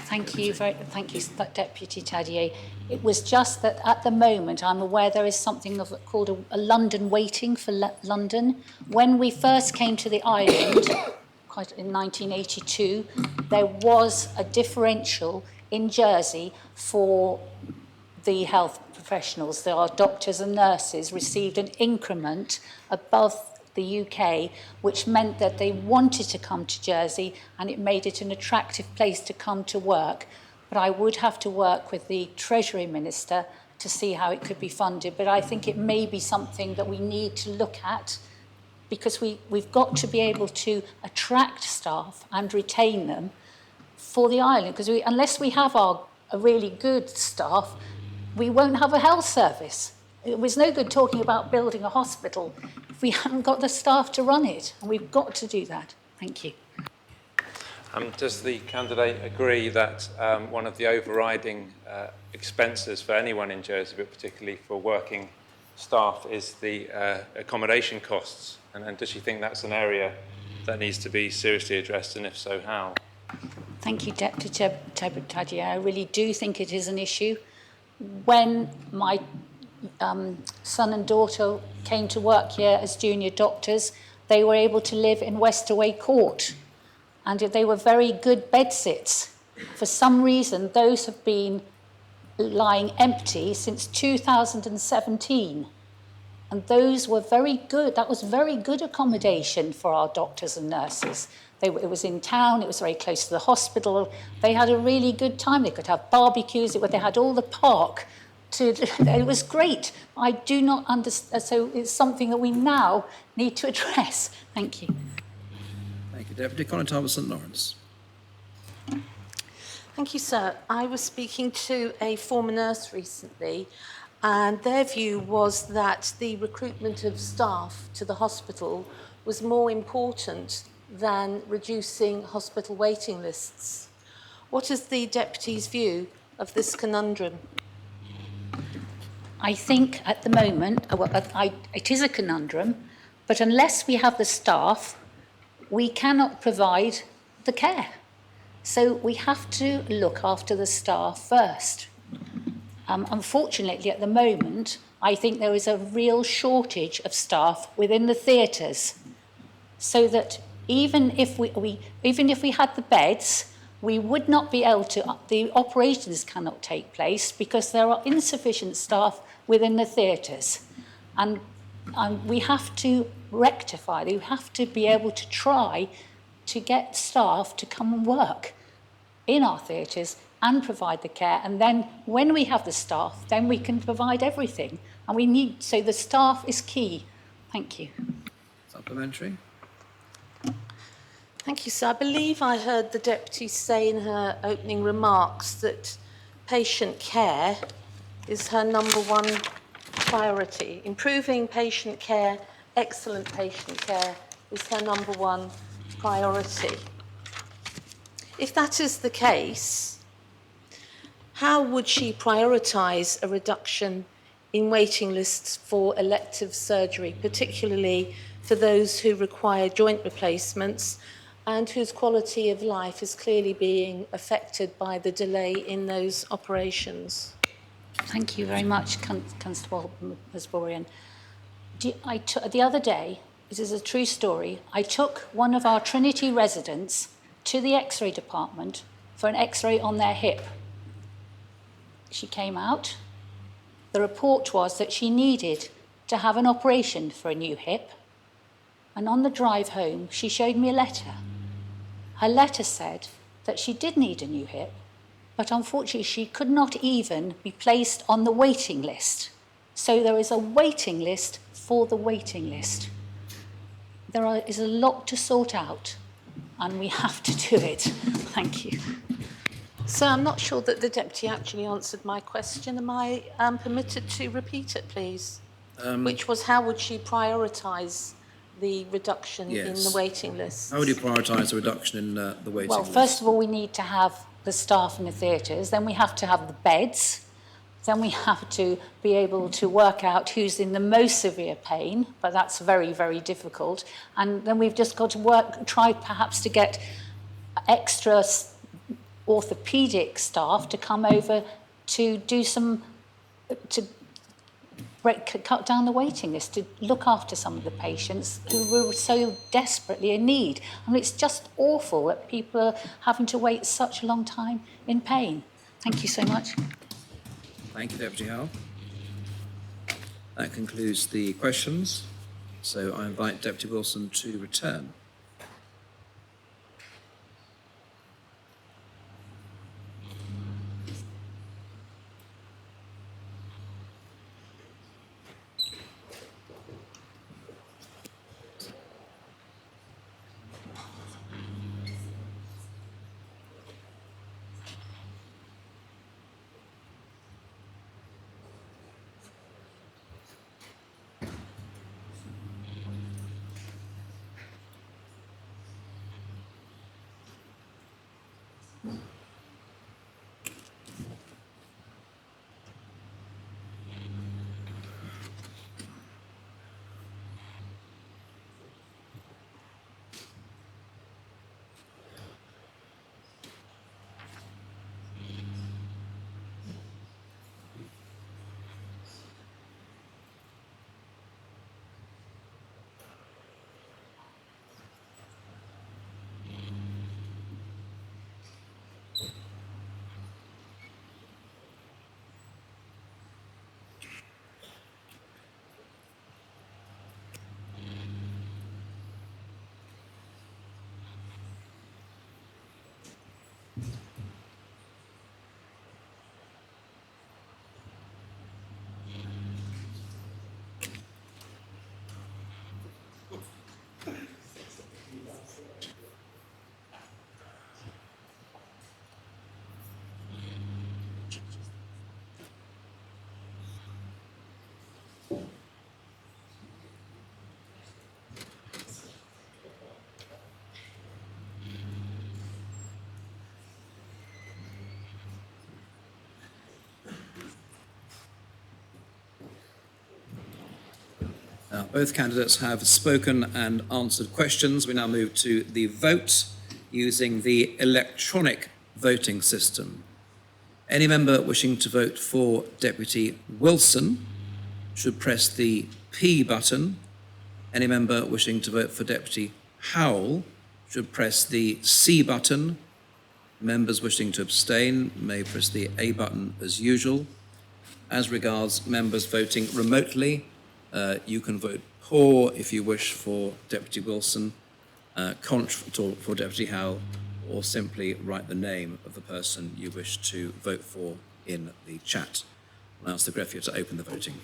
Thank you, Deputy Tadier. It was just that at the moment, I'm aware there is something called a London waiting for London. When we first came to the island, quite in 1982, there was a differential in Jersey for the health professionals. Our doctors and nurses received an increment above the UK, which meant that they wanted to come to Jersey and it made it an attractive place to come to work. But I would have to work with the Treasury Minister to see how it could be funded. But I think it may be something that we need to look at, because we've got to be able to attract staff and retain them for the island. Because unless we have a really good staff, we won't have a health service. It was no good talking about building a hospital if we haven't got the staff to run it, and we've got to do that. Thank you. Does the candidate agree that one of the overriding expenses for anyone in Jersey, but particularly for working staff, is the accommodation costs? And does she think that's an area that needs to be seriously addressed, and if so, how? Thank you, Deputy Tadier. I really do think it is an issue. When my son and daughter came to work here as junior doctors, they were able to live in Westerway Court, and they were very good bedsits. For some reason, those have been lying empty since 2017, and those were very good. That was very good accommodation for our doctors and nurses. It was in town, it was very close to the hospital. They had a really good time. They could have barbecues, they had all the park. It was great. I do not understand, so it's something that we now need to address. Thank you. Thank you, Deputy. Conor St Lawrence. Thank you, sir. I was speaking to a former nurse recently, and their view was that the recruitment of staff to the hospital was more important than reducing hospital waiting lists. What is the Deputy's view of this conundrum? I think at the moment, it is a conundrum, but unless we have the staff, we cannot provide the care. So we have to look after the staff first. Unfortunately, at the moment, I think there is a real shortage of staff within the theatres, so that even if we had the beds, we would not be able to, the operations cannot take place because there are insufficient staff within the theatres. And we have to rectify, we have to be able to try to get staff to come and work in our theatres and provide the care. And then when we have the staff, then we can provide everything. And so the staff is key. Thank you. Supplementary. Thank you, sir. I believe I heard the Deputy say in her opening remarks that patient care is her number one priority. Improving patient care, excellent patient care, is her number one priority. If that is the case, how would she prioritise a reduction in waiting lists for elective surgery, particularly for those who require joint replacements and whose quality of life is clearly being affected by the delay in those operations? Thank you very much, Constable Hasborian. The other day, this is a true story, I took one of our Trinity residents to the X-ray department for an X-ray on their hip. She came out. The report was that she needed to have an operation for a new hip. And on the drive home, she showed me a letter. Her letter said that she did need a new hip, but unfortunately she could not even be placed on the waiting list. So there is a waiting list for the waiting list. There is a lot to sort out, and we have to do it. Thank you. So I'm not sure that the Deputy actually answered my question. Am I permitted to repeat it, please? Which was, how would she prioritise the reduction in the Yes. waiting lists? How would you prioritise the reduction in the waiting Well, list? first of all, we need to have the staff in the theatres, then we have to have the beds, then we have to be able to work out who's in the most severe pain, but that's very, very difficult. And then we've just got to try perhaps to get extra orthopaedic staff to come over to do to cut down the waiting list, to look after some of the patients who were so desperately in need. I mean, it's just awful that people are having to wait such a long time in pain. Thank you so much. Thank you, Deputy Howell. That concludes the questions. So I invite Deputy Wilson to return. Both candidates have spoken and answered questions. We now move to the vote using the electronic voting system. Any member wishing to vote for Deputy Wilson should press the P button. Any member wishing to vote for Deputy Howell should press the C button. Members wishing to abstain may press the A button as usual. As regards members voting remotely, you can vote for if you wish for Deputy Wilson, contra for Deputy Howell, or simply write the name of the person you wish to vote for in the chat. I'll ask the greffier to open the voting.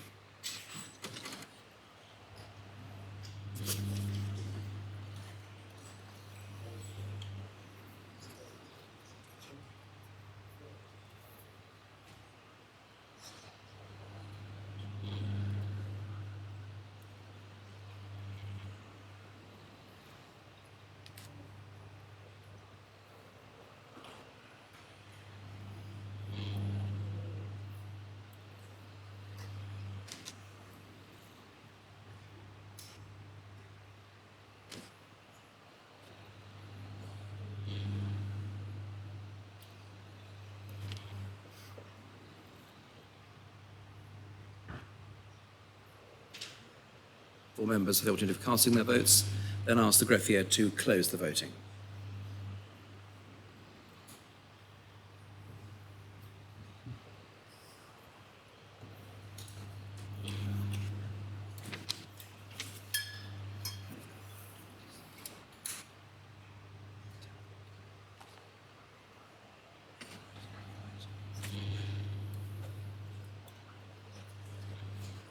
All members have the opportunity of casting their votes, then ask the greffier to close the voting.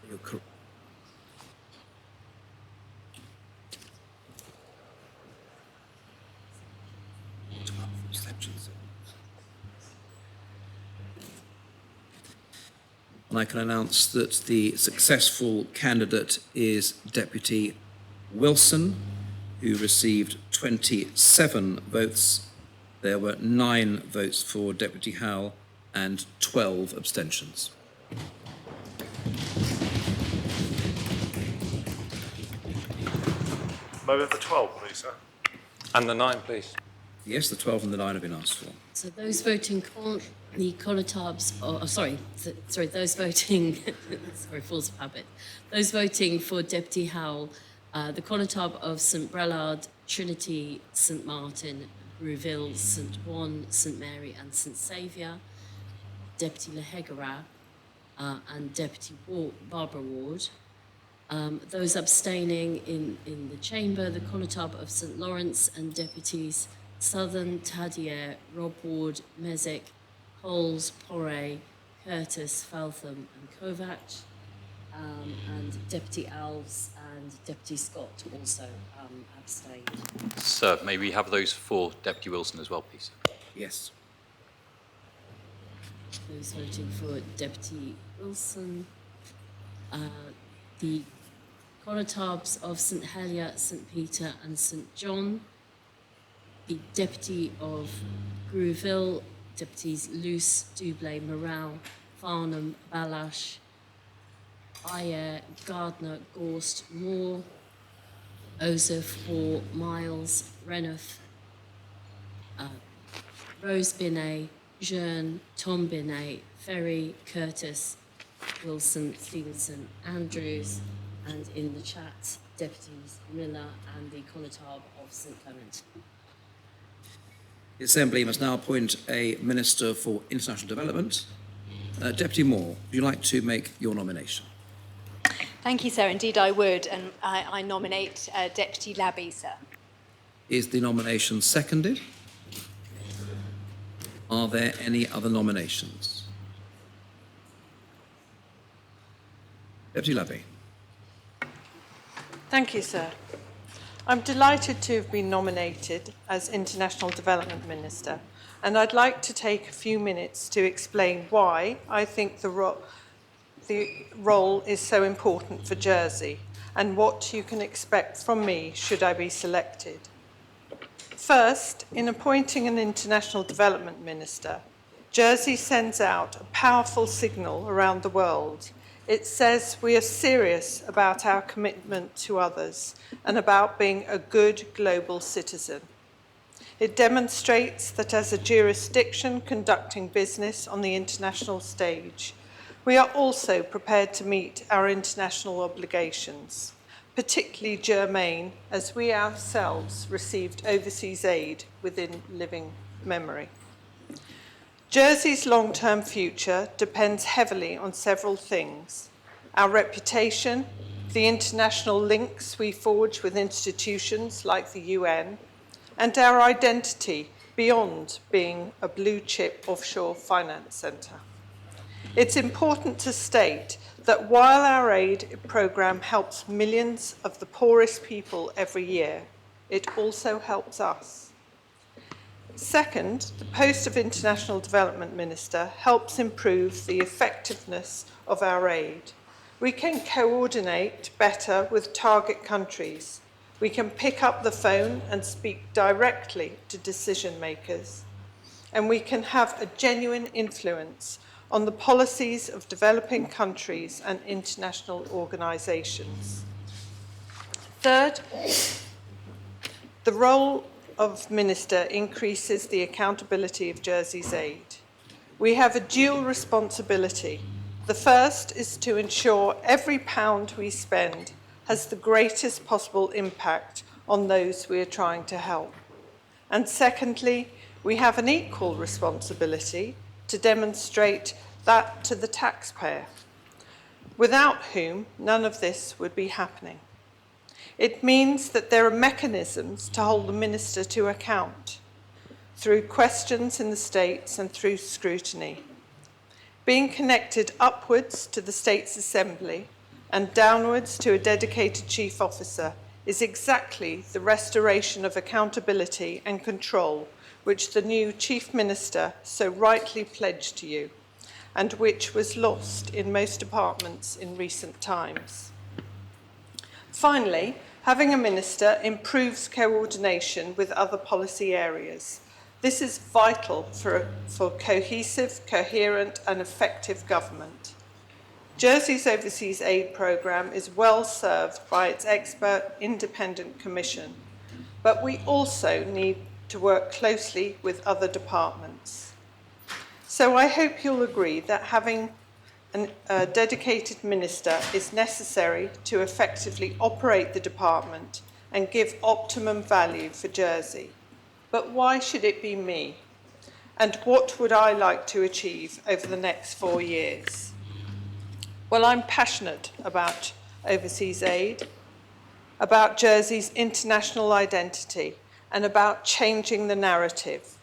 You're correct. And I can announce that the successful candidate is Deputy Wilson, who received 27 votes. There were 9 votes for Deputy Howell and 12 abstentions. Move the 12, please, sir. And the 9, please. Yes, the 12 and the 9 have been asked for. So those voting the Colotabs, those voting, force of habit. Those voting for Deputy Howell, the Colotab of St Brelard, Trinity, St Martin, Rouville, St Juan, St Mary and St Saviour, Deputy Lehegara and Deputy Barbara Ward. Those abstaining in the chamber, the Colotab of St Lawrence and Deputies Southern, Tadier, Rob Ward, Mezek, Coles, Porray, Curtis, Faltham and Kovac, and Deputy Alves and Deputy Scott also abstained. Sir, may we have those for Deputy Wilson as well, please? Yes. Those voting for Deputy Wilson, the Colotabs of St Helier, St Peter and St John, the Deputy of Grouville, Deputies Luce, Doublé, Morale, Farnham, Balash, Ayer, Gardner, Gorst, Moore, Osoph, Hoare, Miles, Renouf, Rose Binet, Jeune, Tom Binet, Ferry, Curtis, Wilson, Stevenson, Andrews, and in the chat, Deputies Miller and the Colotab of St Clement. The Assembly must now appoint a Minister for International Development. Deputy Moore, would you like to make your nomination? Thank you, sir. Indeed, I would, and I nominate Deputy Labby, sir. Is the nomination seconded? Are there any other nominations? Deputy Labby. Thank you, sir. I'm delighted to have been nominated as International Development Minister, and I'd like to take a few minutes to explain why I think the role is so important for Jersey and what you can expect from me should I be selected. First, in appointing an International Development Minister, Jersey sends out a powerful signal around the world. It says we are serious about our commitment to others and about being a good global citizen. It demonstrates that as a jurisdiction conducting business on the international stage, we are also prepared to meet our international obligations, particularly germane as we ourselves received overseas aid within living memory. Jersey's long-term future depends heavily on several things: our reputation, the international links we forge with institutions like the UN, and our identity beyond being a blue-chip offshore finance centre. It's important to state that while our aid programme helps millions of the poorest people every year, it also helps us. Second, the post of International Development Minister helps improve the effectiveness of our aid. We can coordinate better with target countries. We can pick up the phone and speak directly to decision makers. And we can have a genuine influence on the policies of developing countries and international organisations. Third, the role of Minister increases the accountability of Jersey's aid. We have a dual responsibility. The first is to ensure every pound we spend has the greatest possible impact on those we are trying to help. And secondly, we have an equal responsibility to demonstrate that to the taxpayer, without whom none of this would be happening. It means that there are mechanisms to hold the minister to account through questions in the states and through scrutiny. Being connected upwards to the States Assembly and downwards to a dedicated chief officer is exactly the restoration of accountability and control which the new chief minister so rightly pledged to you. and which was lost in most departments in recent times. Finally, having a minister improves coordination with other policy areas. This is vital for cohesive, coherent and effective government. Jersey's Overseas Aid Programme is well served by its expert independent commission, but we also need to work closely with other departments. So I hope you'll agree that having a dedicated minister is necessary to effectively operate the department and give optimum value for Jersey. But why should it be me? And what would I like to achieve over the next 4 years? Well, I'm passionate about overseas aid, about Jersey's international identity, and about changing the narrative.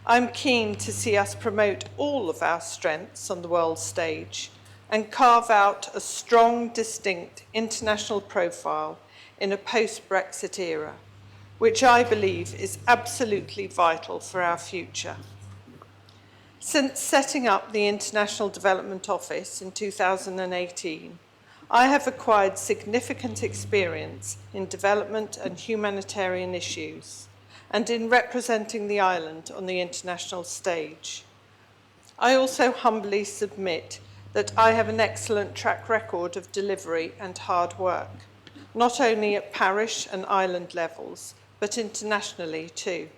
I'm keen to see us promote all of our strengths on the world stage and carve out a strong, distinct international profile in a post-Brexit era, which I believe is absolutely vital for our future. Since setting up the International Development Office in 2018, I have acquired significant experience in development and humanitarian issues and in representing the island on the international stage. I also humbly submit that I have an excellent track record of delivery and hard work, not only at parish and island levels, but internationally too.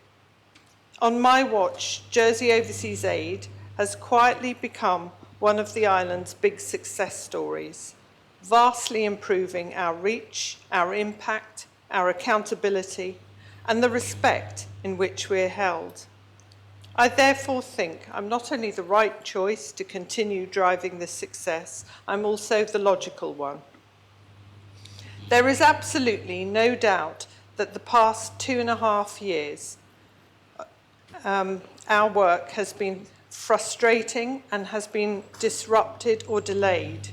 On my watch, Jersey Overseas Aid has quietly become one of the island's big success stories, vastly improving our reach, our impact, our accountability, and the respect in which we're held. I therefore think I'm not only the right choice to continue driving this success, I'm also the logical one. There is absolutely no doubt that the past 2.5 years our work has been frustrating and has been disrupted or delayed,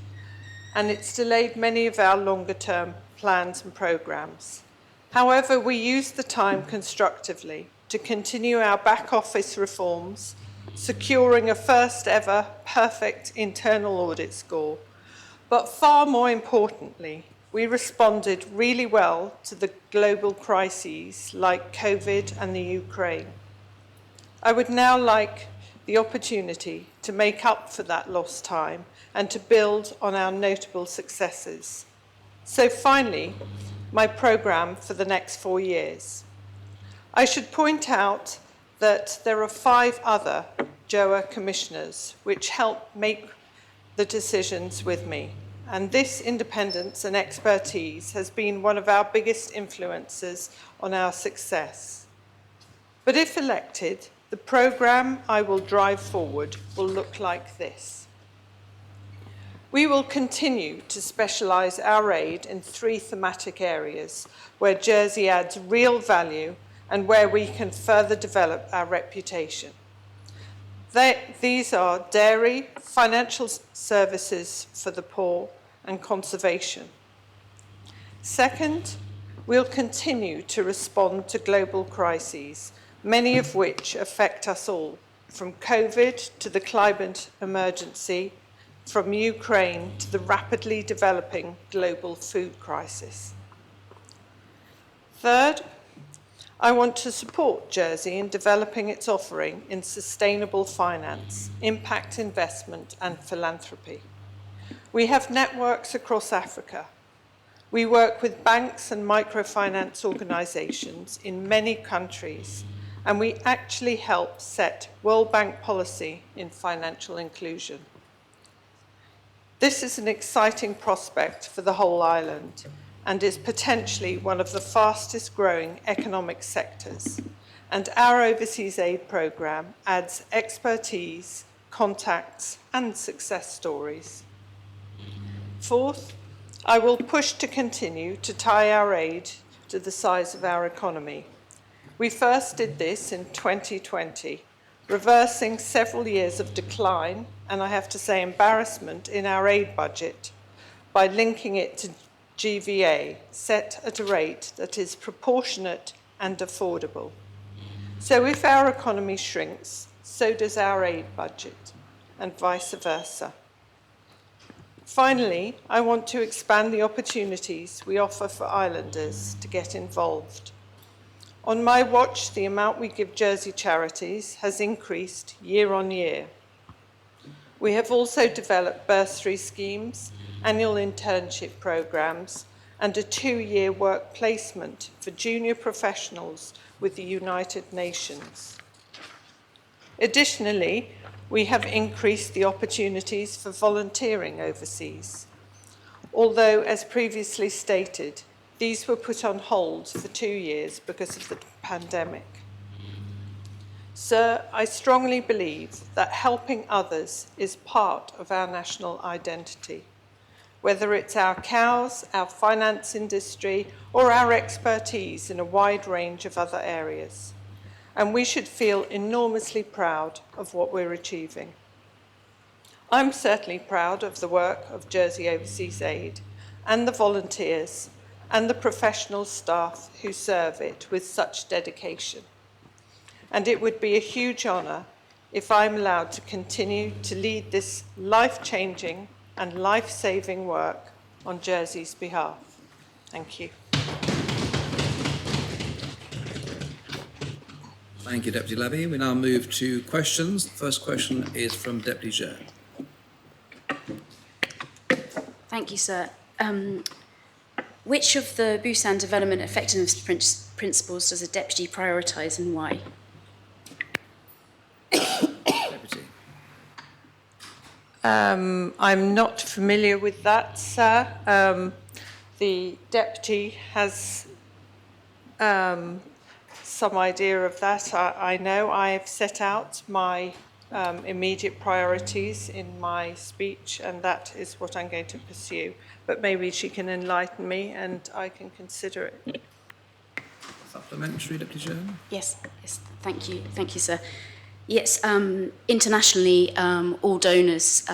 and it's delayed many of our longer-term plans and programmes. However, we used the time constructively to continue our back office reforms, securing a first ever perfect internal audit score. But far more importantly, we responded really well to the global crises like COVID and the Ukraine. I would now like the opportunity to make up for that lost time and to build on our notable successes. So finally, my programme for the next 4 years. I should point out that there are 5 other JOA commissioners which help make the decisions with me, and this independence and expertise has been one of our biggest influences on our success. But if elected, the programme I will drive forward will look like this. We will continue to specialise our aid in 3 thematic areas where Jersey adds real value and where we can further develop our reputation. These are dairy, financial services for the poor, and conservation. Second, we'll continue to respond to global crises, many of which affect us all, from COVID to the climate emergency, from Ukraine to the rapidly developing global food crisis. Third, I want to support Jersey in developing its offering in sustainable finance, impact investment, and philanthropy. We have networks across Africa. We work with banks and microfinance organisations in many countries, and we actually help set World Bank policy in financial inclusion. This is an exciting prospect for the whole island and is potentially one of the fastest growing economic sectors. And our overseas aid programme adds expertise, contacts, and success stories. Fourth, I will push to continue to tie our aid to the size of our economy. We first did this in 2020, reversing several years of decline, and I have to say embarrassment, in our aid budget by linking it to GVA, set at a rate that is proportionate and affordable. So if our economy shrinks, so does our aid budget. and vice versa. Finally, I want to expand the opportunities we offer for islanders to get involved. On my watch, the amount we give Jersey charities has increased year on year. We have also developed bursary schemes, annual internship programs, and a 2-year work placement for junior professionals with the United Nations. Additionally, we have increased the opportunities for volunteering overseas. Although, as previously stated, these were put on hold for 2 years because of the pandemic. Sir, I strongly believe that helping others is part of our national identity, whether it's our cows, our finance industry, or our expertise in a wide range of other areas. And we should feel enormously proud of what we're achieving. I'm certainly proud of the work of Jersey Overseas Aid and the volunteers and the professional staff who serve it with such dedication. And it would be a huge honour if I'm allowed to continue to lead this life-changing and life-saving work on Jersey's behalf. Thank you. Thank you, Deputy Levy. We now move to questions. The first question is from Deputy Chair. Thank you, sir. Which of the Busan Development Effectiveness Principles does a deputy prioritise and why? Deputy. I'm not familiar with that, sir. The deputy has some idea of that. I know I have set out my immediate priorities in my speech, and that is what I'm going to pursue. But maybe she can enlighten me and I can consider it. Supplementary, Deputy Chair. Yes, thank you, sir. Yes, internationally, all donors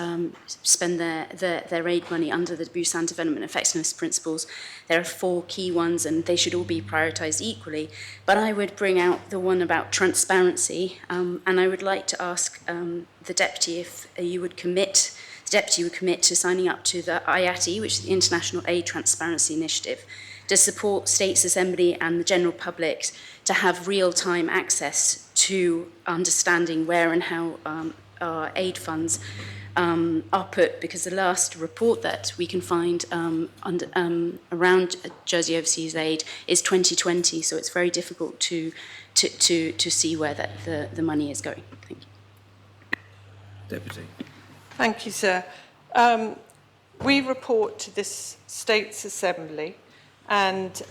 spend their aid money under the Busan Development Effectiveness Principles. There are 4 key ones, and they should all be prioritised equally. But I would bring out the one about transparency, and I would like to ask the Deputy if you would commit, the Deputy would commit to signing up to the IATI, which is the International Aid Transparency Initiative, to support States Assembly and the general public to have real-time access to understanding where and how our aid funds are put, because the last report that we can find around Jersey Overseas Aid is 2020, so it's very difficult to see where the money is going. Thank you. Deputy. Thank you, sir. We report to this States Assembly, and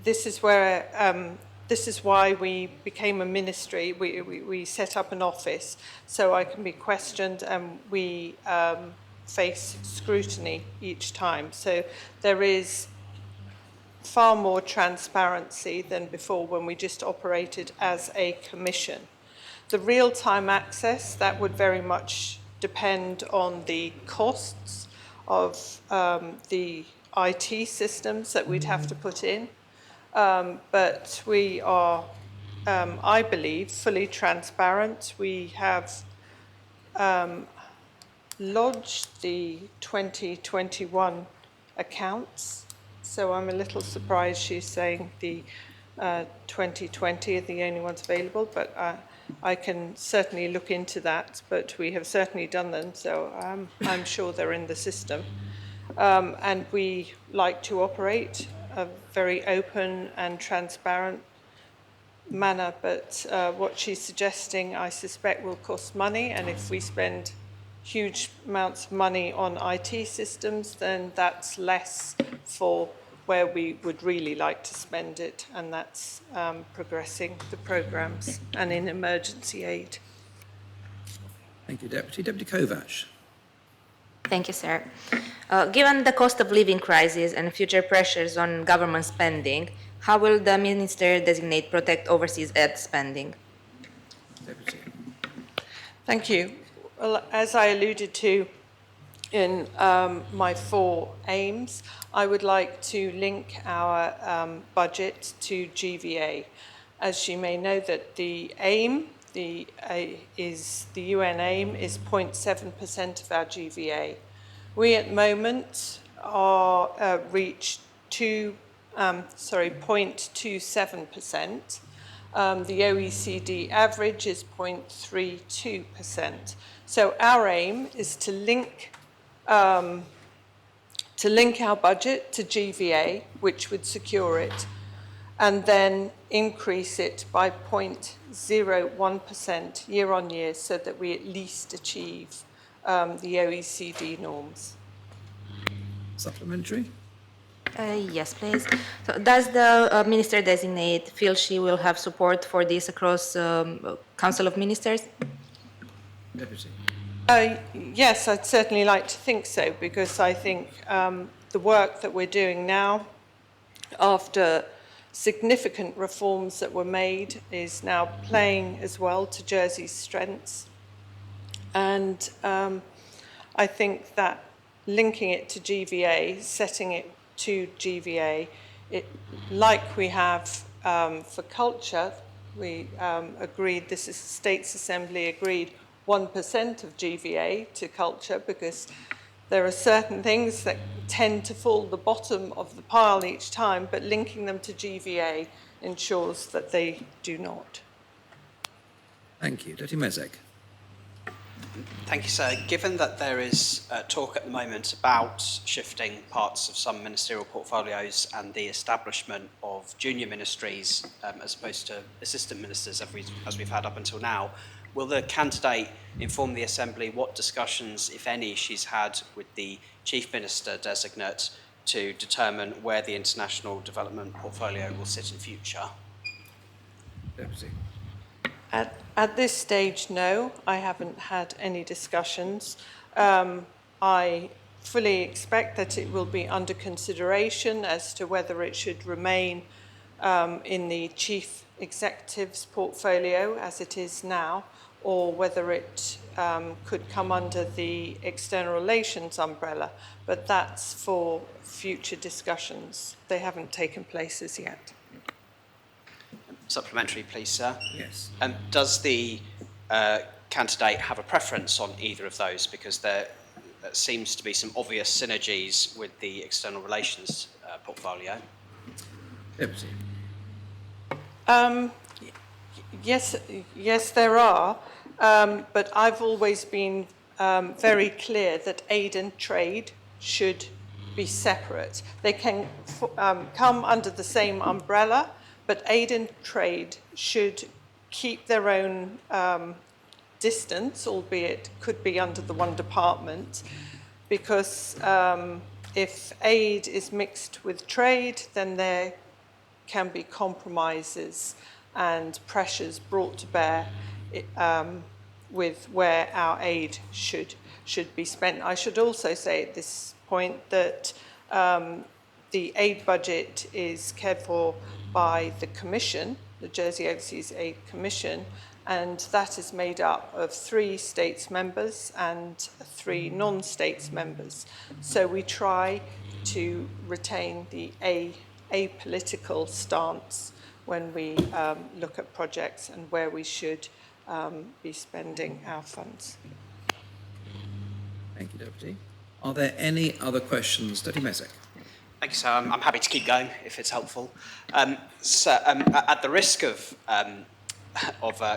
this is where this is why we became a ministry. We set up an office so I can be questioned, and we face scrutiny each time. So there is far more transparency than before when we just operated as a commission. The real-time access, that would very much depend on the costs of the IT systems that we'd have to put in. But we are, I believe, fully transparent. We have lodged the 2021 accounts, so I'm a little surprised she's saying the 2020 are the only ones available, but I can certainly look into that, but we have certainly done them, so I'm sure they're in the system. And we like to operate a very open and transparent manner, but what she's suggesting, I suspect, will cost money, and if we spend huge amounts of money on IT systems, then that's less for where we would really like to spend it, and that's progressing the programmes and in emergency aid. Thank you, Deputy. Deputy Kovac. Thank you, sir. Given the cost of living crisis and future pressures on government spending, how will the Minister designate protect overseas aid spending? Deputy. Thank you. Well, as I alluded to in my 4 aims, I would like to link our budget to GVA. As you may know, that the aim the UN aim is 0.7% of our GVA. We at the moment are reach 0.27%. The OECD average is 0.32%. So our aim is to link our budget to GVA, which would secure it, and then increase it by 0.01% year on year so that we at least achieve the OECD norms. Supplementary? Yes, please. So does the minister-designate feel she will have support for this across Council of Ministers? Deputy. Yes, I'd certainly like to think so, because I think the work that we're doing now, after significant reforms that were made, is now playing as well to Jersey's strengths. And I think that linking it to GVA, setting it to GVA, like we have for culture, we agreed, this is States Assembly agreed 1% of GVA to culture, because there are certain things that tend to fall the bottom of the pile each time, but linking them to GVA ensures that they do not. Thank you. Deputy Mezek. Thank you, sir. Given that there is talk at the moment about shifting parts of some ministerial portfolios and the establishment of junior ministries as opposed to assistant ministers as we've had up until now, will the candidate inform the Assembly what discussions, if any, she's had with the Chief Minister designate to determine where the international development portfolio will sit in future? Deputy. At this stage, no, I haven't had any discussions. I fully expect that it will be under consideration as to whether it should remain in the Chief Executive's portfolio as it is now, or whether it could come under the External Relations umbrella, but that's for future discussions. They haven't taken place as yet. Supplementary, please, sir. Yes. Does the candidate have a preference on either of those? Because there seems to be some obvious synergies with the External Relations portfolio. Deputy. Yes, there are, but I've always been very clear that aid and trade should be separate. They can come under the same umbrella, but aid and trade should keep their own distance, albeit could be under the one department, because if aid is mixed with trade, then there can be compromises and pressures brought to bear with where our aid should be spent. I should also say at this point that the aid budget is cared for by the Commission, the Jersey Overseas Aid Commission, and that is made up of 3 states members and 3 non-states members. So we try to retain the apolitical stance when we look at projects and where we should be spending our funds. Thank you, Deputy. Are there any other questions? Deputy Mezek. Thank you, sir. I'm happy to keep going if it's helpful. Sir, at the risk of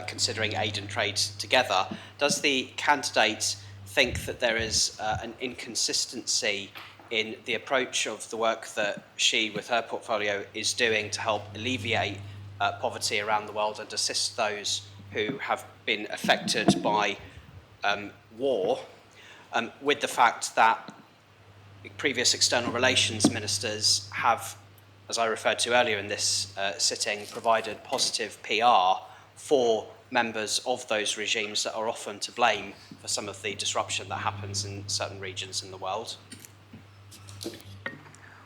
considering aid and trade together, does the candidate think that there is an inconsistency in the approach of the work that she, with her portfolio, is doing to help alleviate poverty around the world and assist those who have been affected by war, with the fact that previous external relations ministers have, as I referred to earlier in this sitting, provided positive PR for members of those regimes that are often to blame for some of the disruption that happens in certain regions in the world?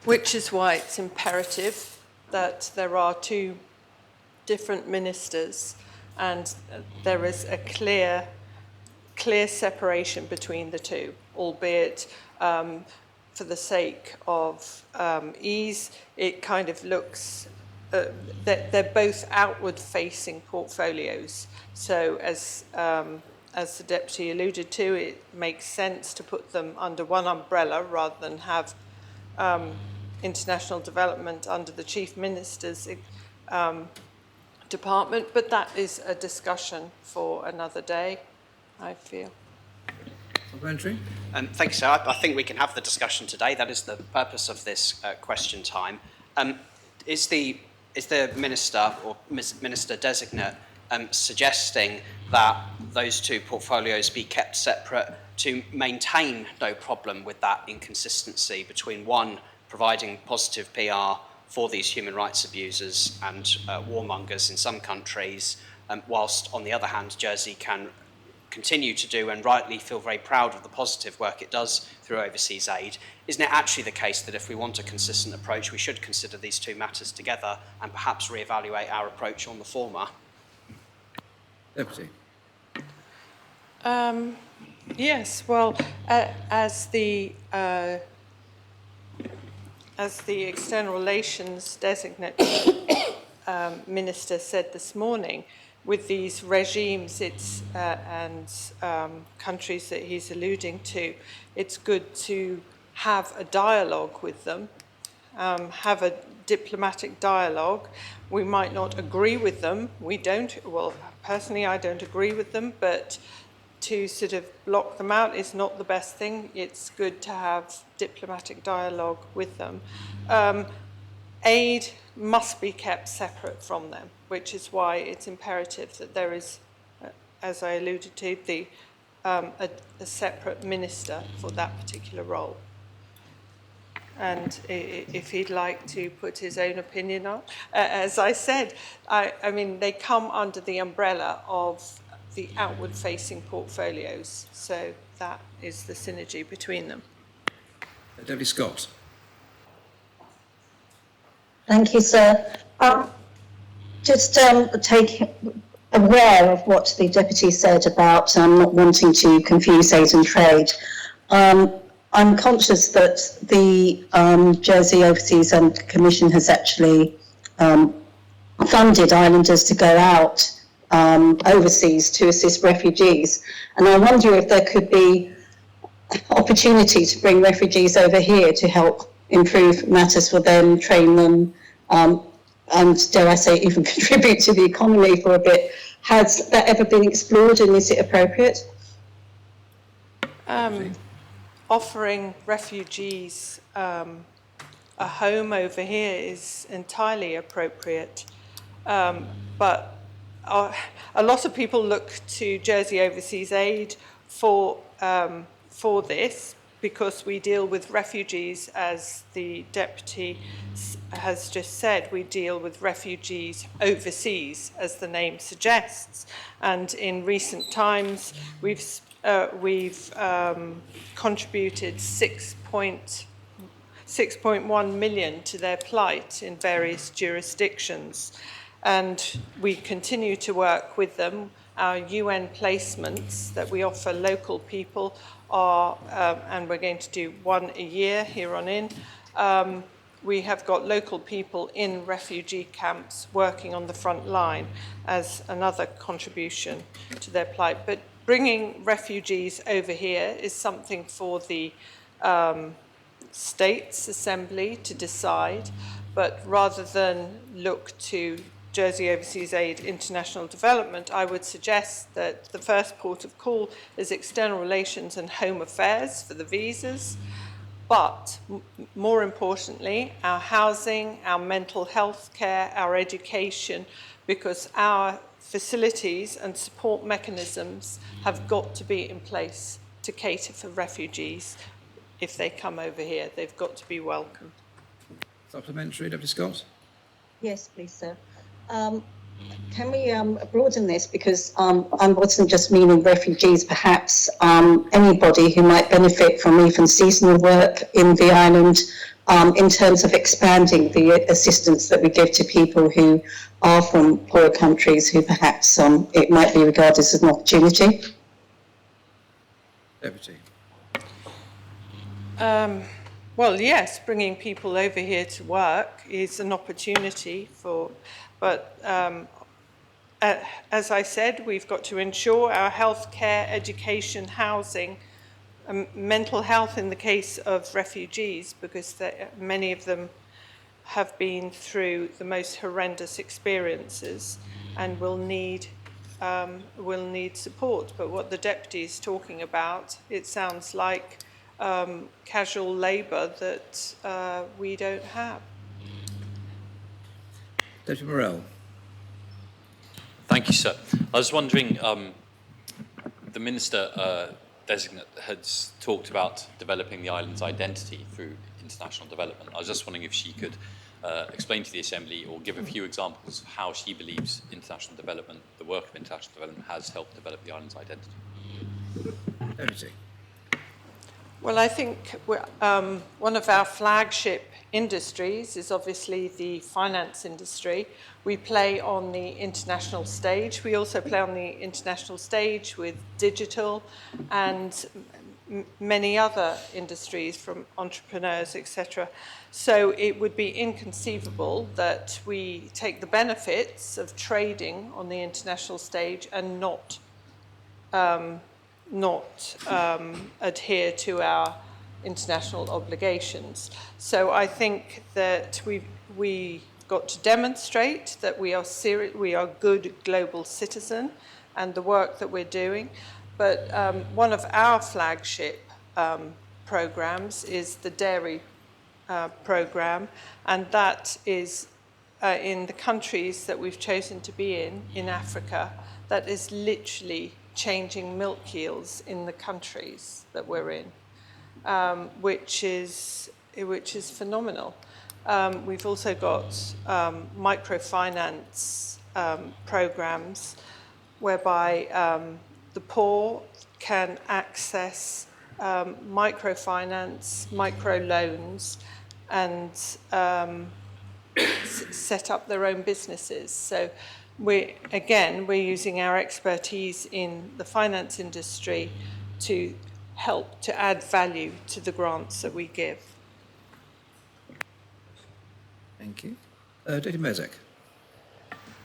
Which is why it's imperative that there are 2 different ministers and there is a clear separation between the 2, albeit for the sake of ease, it kind of looks they're both outward-facing portfolios. So as the Deputy alluded to, it makes sense to put them under one umbrella rather than have international development under the Chief Minister's department. But that is a discussion for another day, I feel. Supplementary? Thank you, sir. I think we can have the discussion today. That is the purpose of this question time. Is the Minister or Minister Designate suggesting that those two portfolios be kept separate to maintain no problem with that inconsistency between one providing positive PR for these human rights abusers and warmongers in some countries, whilst on the other hand Jersey can continue to do and rightly feel very proud of the positive work it does through overseas aid? Isn't it actually the case that if we want a consistent approach, we should consider these two matters together and perhaps reevaluate our approach on the former? Deputy. Yes, well, as the External Relations Designate Minister said this morning, with these regimes and countries that he's alluding to, it's good to have a dialogue with them, have a diplomatic dialogue. We might not agree with them. We don't, well, personally, I don't agree with them, but to sort of block them out is not the best thing. It's good to have diplomatic dialogue with them. Aid must be kept separate from them, which is why it's imperative that there is, as I alluded to, a separate minister for that particular role. And if he'd like to put his own opinion on, as I said, I mean, they come under the umbrella of the outward-facing portfolios, so that is the synergy between them. Deputy Scott. Thank you, sir. Just take aware of what the Deputy said about not wanting to confuse aid and trade. I'm conscious that the Jersey Overseas Commission has actually funded islanders to go out overseas to assist refugees. And I wonder if there could be opportunity to bring refugees over here to help improve matters for them, train them, and dare I say even contribute to the economy for a bit. Has that ever been explored, and is it appropriate? Offering refugees a home over here is entirely appropriate, but a lot of people look to Jersey Overseas Aid for this, because we deal with refugees, as the Deputy has just said. We deal with refugees overseas, as the name suggests. And in recent times, we've contributed 6.1 million to their plight in various jurisdictions. And we continue to work with them. Our UN placements that we offer local people are, and we're going to do one a year here on in, we have got local people in refugee camps working on the front line as another contribution to their plight. But bringing refugees over here is something for the States Assembly to decide, but rather than look to Jersey Overseas Aid International Development, I would suggest that the first port of call is External Relations and Home Affairs for the visas, but more importantly, our housing, our mental health care, our education, because our facilities and support mechanisms have got to be in place to cater for refugees. If they come over here, they've got to be welcome. Supplementary, Deputy Scott? Yes, please, sir. Can we broaden this, because I wasn't just meaning refugees, perhaps anybody who might benefit from even seasonal work in the island, in terms of expanding the assistance that we give to people who are from poorer countries, who perhaps it might be regarded as an Deputy. Well, yes, bringing people over here to work is an opportunity but as I said, we've got to ensure our healthcare, education, housing, mental health in the case of refugees, because many of them have been through the most horrendous experiences and will need support. But what the Deputy is talking about, it sounds like casual labour that we don't have. Deputy Morell. Thank you, sir. I was wondering, the Minister designate has talked about developing the island's identity through international development. I was just wondering if she could explain to the Assembly or give a few examples of how she believes international development, the work of international development, has helped develop the island's identity. Deputy. Well, I think one of our flagship industries is obviously the finance industry. We play on the international stage. We also play on the international stage with digital and many other industries, from entrepreneurs, etc. So it would be inconceivable that we take the benefits of trading on the international stage and not adhere to our international obligations. So I think that we got to demonstrate that we are a good global citizen, and the work that we're doing. But one of our flagship programs is the dairy program, and that is in the countries that we've chosen to be in Africa, that is literally changing milk yields in the countries that we're in, which is phenomenal. We've also got microfinance programs whereby the poor can access microfinance, microloans, and set up their own businesses. So we're using our expertise in the finance industry to help to add value to the grants that we give. Thank you. Deputy Mezek.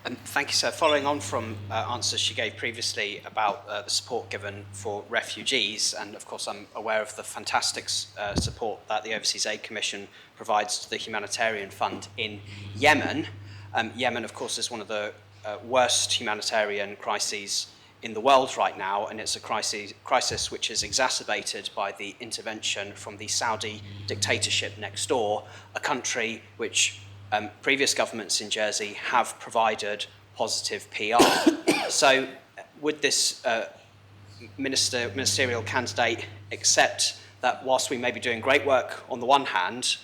Thank you, sir. Following on from answers she gave previously about the support given for refugees, and of course I'm aware of the fantastic support that the Overseas Aid Commission provides to the Humanitarian Fund in Yemen. Yemen, of course, is one of the worst humanitarian crises in the world right now, and it's a crisis which is exacerbated by the intervention from the Saudi dictatorship next door, a country which previous governments in Jersey have provided positive PR. So would this ministerial candidate accept that whilst we may be doing great work on the one hand,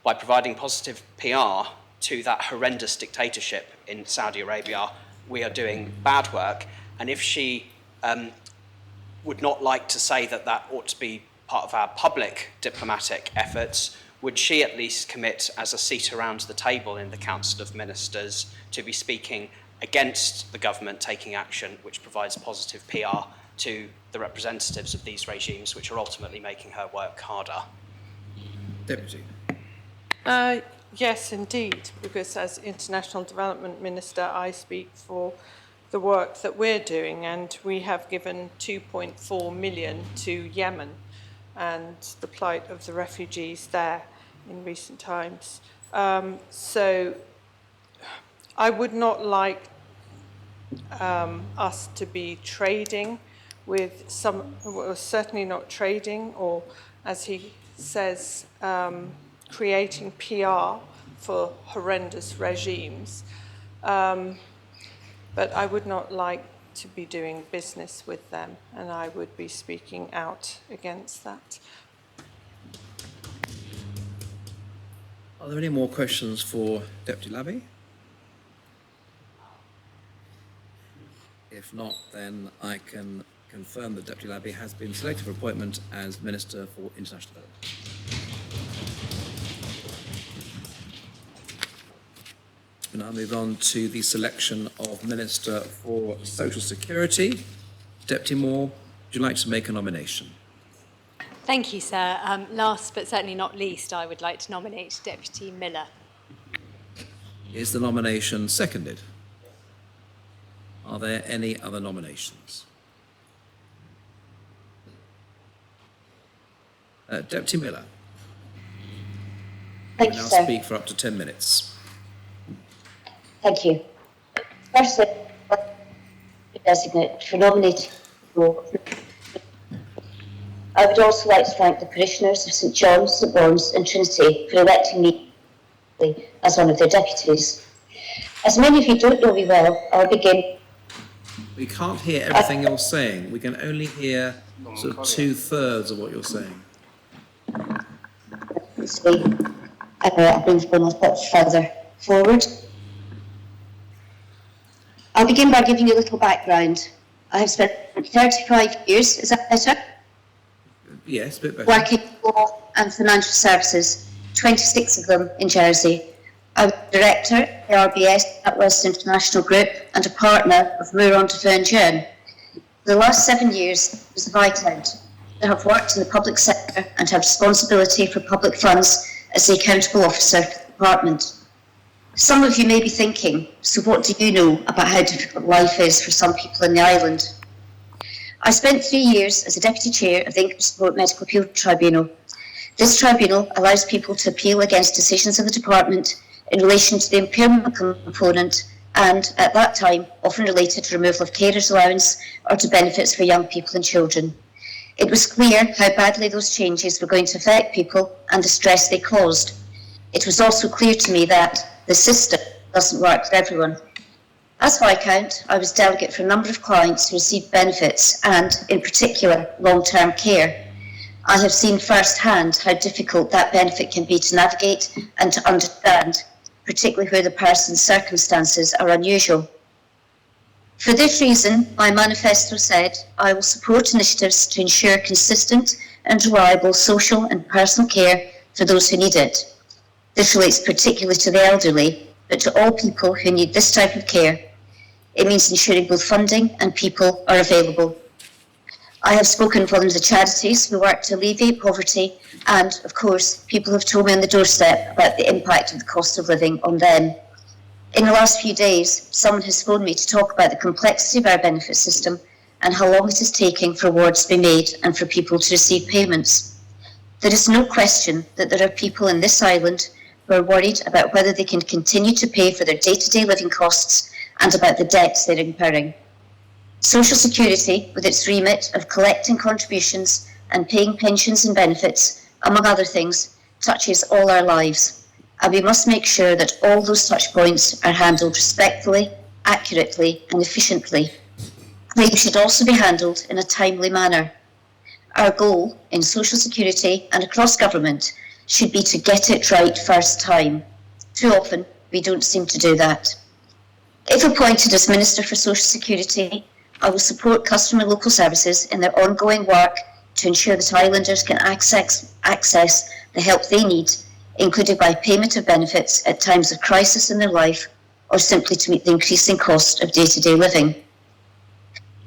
by providing positive PR to that horrendous dictatorship in Saudi Arabia, we are doing bad work? And if she would not like to say that that ought to be part of our public diplomatic efforts, would she at least commit as a seat around the table in the Council of Ministers to be speaking against the government taking action which provides positive PR to the representatives of these regimes, which are ultimately making her work harder? Deputy. Yes, indeed, because as International Development Minister, I speak for the work that we're doing, and we have given 2.4 million to Yemen and the plight of the refugees there in recent times. So I would not like us to be trading with certainly not trading, or as he says, creating PR for horrendous regimes. But I would not like to be doing business with them, and I would be speaking out against that. Are there any more questions for Deputy Labby? If not, then I can confirm that Deputy Labby has been selected for appointment as Minister for International Development. We now move on to the selection of Minister for Social Security. Deputy Moore, would you like to make a nomination? Thank you, sir. Last but certainly not least, I would like to nominate Deputy Miller. Is the nomination seconded? Are there any other nominations? Deputy Miller. Thank You you, now sir. speak for up to 10 minutes. Thank you. Firstly, designate for nominating. I would also like to thank the parishioners of St John's, St Barnes and Trinity for electing me as one of their deputies. As many of you don't know me well, I'll begin. We can't hear everything you're saying. We can only hear sort of 2/3 of what you're saying. I'll bring the phone a bit further forward. I'll begin by giving you a little background. I have spent 35 years, is that better? Yes, a bit better. Working in law and financial services, 26 of them in Jersey. I was director at the RBS at West International Group and a partner of Moore de Jeune. For the last 7 years, I was a Viscount. I have worked in the public sector and have responsibility for public funds as the accountable officer for the department. Some of you may be thinking, so what do you know about how difficult life is for some people in the island? I spent 3 years as a deputy chair of the Income Support Medical Appeal Tribunal. This tribunal allows people to appeal against decisions of the department in relation to the impairment component and, at that time, often related to removal of carers allowance or to benefits for young people and children. It was clear how badly those changes were going to affect people and the stress they caused. It was also clear to me that the system doesn't work for everyone. As Viscount, I was delegate for a number of clients who received benefits and, in particular, long-term care. I have seen firsthand how difficult that benefit can be to navigate and to understand, particularly where the person's circumstances are unusual. For this reason, my manifesto said, I will support initiatives to ensure consistent and reliable social and personal care for those who need it. This relates particularly to the elderly, but to all people who need this type of care. It means ensuring both funding and people are available. I have spoken for one of the charities who work to alleviate poverty, and, of course, people have told me on the doorstep about the impact of the cost of living on them. In the last few days, someone has phoned me to talk about the complexity of our benefit system and how long it is taking for awards to be made and for people to receive payments. There is no question that there are people in this island who are worried about whether they can continue to pay for their day-to-day living costs and about the debts they're incurring. Social Security, with its remit of collecting contributions and paying pensions and benefits, among other things, touches all our lives. And we must make sure that all those touch points are handled respectfully, accurately and efficiently. Claims should also be handled in a timely manner. Our goal in Social Security and across government should be to get it right first time. Too often, we don't seem to do that. If appointed as Minister for Social Security, I will support customer local services in their ongoing work to ensure that islanders can access the help they need, including by payment of benefits at times of crisis in their life or simply to meet the increasing cost of day-to-day living.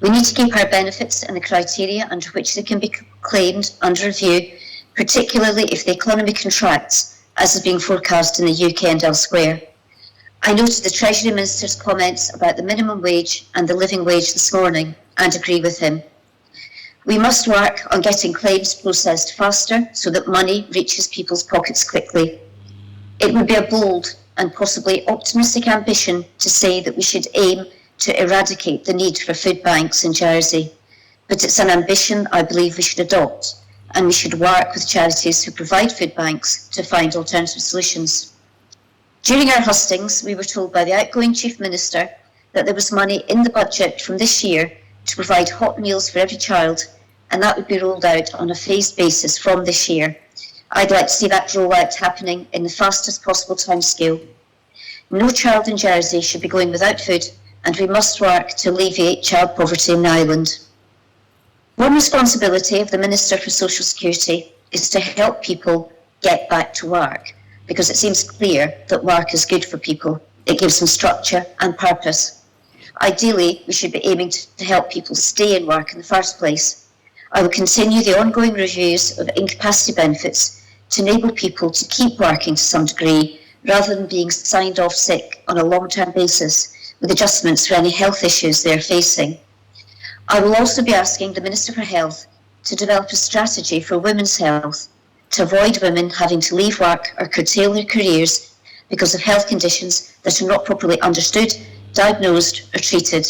We need to keep our benefits and the criteria under which they can be claimed under review, particularly if the economy contracts, as is being forecast in the UK and elsewhere. I noted the Treasury Minister's comments about the minimum wage and the living wage this morning and agree with him. We must work on getting claims processed faster so that money reaches people's pockets quickly. It would be a bold and possibly optimistic ambition to say that we should aim to eradicate the need for food banks in Jersey, but it's an ambition I believe we should adopt, and we should work with charities who provide food banks to find alternative solutions. During our hustings, we were told by the outgoing Chief Minister that there was money in the budget from this year to provide hot meals for every child, and that would be rolled out on a phased basis from this year. I'd like to see that rollout happening in the fastest possible timescale. No child in Jersey should be going without food, and we must work to alleviate child poverty in the island. One responsibility of the Minister for Social Security is to help people get back to work, because it seems clear that work is good for people. It gives them structure and purpose. Ideally, we should be aiming to help people stay in work in the first place. I will continue the ongoing reviews of incapacity benefits to enable people to keep working to some degree rather than being signed off sick on a long-term basis with adjustments for any health issues they are facing. I will also be asking the Minister for Health to develop a strategy for women's health to avoid women having to leave work or curtail their careers because of health conditions that are not properly understood, diagnosed or treated.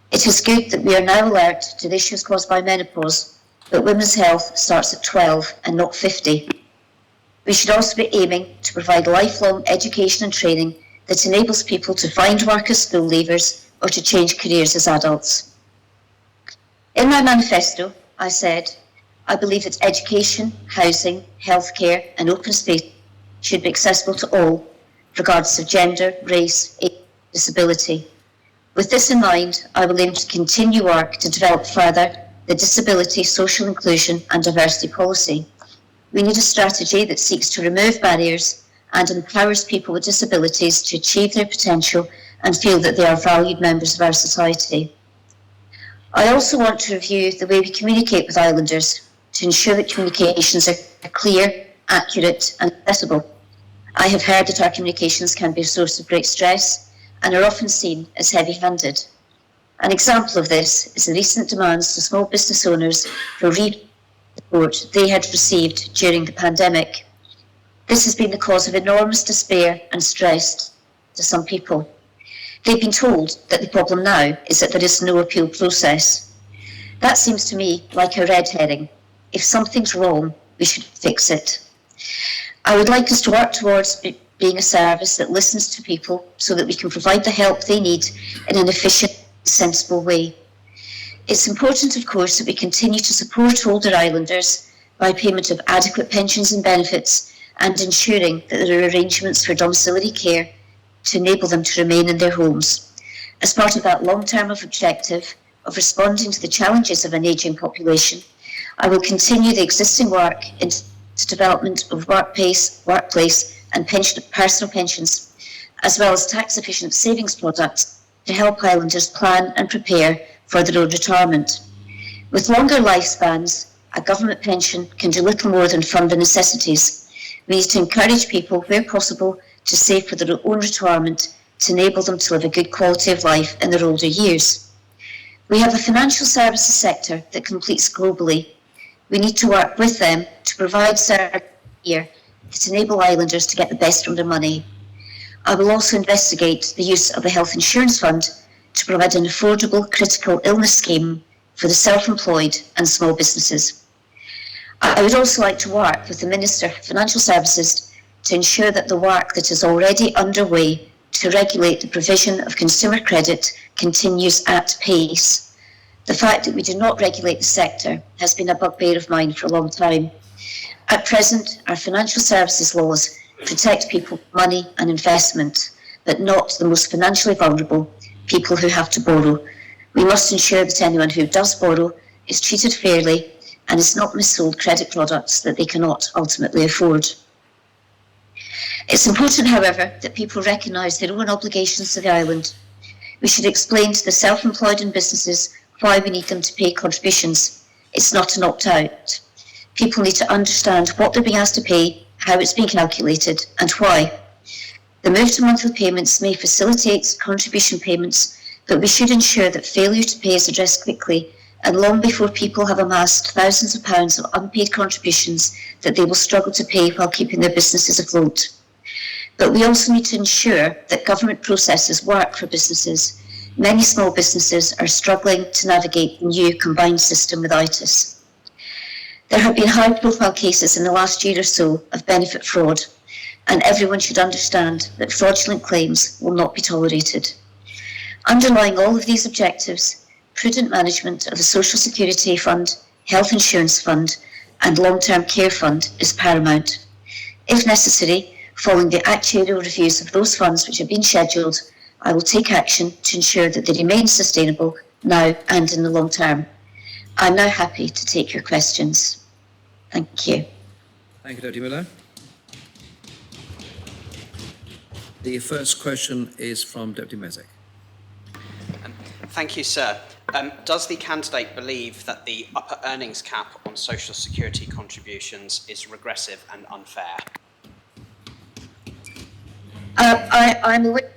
It is good that we are now alert to the issues caused by menopause, but women's health starts at 12 and not 50. We should also be aiming to provide lifelong education and training that enables people to find work as school leavers or to change careers as adults. In my manifesto, I said, I believe that education, housing, healthcare and open space should be accessible to all, regardless of gender, race, age, disability. With this in mind, I will aim to continue work to develop further the disability, social inclusion and diversity policy. We need a strategy that seeks to remove barriers and empowers people with disabilities to achieve their potential and feel that they are valued members of our society. I also want to review the way we communicate with islanders to ensure that communications are clear, accurate and accessible. I have heard that our communications can be a source of great stress and are often seen as heavy-handed. An example of this is the recent demands to small business owners for support they had received during the pandemic. This has been the cause of enormous despair and stress to some people. They've been told that the problem now is that there is no appeal process. That seems to me like a red herring. If something's wrong, we should fix it. I would like us to work towards being a service that listens to people so that we can provide the help they need in an efficient, sensible way. It's important, of course, that we continue to support older islanders by payment of adequate pensions and benefits and ensuring that there are arrangements for domiciliary care to enable them to remain in their homes. As part of that long-term objective of responding to the challenges of an ageing population, I will continue the existing work into development of workplace and personal pensions, as well as tax-efficient savings products to help islanders plan and prepare for their own retirement. With longer lifespans, a government pension can do little more than fund the necessities. We need to encourage people, where possible, to save for their own retirement to enable them to live a good quality of life in their older years. We have a financial services sector that competes globally. We need to work with them to provide services here that enable islanders to get the best from their money. I will also investigate the use of the Health Insurance Fund to provide an affordable critical illness scheme for the self-employed and small businesses. I would also like to work with the Minister for Financial Services to ensure that the work that is already underway to regulate the provision of consumer credit continues at pace. The fact that we do not regulate the sector has been a bugbear of mine for a long time. At present, our financial services laws protect people's money and investment, but not the most financially vulnerable, people who have to borrow. We must ensure that anyone who does borrow is treated fairly and is not missold credit products that they cannot ultimately afford. It's important, however, that people recognise their own obligations to the island. We should explain to the self-employed and businesses why we need them to pay contributions. It's not an opt-out. People need to understand what they're being asked to pay, how it's being calculated, and why. The move to monthly payments may facilitate contribution payments, but we should ensure that failure to pay is addressed quickly and long before people have amassed thousands of pounds of unpaid contributions that they will struggle to pay while keeping their businesses afloat. But we also need to ensure that government processes work for businesses. Many small businesses are struggling to navigate the new combined system with ITIS. There have been high-profile cases in the last year or so of benefit fraud, and everyone should understand that fraudulent claims will not be tolerated. Underlying all of these objectives, prudent management of the Social Security Fund, Health Insurance Fund, and Long-Term Care Fund is paramount. If necessary, following the actuarial reviews of those funds which have been scheduled, I will take action to ensure that they remain sustainable now and in the long term. I'm now happy to take your questions. Thank you. Thank you, Deputy Miller. The first question is from Deputy Mezek. Thank you, sir. Does the candidate believe that the upper earnings cap on social security contributions is regressive and unfair? I'm aware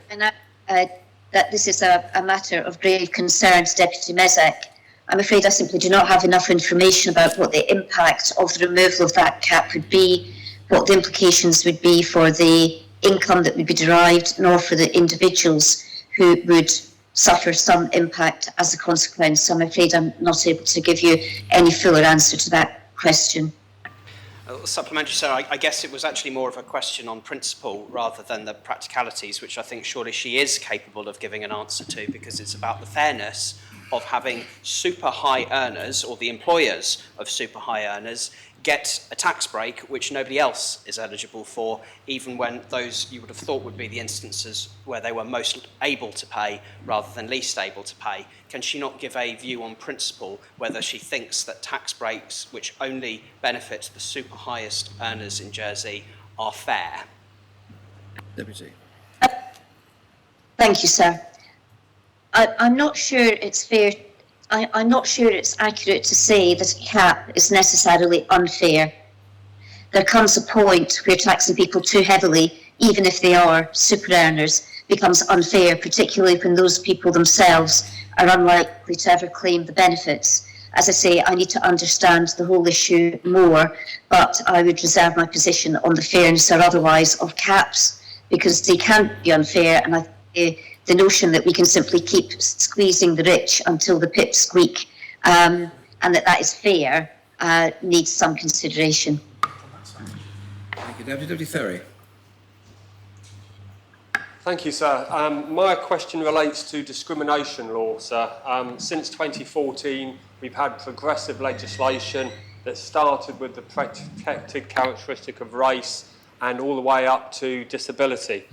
that this is a matter of grave concern to Deputy Mezek. I'm afraid I simply do not have enough information about what the impact of the removal of that cap would be, what the implications would be for the income that would be derived, nor for the individuals who would suffer some impact as a consequence. So I'm afraid I'm not able to give you any fuller answer to that question. Supplementary, sir, I guess it was actually more of a question on principle rather than the practicalities, which I think surely she is capable of giving an answer to, because it's about the fairness of having super high earners, or the employers of super high earners, get a tax break which nobody else is eligible for, even when those you would have thought would be the instances where they were most able to pay rather than least able to pay. Can she not give a view on principle whether she thinks that tax breaks which only benefit the super highest earners in Jersey are fair? Deputy. Thank you, sir. I'm not sure it's fair. I'm not sure it's accurate to say that a cap is necessarily unfair. There comes a point where taxing people too heavily, even if they are super earners, becomes unfair, particularly when those people themselves are unlikely to ever claim the benefits. As I say, I need to understand the whole issue more, but I would reserve my position on the fairness or otherwise of caps, because they can be unfair, and the notion that we can simply keep squeezing the rich until the pips squeak, and that is fair, needs some consideration. Thank you, Deputy Ferry. Thank you, sir. My question relates to discrimination law, sir. Since 2014, we've had progressive legislation that started with the protected characteristic of race and all the way up to disability.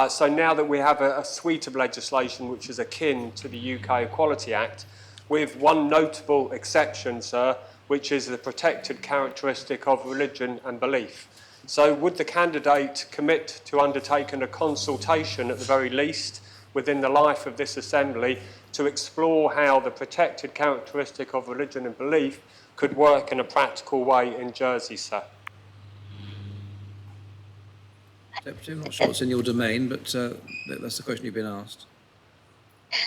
So now that we have a suite of legislation which is akin to the UK Equality Act, with one notable exception, sir, which is the protected characteristic of religion and belief. So would the candidate commit to undertaking a consultation, at the very least, within the life of this Assembly, to explore how the protected characteristic of religion and belief could work in a practical way in Jersey, sir? Deputy, I'm not sure what's in your domain, but that's the question you've been asked.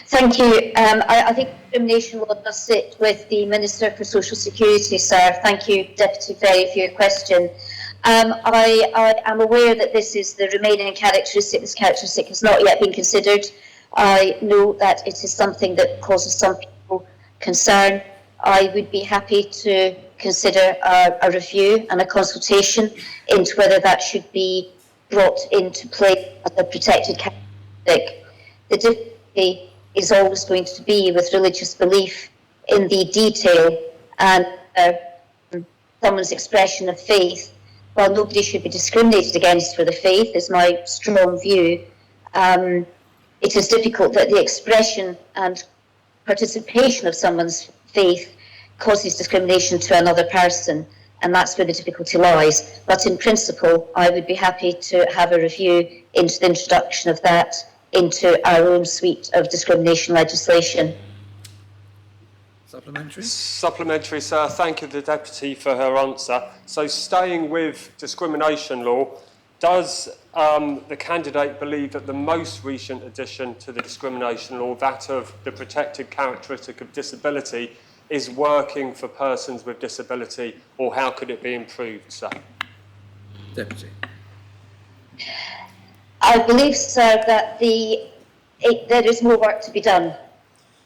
Thank you. I think discrimination law does sit with the Minister for Social Security, sir. Thank you, Deputy Ferry, for your question. I am aware that this is the remaining characteristic. This characteristic has not yet been considered. I know that it is something that causes some people concern. I would be happy to consider a review and a consultation into whether that should be brought into play as a protected characteristic. The difficulty is always going to be with religious belief in the detail and someone's expression of faith. While nobody should be discriminated against for the faith, is my strong view, it is difficult that the expression and participation of someone's faith causes discrimination to another person, and that's where the difficulty lies. But in principle, I would be happy to have a review into the introduction of that into our own suite of discrimination legislation. Supplementary? Supplementary, sir. Thank you to the Deputy for her answer. So staying with discrimination law, does the candidate believe that the most recent addition to the discrimination law, that of the protected characteristic of disability, is working for persons with disability, or how could it be improved, sir? Deputy. I believe, sir, that there is more work to be done.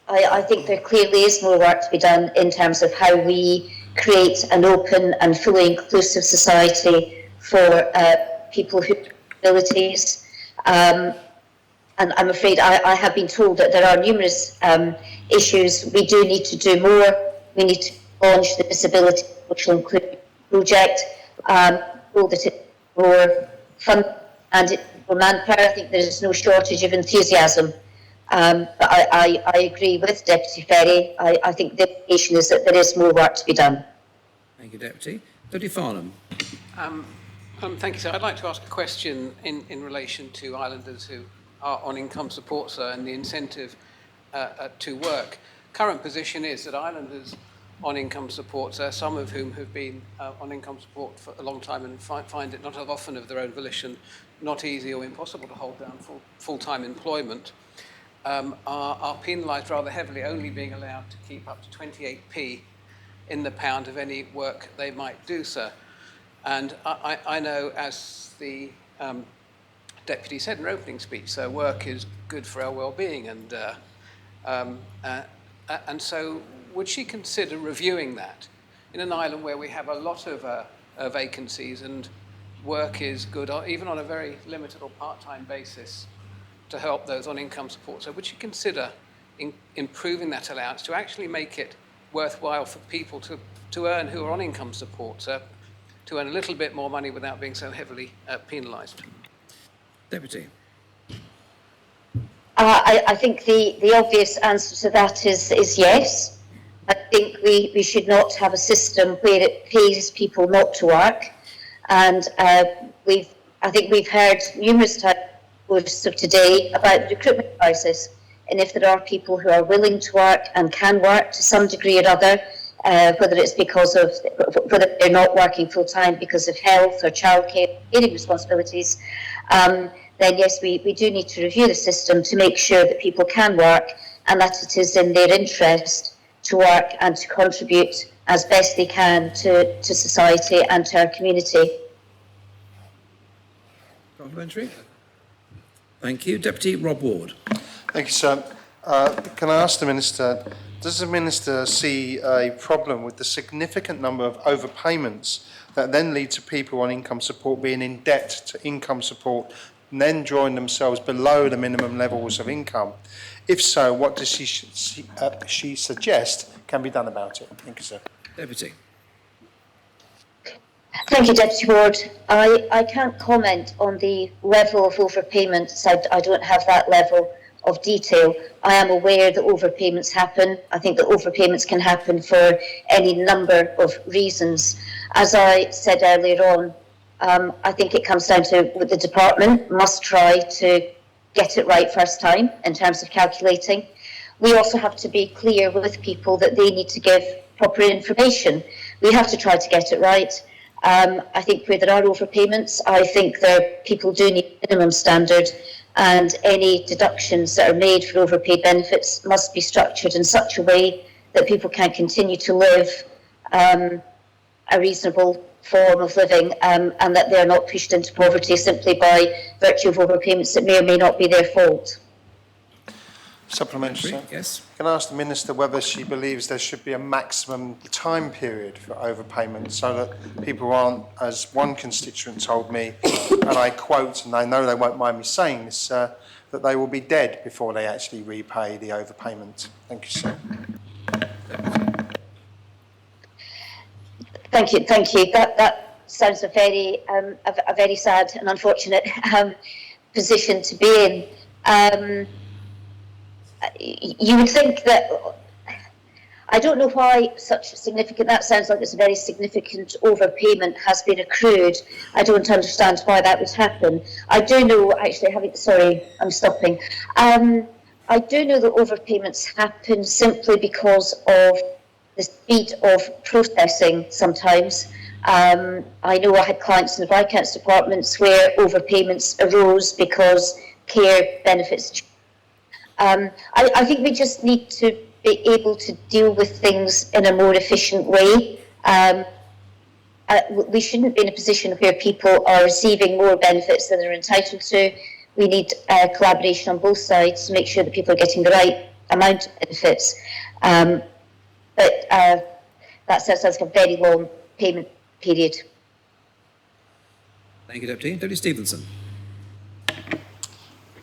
I think there clearly is more work to be done in terms of how we create an open and fully inclusive society for people who have disabilities. And I'm afraid I have been told that there are numerous issues. We do need to do more. We need to launch the Disability Social Inclusion Project, so that it's more fun and it's more manpower. I think there is no shortage of enthusiasm. But I agree with Deputy Ferry. I think the implication is that there is more work to be done. Thank you, Deputy. Deputy Farnham. Thank you, sir. I'd like to ask a question in relation to islanders who are on income support, sir, and the incentive to work. current position is that islanders on income support, some of whom have been on income support for a long time and find it not often of their own volition, not easy or impossible to hold down full-time employment, are penalised rather heavily, only being allowed to keep up to 28p in the pound of any work they might do, sir. And I know, as the Deputy said in her opening speech, so work is good for our well-being, and so would she consider reviewing that in an island where we have a lot of vacancies and work is good, even on a very limited or part-time basis, to help those on income support? So would she consider improving that allowance to actually make it worthwhile for people to earn who are on income support, to earn a little bit more money without being so heavily penalised? Deputy. I think the obvious answer to that is yes. I think we should not have a system where it pays people not to work. And I think we've heard numerous times of today about the recruitment crisis. And if there are people who are willing to work and can work to some degree or other, whether it's because of, whether they're not working full time because of health or childcare, any responsibilities, then yes, we do need to review the system to make sure that people can work and that it is in their interest to work and to contribute as best they can to society and to our community. Complimentary. Thank you. Deputy Rob Ward. Thank you, sir. Can I ask the Minister, does the Minister see a problem with the significant number of overpayments that then lead to people on income support being in debt to income support and then drawing themselves below the minimum levels of income? If so, what does she suggest can be done about it? Thank you, sir. Deputy. Thank you, Deputy Ward. I can't comment on the level of overpayments. I don't have that level of detail. I am aware that overpayments happen. I think that overpayments can happen for any number of reasons. As I said earlier on, I think it comes down to what the department must try to get it right first time in terms of calculating. We also have to be clear with people that they need to give proper information. We have to try to get it right. I think where there are overpayments, I think that people do need minimum standard, and any deductions that are made for overpaid benefits must be structured in such a way that people can continue to live a reasonable form of living, and that they're not pushed into poverty simply by virtue of overpayments that may or may not be their fault. Supplementary, sir. Yes. Can I ask the Minister whether she believes there should be a maximum time period for overpayment so that people aren't, as one constituent told me, and I quote, and I know they won't mind me saying this, that they will be dead before they actually repay the overpayment? Thank you, sir. Thank you. That sounds a very sad and unfortunate position to be in. You would think that, I don't know why such significant, that sounds like it's a very significant overpayment has been accrued. I don't understand why that would happen. I do know, actually, I'm stopping. I do know that overpayments happen simply because of the speed of processing sometimes. I know I had clients in the Viscount's departments where overpayments arose because care benefits. I think we just need to be able to deal with things in a more efficient way. We shouldn't be in a position where people are receiving more benefits than they're entitled to. We need collaboration on both sides to make sure that people are getting the right amount of benefits. But that sounds like a very long payment period. Thank you, Deputy. Deputy Stevenson.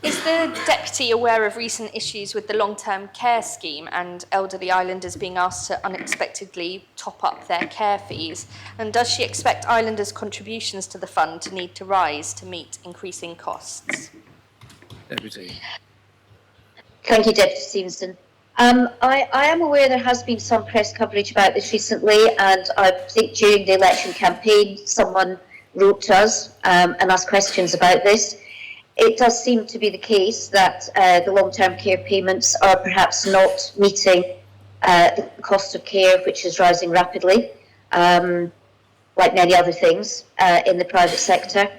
Is the Deputy aware of recent issues with the long-term care scheme and elderly islanders being asked to unexpectedly top up their care fees? And does she expect islanders' contributions to the fund to need to rise to meet increasing costs? Deputy. Thank you, Deputy Stevenson. I am aware there has been some press coverage about this recently, and I think during the election campaign someone wrote to us and asked questions about this. It does seem to be the case that the long-term care payments are perhaps not meeting the cost of care, which is rising rapidly, like many other things in the private sector.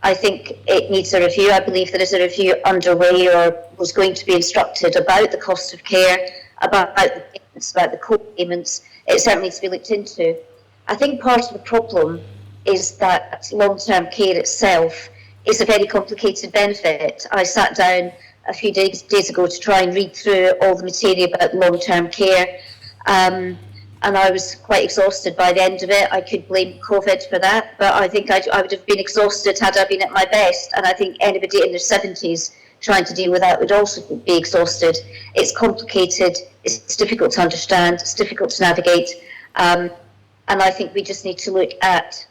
I think it needs a review. I believe there is a review underway or was going to be instructed about the cost of care, about the payments, about the co-payments. It certainly needs to be looked into. I think part of the problem is that long-term care itself is a very complicated benefit. I sat down a few days ago to try and read through all the material about long-term care, and I was quite exhausted by the end of it. I could blame COVID for that, but I think I would have been exhausted had I been at my best, and I think anybody in their 70s trying to deal with that would also be exhausted. It's complicated, it's difficult to understand, it's difficult to navigate, and I think we just need to look at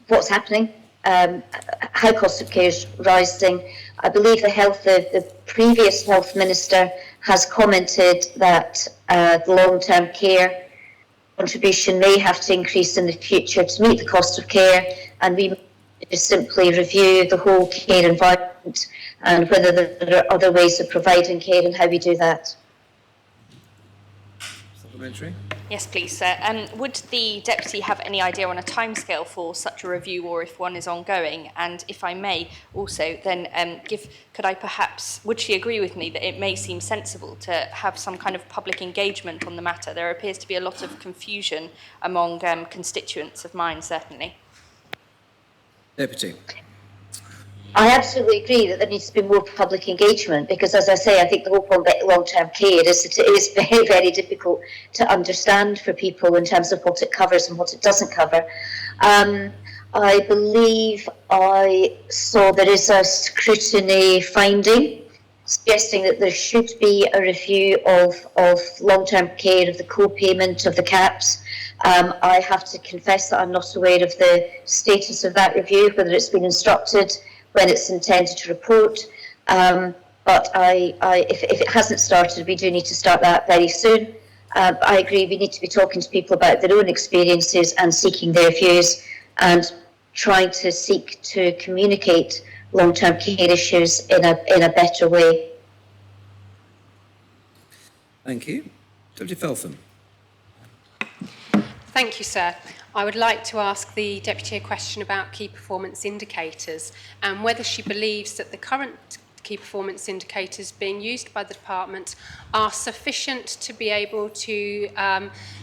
what's happening, how cost of care is rising. I believe the previous health minister has commented that the long-term care contribution may have to increase in the future to meet the cost of care, and we just simply review the whole care environment and whether there are other ways of providing care and how we do that. Supplementary? Yes, please, sir. Would the Deputy have any idea on a timescale for such a review, or if one is ongoing? And if I may also then would she agree with me that it may seem sensible to have some kind of public engagement on the matter? There appears to be a lot of confusion among constituents of mine, certainly. Deputy. I absolutely agree that there needs to be more public engagement because, as I say, I think the whole point about long-term care is that it is very, very difficult to understand for people in terms of what it covers and what it doesn't cover. I believe I saw there is a scrutiny finding suggesting that there should be a review of long-term care, of the co-payment, of the caps. I have to confess that I'm not aware of the status of that review, whether it's been instructed, when it's intended to report, but if it hasn't started, we do need to start that very soon. I agree we need to be talking to people about their own experiences and seeking their views and trying to seek to communicate long-term care issues in a better way. Thank you. Deputy Feltham. Thank you, sir. I would like to ask the Deputy a question about key performance indicators and whether she believes that the current key performance indicators being used by the department are sufficient to be able to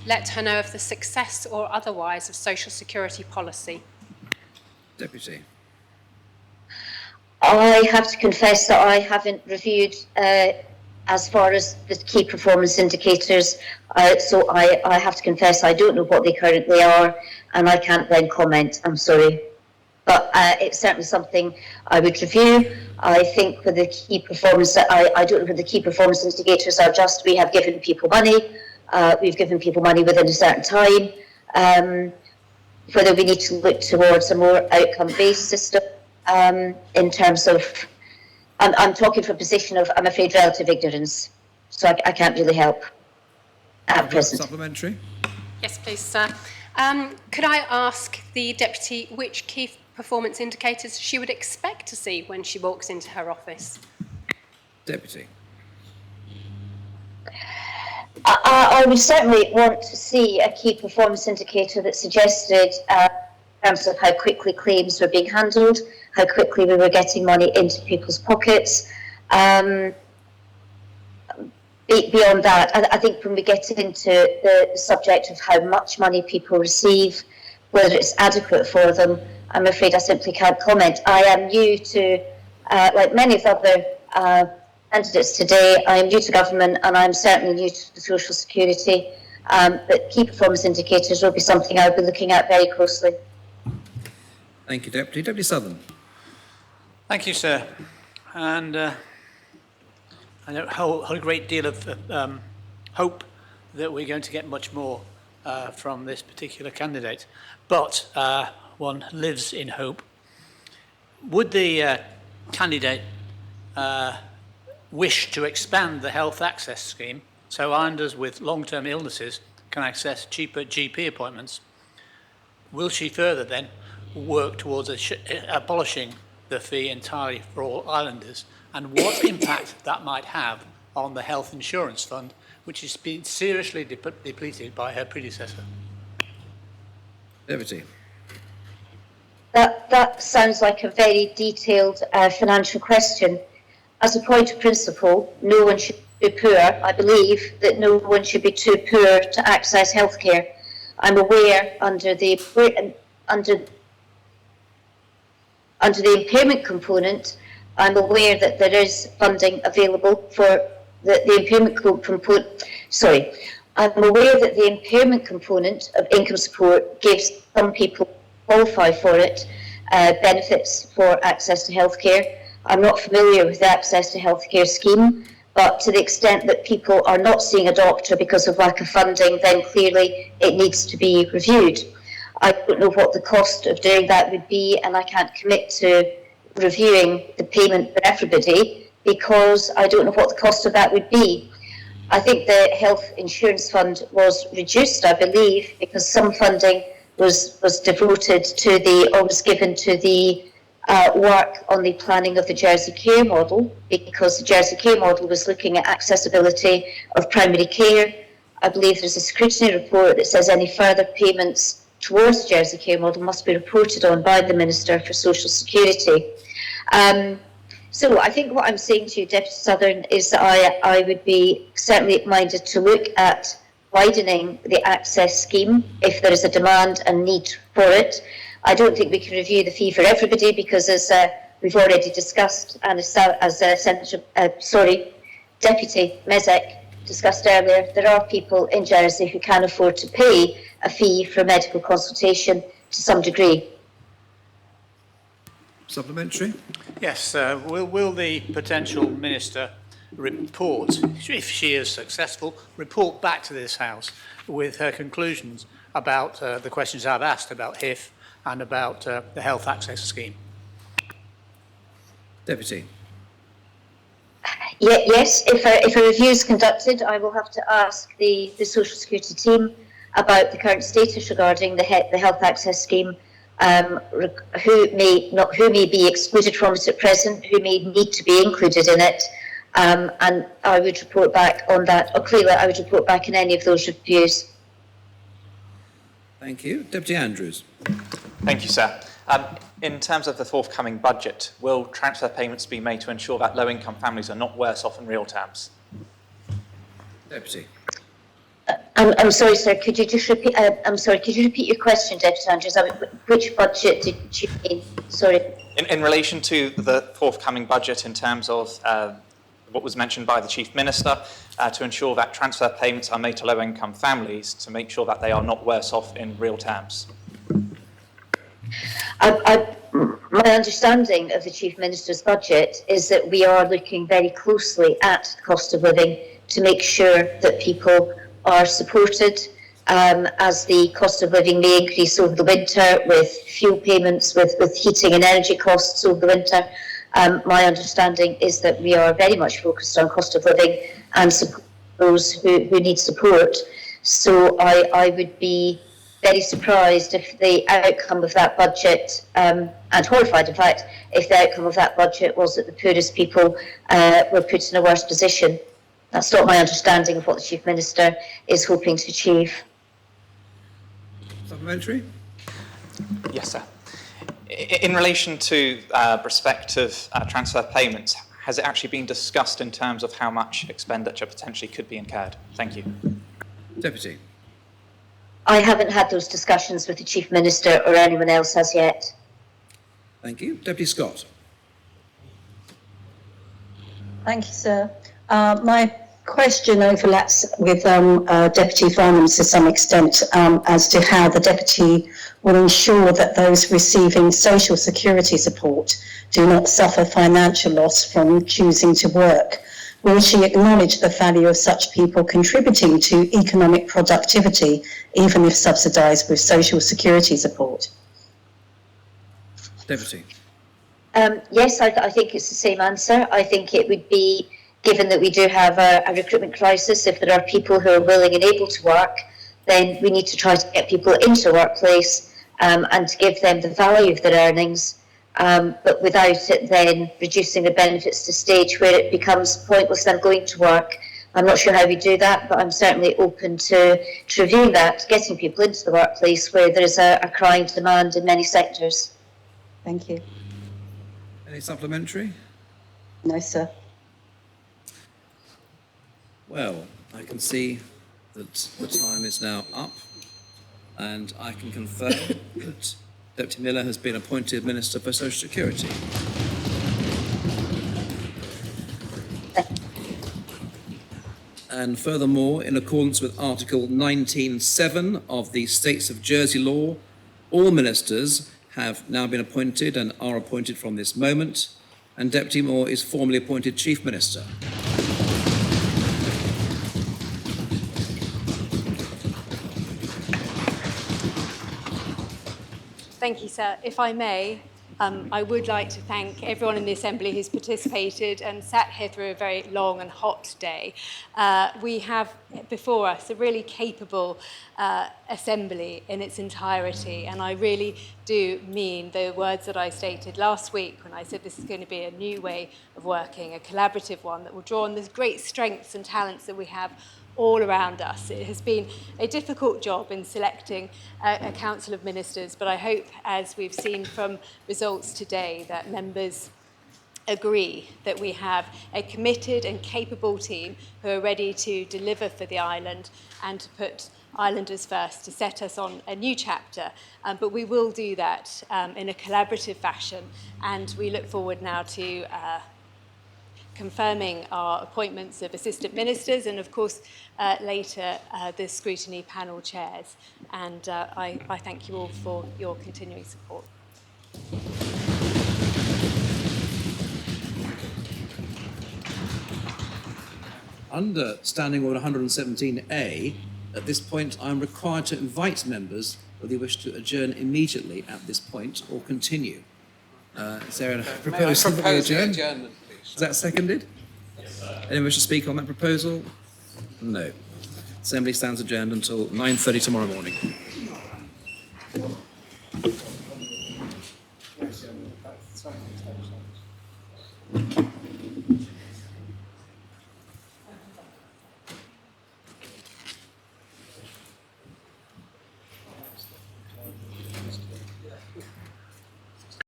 let her know of the success or otherwise of social security policy. Deputy. I have to confess that I haven't reviewed as far as the key performance indicators, so I have to confess I don't know what they currently are, and I can't then comment, I'm sorry. But it's certainly something I would review. I think with the key performance, I don't know what the key performance indicators are just. We have given people money, we've given people money within a certain time, whether we need to look towards a more outcome-based system in terms of, I'm talking from a position of, I'm afraid, relative ignorance, so I can't really help at present. Supplementary? Yes, please, sir. Could I ask the Deputy which key performance indicators she would expect to see when she walks into her office? Deputy. I would certainly want to see a key performance indicator that suggested in terms of how quickly claims were being handled, how quickly we were getting money into people's pockets. Beyond that, I think when we get into the subject of how much money people receive, whether it's adequate for them, I'm afraid I simply can't comment. I am new to, like many of the other candidates today, I am new to government and I'm certainly new to social security, but key performance indicators will be something I'll be looking at very closely. Thank you, Deputy. Deputy Southern. Thank you, sir. And I don't hold a great deal of hope that we're going to get much more from this particular candidate, but one lives in hope. Would the candidate wish to expand the health access scheme so islanders with long-term illnesses can access cheaper GP appointments? Will she further then work towards abolishing the fee entirely for all islanders, and what impact that might have on the health insurance fund, which has been seriously depleted by her predecessor? Deputy. That sounds like a very detailed financial question. As a point of principle, no one should be poor. I believe that no one should be too poor to access healthcare. I'm aware under the impairment component, I'm aware that there is funding available for the impairment component. Sorry, I'm aware that the impairment component of income support gives some people who qualify for it benefits for access to healthcare. I'm not familiar with the access to healthcare scheme, but to the extent that people are not seeing a doctor because of lack of funding, then clearly it needs to be reviewed. I don't know what the cost of doing that would be, and I can't commit to reviewing the payment for everybody because I don't know what the cost of that would be. I think the health insurance fund was reduced, I believe, because some funding was devoted to or was given to the work on the planning of the Jersey Care model, because the Jersey Care model was looking at accessibility of primary care. I believe there's a Scrutiny report that says any further payments towards the Jersey Care model must be reported on by the Minister for Social Security. So I think what I'm saying to you, Deputy Southern, is that I would be certainly minded to look at widening the access scheme if there is a demand and need for it. I don't think we can review the fee for everybody because, as we've already discussed, and as Deputy Mezek discussed earlier, there are people in Jersey who can afford to pay a fee for medical consultation to some degree. Supplementary? Yes, will the potential minister report, if she is successful, report back to this House with her conclusions about the questions I've asked about HIF and about the health access scheme? Deputy. Yes, if a review is conducted, I will have to ask the Social Security team about the current status regarding the health access scheme, who may be excluded from it at present, who may need to be included in it, and I would report back on that, or clearly I would report back in any of those reviews. Thank you. Deputy Andrews. Thank you, sir. In terms of the forthcoming budget, will transfer payments be made to ensure that low-income families are not worse off in real terms? Deputy. I'm sorry, sir. Could you just repeat? I'm sorry. Could you repeat your question, Deputy Andrews? Which budget did you mean? Sorry. In relation to the forthcoming budget, in terms of what was mentioned by the Chief Minister, to ensure that transfer payments are made to low-income families to make sure that they are not worse off in real terms. My understanding of the Chief Minister's budget is that we are looking very closely at the cost of living to make sure that people are supported as the cost of living may increase over the winter with fuel payments, with heating and energy costs over the winter. My understanding is that we are very much focused on cost of living and support those who need support. So I would be very surprised if the outcome of that budget, and horrified in fact, if the outcome of that budget was that the poorest people were put in a worse position. That's not my understanding of what the Chief Minister is hoping to achieve. Supplementary? Yes, sir. In relation to prospective transfer payments, has it actually been discussed in terms of how much expenditure potentially could be incurred? Thank you. Deputy. I haven't had those discussions with the Chief Minister or anyone else as yet. Thank you. Deputy Scott. Thank you, sir. My question overlaps with Deputy Farnham's to some extent as to how the Deputy will ensure that those receiving social security support do not suffer financial loss from choosing to work. Will she acknowledge the value of such people contributing to economic productivity, even if subsidised with social security support? Deputy. Yes, I think it's the same answer. I think it would be, given that we do have a recruitment crisis, if there are people who are willing and able to work, then we need to try to get people into the workplace and to give them the value of their earnings. but without it then reducing the benefits to a stage where it becomes pointless and going to work. I'm not sure how we do that, but I'm certainly open to reviewing that, getting people into the workplace where there is a crying demand in many sectors. Thank you. Any supplementary? No, sir. Well, I can see that the time is now up, and I can confirm that Deputy Miller has been appointed Minister for Social Security. And furthermore, in accordance with Article 19(7) of the States of Jersey law, all ministers have now been appointed and are appointed from this moment, and Deputy Moore is formally appointed Chief Minister. Thank you, sir. If I may, I would like to thank everyone in the Assembly who's participated and sat here through a very long and hot day. We have before us a really capable Assembly in its entirety, and I really do mean the words that I stated last week when I said this is going to be a new way of working, a collaborative one that will draw on the great strengths and talents that we have all around us. It has been a difficult job in selecting a council of ministers, but I hope, as we've seen from results today, that members agree that we have a committed and capable team who are ready to deliver for the island and to put islanders first, to set us on a new chapter. But we will do that in a collaborative fashion, and we look forward now to confirming our appointments of assistant ministers and, of course, later the scrutiny panel chairs. And I thank you all for your continuing support. Under Standing Order 117A, at this point, I'm required to invite members whether you wish to adjourn immediately at this point or continue. Is there a proposal for the adjournment? Is that seconded? Yes, anyone wish to speak on that proposal? No. Assembly stands adjourned until 9:30 tomorrow morning.